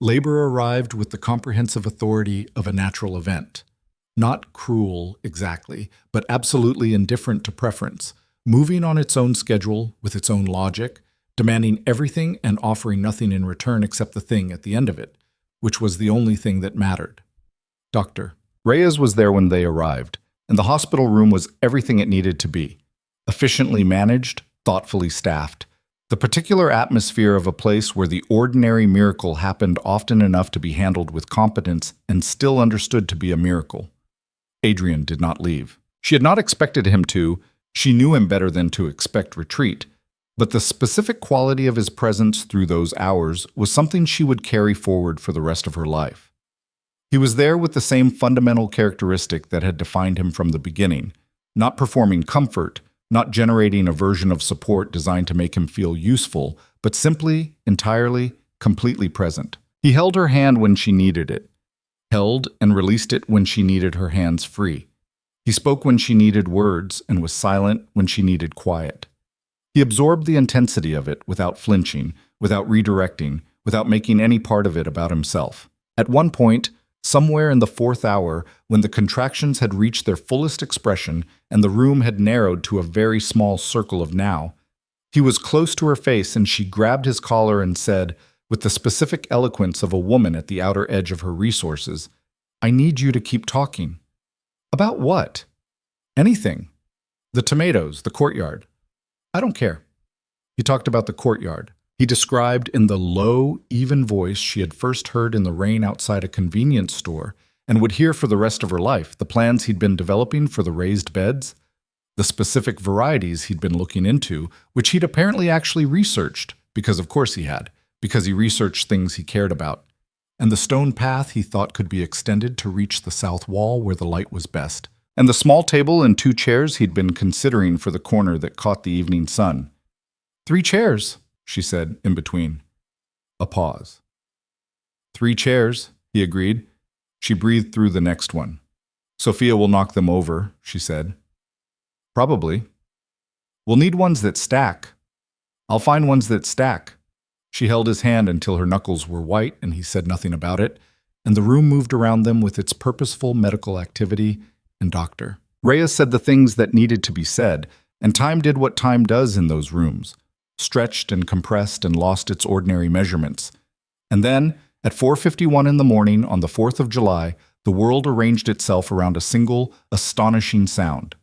Labor arrived with the comprehensive authority of a natural event. Not cruel, exactly, but absolutely indifferent to preference, moving on its own schedule with its own logic, demanding everything and offering nothing in return except the thing at the end of it, which was the only thing that mattered. Dr. Reyes was there when they arrived, and the hospital room was everything it needed to be. Efficiently managed, thoughtfully staffed. The particular atmosphere of a place where the ordinary miracle happened often enough to be handled with competence and still understood to be a miracle. Adrian did not leave. She had not expected him to. She knew him better than to expect retreat. But the specific quality of his presence through those hours was something she would carry forward for the rest of her life. He was there with the same fundamental characteristic that had defined him from the beginning, not performing comfort, not generating a version of support designed to make him feel useful, but simply, entirely, completely present. He held her hand when she needed it, held and released it when she needed her hands free. He spoke when she needed words and was silent when she needed quiet. He absorbed the intensity of it without flinching, without redirecting, without making any part of it about himself. At one point, somewhere in the 4th hour, when the contractions had reached their fullest expression and the room had narrowed to a very small circle of now, he was close to her face and she grabbed his collar and said, with the specific eloquence of a woman at the outer edge of her resources, "I need you to keep talking." "About what?" "Anything. The tomatoes, the courtyard." "I don't care." He talked about the courtyard. He described in the low, even voice she had first heard in the rain outside a convenience store and would hear for the rest of her life the plans he'd been developing for the raised beds, the specific varieties he'd been looking into, which he'd apparently actually researched, because of course he had, because he researched things he cared about, and the stone path he thought could be extended to reach the south wall where the light was best, and the small table and 2 chairs he'd been considering for the corner that caught the evening sun. "3 chairs," she said in between. A pause. "3 chairs," he agreed. She breathed through the next one. "Sophia will knock them over," she said. "Probably. We'll need ones that stack." "I'll find ones that stack." She held his hand until her knuckles were white and he said nothing about it, and the room moved around them with its purposeful medical activity and doctor. Reyes said the things that needed to be said, and time did what time does in those rooms, stretched and compressed and lost its ordinary measurements. And then, at 4:51 in the morning on the 4th of July, the world arranged itself around a single, astonishing sound.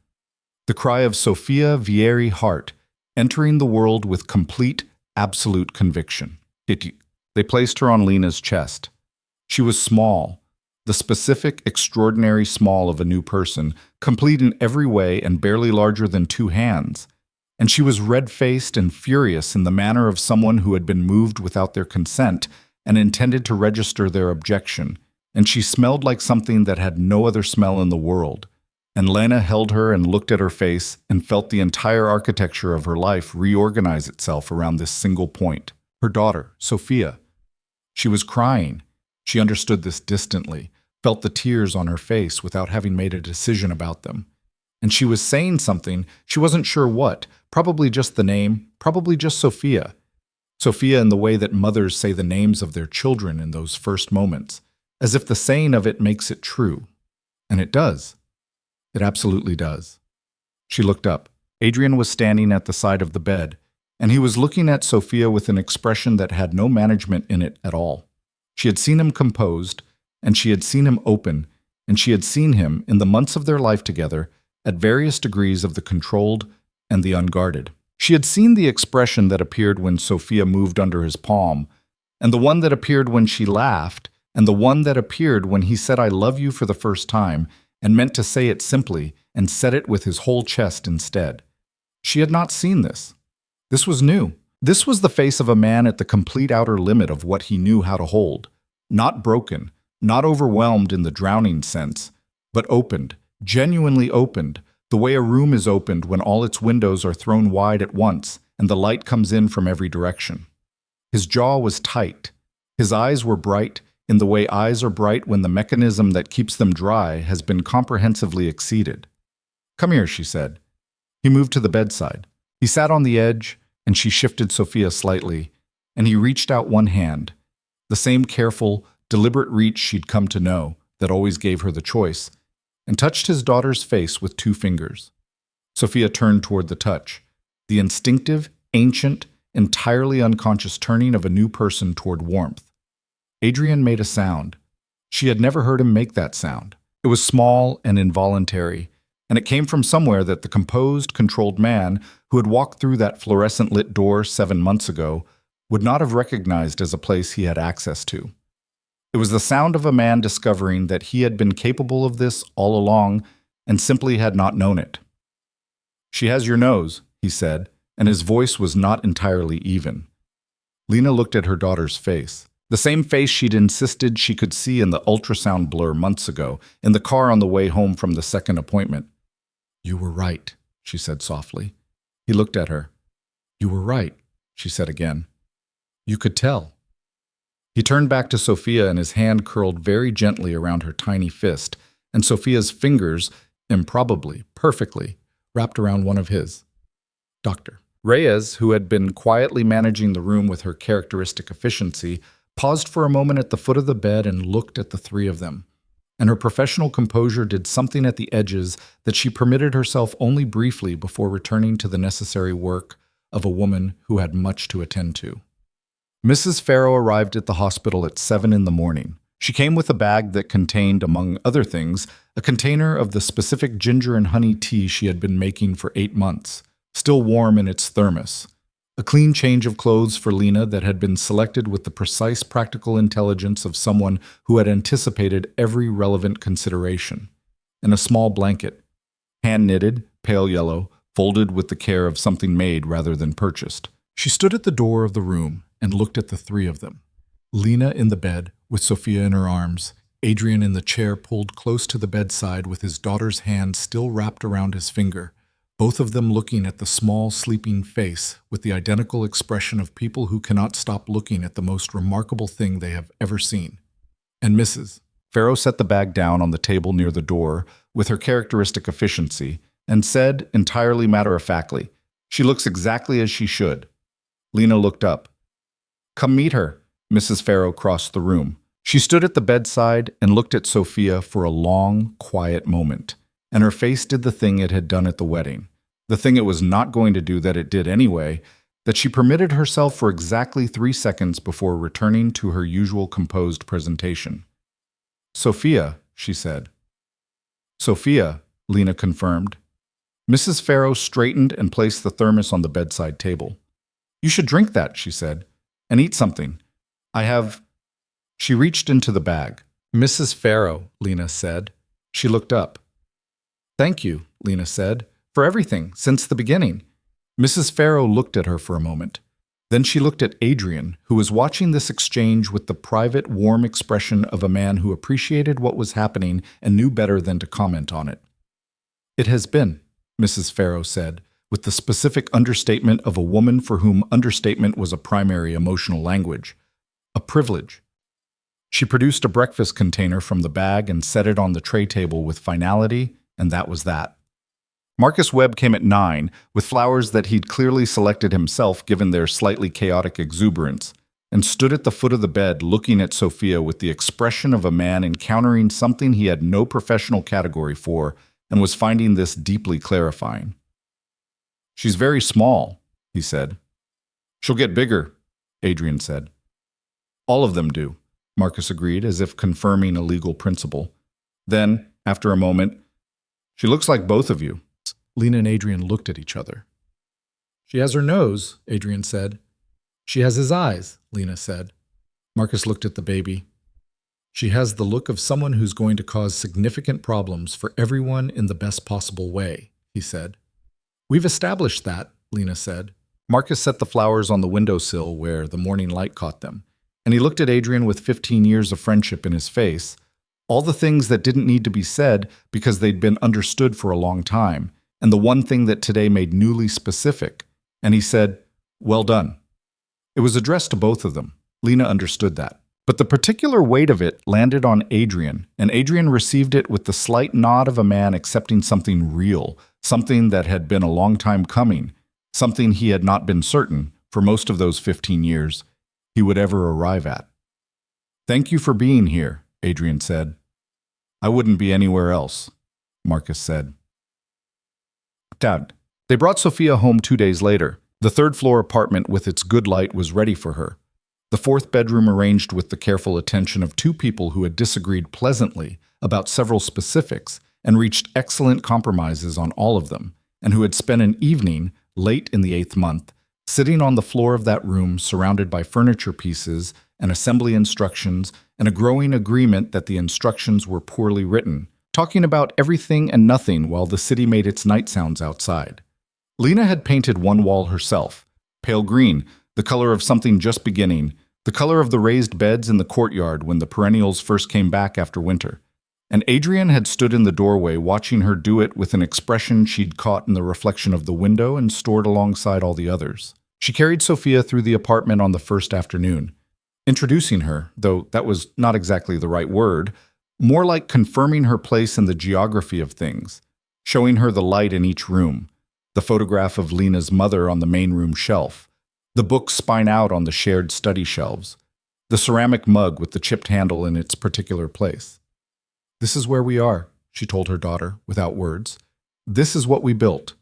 The cry of Sophia Vieri Hart, entering the world with complete, absolute conviction. They placed her on Lena's chest. She was small, the specific, extraordinary small of a new person, complete in every way and barely larger than 2 hands. And she was red-faced and furious in the manner of someone who had been moved without their consent and intended to register their objection, and she smelled like something that had no other smell in the world. And Lena held her and looked at her face and felt the entire architecture of her life reorganize itself around this single point. Her daughter, Sophia. She was crying. She understood this distantly, felt the tears on her face without having made a decision about them. And she was saying something, she wasn't sure what, probably just the name, probably just Sophia. Sophia in the way that mothers say the names of their children in those first moments, as if the saying of it makes it true. And it does. It absolutely does. She looked up. Adrian was standing at the side of the bed, and he was looking at Sophia with an expression that had no management in it at all. She had seen him composed, and she had seen him open, and she had seen him, in the months of their life together, at various degrees of the controlled and the unguarded. She had seen the expression that appeared when Sophia moved under his palm, and the one that appeared when she laughed, and the one that appeared when he said "I love you" for the first time, and meant to say it simply, and said it with his whole chest instead. She had not seen this. This was new. This was the face of a man at the complete outer limit of what he knew how to hold. Not broken, not overwhelmed in the drowning sense, but opened, genuinely opened, the way a room is opened when all its windows are thrown wide at once, and the light comes in from every direction. His jaw was tight. His eyes were bright in the way eyes are bright when the mechanism that keeps them dry has been comprehensively exceeded. "Come here," she said. He moved to the bedside. He sat on the edge, and she shifted Sophia slightly, and he reached out one hand, the same careful, deliberate reach she'd come to know that always gave her the choice, and touched his daughter's face with 2 fingers. Sophia turned toward the touch, the instinctive, ancient, entirely unconscious turning of a new person toward warmth. Adrian made a sound. She had never heard him make that sound. It was small and involuntary, and it came from somewhere that the composed, controlled man who had walked through that fluorescent-lit door 7 months ago would not have recognized as a place he had access to. It was the sound of a man discovering that he had been capable of this all along and simply had not known it. "She has your nose," he said, and his voice was not entirely even. Lena looked at her daughter's face, the same face she'd insisted she could see in the ultrasound blur months ago, in the car on the way home from the second appointment. "You were right," she said softly. He looked at her. "You were right," she said again. "You could tell." He turned back to Sophia, and his hand curled very gently around her tiny fist, and Sophia's fingers, improbably, perfectly, wrapped around one of his. "Doctor." Reyes, who had been quietly managing the room with her characteristic efficiency, paused for a moment at the foot of the bed and looked at the 3 of them. And her professional composure did something at the edges that she permitted herself only briefly before returning to the necessary work of a woman who had much to attend to. Mrs. Farrow arrived at the hospital at 7 in the morning. She came with a bag that contained, among other things, a container of the specific ginger and honey tea she had been making for 8 months, still warm in its thermos, a clean change of clothes for Lena that had been selected with the precise practical intelligence of someone who had anticipated every relevant consideration, and a small blanket, hand-knitted, pale yellow, folded with the care of something made rather than purchased. She stood at the door of the room and looked at the 3 of them. Lena in the bed, with Sophia in her arms, Adrian in the chair pulled close to the bedside with his daughter's hand still wrapped around his finger, both of them looking at the small, sleeping face with the identical expression of people who cannot stop looking at the most remarkable thing they have ever seen. And Mrs. Farrow set the bag down on the table near the door with her characteristic efficiency and said, entirely matter-of-factly, "She looks exactly as she should." Lena looked up. "Come meet her." Mrs. Farrow crossed the room. She stood at the bedside and looked at Sophia for a long, quiet moment, and her face did the thing it had done at the wedding, the thing it was not going to do that it did anyway, that she permitted herself for exactly 3 seconds before returning to her usual composed presentation. "Sophia," she said. "Sophia," Lena confirmed. Mrs. Farrow straightened and placed the thermos on the bedside table. "You should drink that," she said, "and eat something. I have—" She reached into the bag. "Mrs. Farrow," Lena said. She looked up. "Thank you," Lena said, "for everything, since the beginning." Mrs. Farrow looked at her for a moment. Then she looked at Adrian, who was watching this exchange with the private, warm expression of a man who appreciated what was happening and knew better than to comment on it. "It has been," Mrs. Farrow said, with the specific understatement of a woman for whom understatement was a primary emotional language, "a privilege." She produced a breakfast container from the bag and set it on the tray table with finality, and that was that. Marcus Webb came at 9, with flowers that he'd clearly selected himself given their slightly chaotic exuberance, and stood at the foot of the bed looking at Sophia with the expression of a man encountering something he had no professional category for and was finding this deeply clarifying. "She's very small," he said. "She'll get bigger," Adrian said. "All of them do," Marcus agreed, as if confirming a legal principle. Then, after a moment, "She looks like both of you." Lena and Adrian looked at each other. "She has her nose," Adrian said. "She has his eyes," Lena said. Marcus looked at the baby. "She has the look of someone who's going to cause significant problems for everyone in the best possible way," he said. "We've established that," Lena said. Marcus set the flowers on the windowsill where the morning light caught them, and he looked at Adrian with 15 years of friendship in his face, all the things that didn't need to be said because they'd been understood for a long time, and the one thing that today made newly specific, and he said, Well done. It was addressed to both of them. Lena understood that. But the particular weight of it landed on Adrian, and Adrian received it with the slight nod of a man accepting something real, something that had been a long time coming, something he had not been certain, for most of those 15 years, he would ever arrive at. Thank you for being here, Adrian said. I wouldn't be anywhere else, Marcus said. Dad. They brought Sophia home 2 days later. The third-floor apartment with its good light was ready for her. The fourth bedroom arranged with the careful attention of two people who had disagreed pleasantly about several specifics and reached excellent compromises on all of them, and who had spent an evening, late in the 8th month, sitting on the floor of that room surrounded by furniture pieces and assembly instructions and a growing agreement that the instructions were poorly written, talking about everything and nothing while the city made its night sounds outside. Lena had painted one wall herself, pale green, the color of something just beginning, the color of the raised beds in the courtyard when the perennials first came back after winter. And Adrian had stood in the doorway watching her do it with an expression she'd caught in the reflection of the window and stored alongside all the others. She carried Sophia through the apartment on the first afternoon, introducing her, though that was not exactly the right word, more like confirming her place in the geography of things, showing her the light in each room, the photograph of Lena's mother on the main room shelf, the books spine out on the shared study shelves, the ceramic mug with the chipped handle in its particular place. This is where we are, she told her daughter, without words. This is what we built.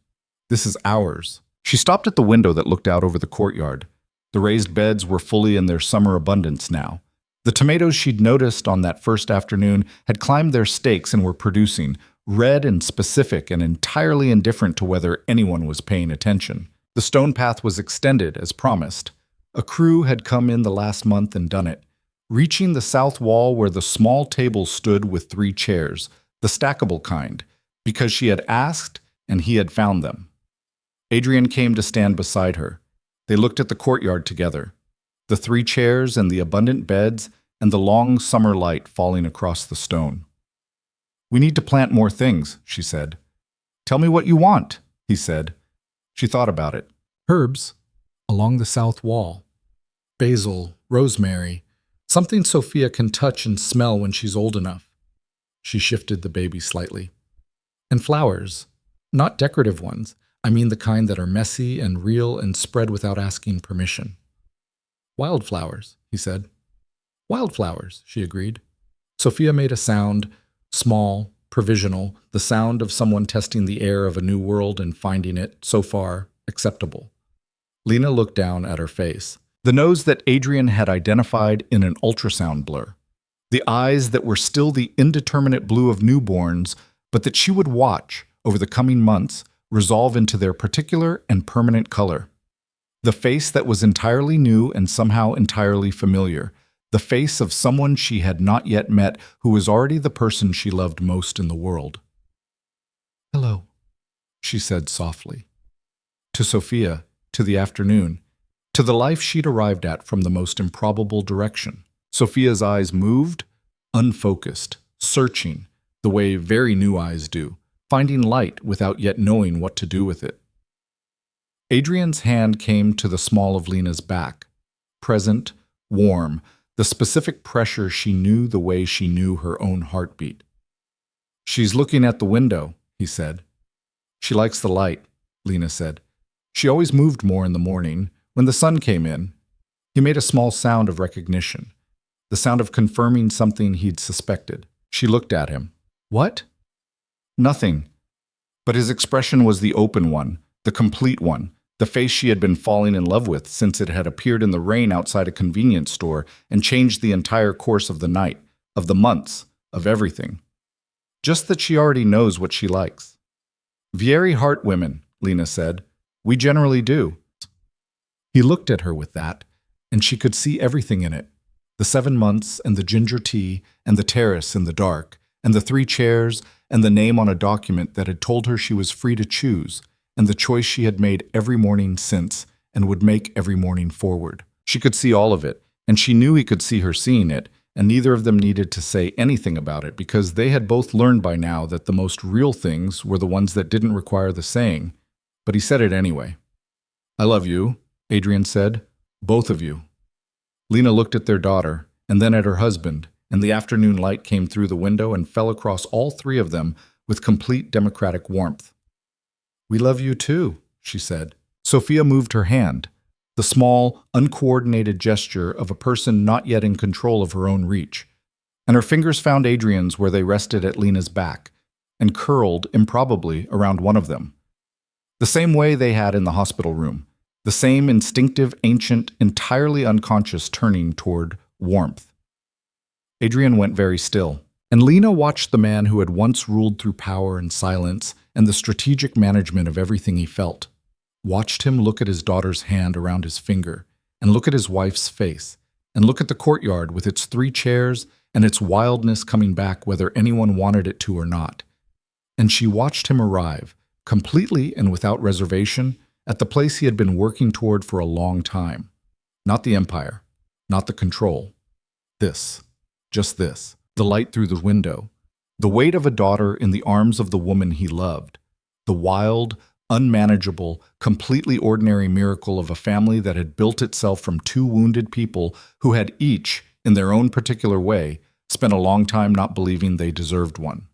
This is ours. She stopped at the window that looked out over the courtyard. The raised beds were fully in their summer abundance now. The tomatoes she'd noticed on that first afternoon had climbed their stakes and were producing, red and specific and entirely indifferent to whether anyone was paying attention. The stone path was extended, as promised. A crew had come in the last month and done it, reaching the south wall where the small table stood with 3 chairs, the stackable kind, because she had asked and he had found them. Adrian came to stand beside her. They looked at the courtyard together, the 3 chairs and the abundant beds and the long summer light falling across the stone. We need to plant more things, she said. Tell me what you want, he said. She thought about it. Herbs along the south wall. Basil, rosemary, something Sophia can touch and smell when she's old enough. She shifted the baby slightly. And flowers, not decorative ones. I mean the kind that are messy and real and spread without asking permission. Wildflowers, he said. Wildflowers, she agreed. Sophia made a sound, small, provisional, the sound of someone testing the air of a new world and finding it, so far, acceptable. Lena looked down at her face. The nose that Adrian had identified in an ultrasound blur. The eyes that were still the indeterminate blue of newborns, but that she would watch, over the coming months, resolve into their particular and permanent color. The face that was entirely new and somehow entirely familiar. The face of someone she had not yet met who was already the person she loved most in the world. Hello, she said softly. To Sophia, to the afternoon, to the life she'd arrived at from the most improbable direction. Sophia's eyes moved, unfocused, searching, the way very new eyes do, finding light without yet knowing what to do with it. Adrian's hand came to the small of Lena's back, present, warm, the specific pressure she knew the way she knew her own heartbeat. She's looking at the window, he said. She likes the light, Lena said. She always moved more in the morning, when the sun came in. He made a small sound of recognition, the sound of confirming something he'd suspected. She looked at him. What? Nothing. But his expression was the open one, the complete one, the face she had been falling in love with since it had appeared in the rain outside a convenience store and changed the entire course of the night, of the months, of everything. Just that she already knows what she likes. Very heart women, Lena said. We generally do. He looked at her with that, and she could see everything in it. The 7 months, and the ginger tea, and the terrace in the dark, and the 3 chairs, and the name on a document that had told her she was free to choose, and the choice she had made every morning since, and would make every morning forward. She could see all of it, and she knew he could see her seeing it, and neither of them needed to say anything about it because they had both learned by now that the most real things were the ones that didn't require the saying. But he said it anyway. I love you, Adrian said. Both of you. Lena looked at their daughter, and then at her husband, and the afternoon light came through the window and fell across all three of them with complete democratic warmth. We love you too, she said. Sophia moved her hand, the small, uncoordinated gesture of a person not yet in control of her own reach, and her fingers found Adrian's where they rested at Lena's back, and curled improbably around one of them. The same way they had in the hospital room, the same instinctive, ancient, entirely unconscious turning toward warmth. Adrian went very still, and Lena watched the man who had once ruled through power and silence and the strategic management of everything he felt. Watched him look at his daughter's hand around his finger, and look at his wife's face, and look at the courtyard with its 3 chairs and its wildness coming back whether anyone wanted it to or not. And she watched him arrive, completely and without reservation, at the place he had been working toward for a long time. Not the empire, not the control. This, just this, the light through the window, the weight of a daughter in the arms of the woman he loved, the wild, unmanageable, completely ordinary miracle of a family that had built itself from 2 wounded people who had each, in their own particular way, spent a long time not believing they deserved one.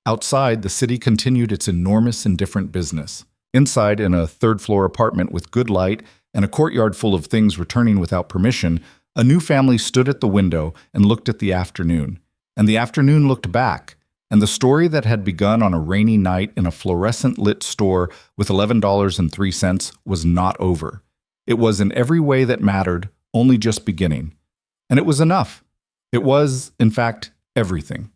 Outside, the city continued its enormous, indifferent business. Inside, in a 3rd-floor apartment with good light and a courtyard full of things returning without permission, a new family stood at the window and looked at the afternoon. And the afternoon looked back, and the story that had begun on a rainy night in a fluorescent-lit store with $11.03 was not over. It was in every way that mattered, only just beginning. And it was enough. It was, in fact, everything.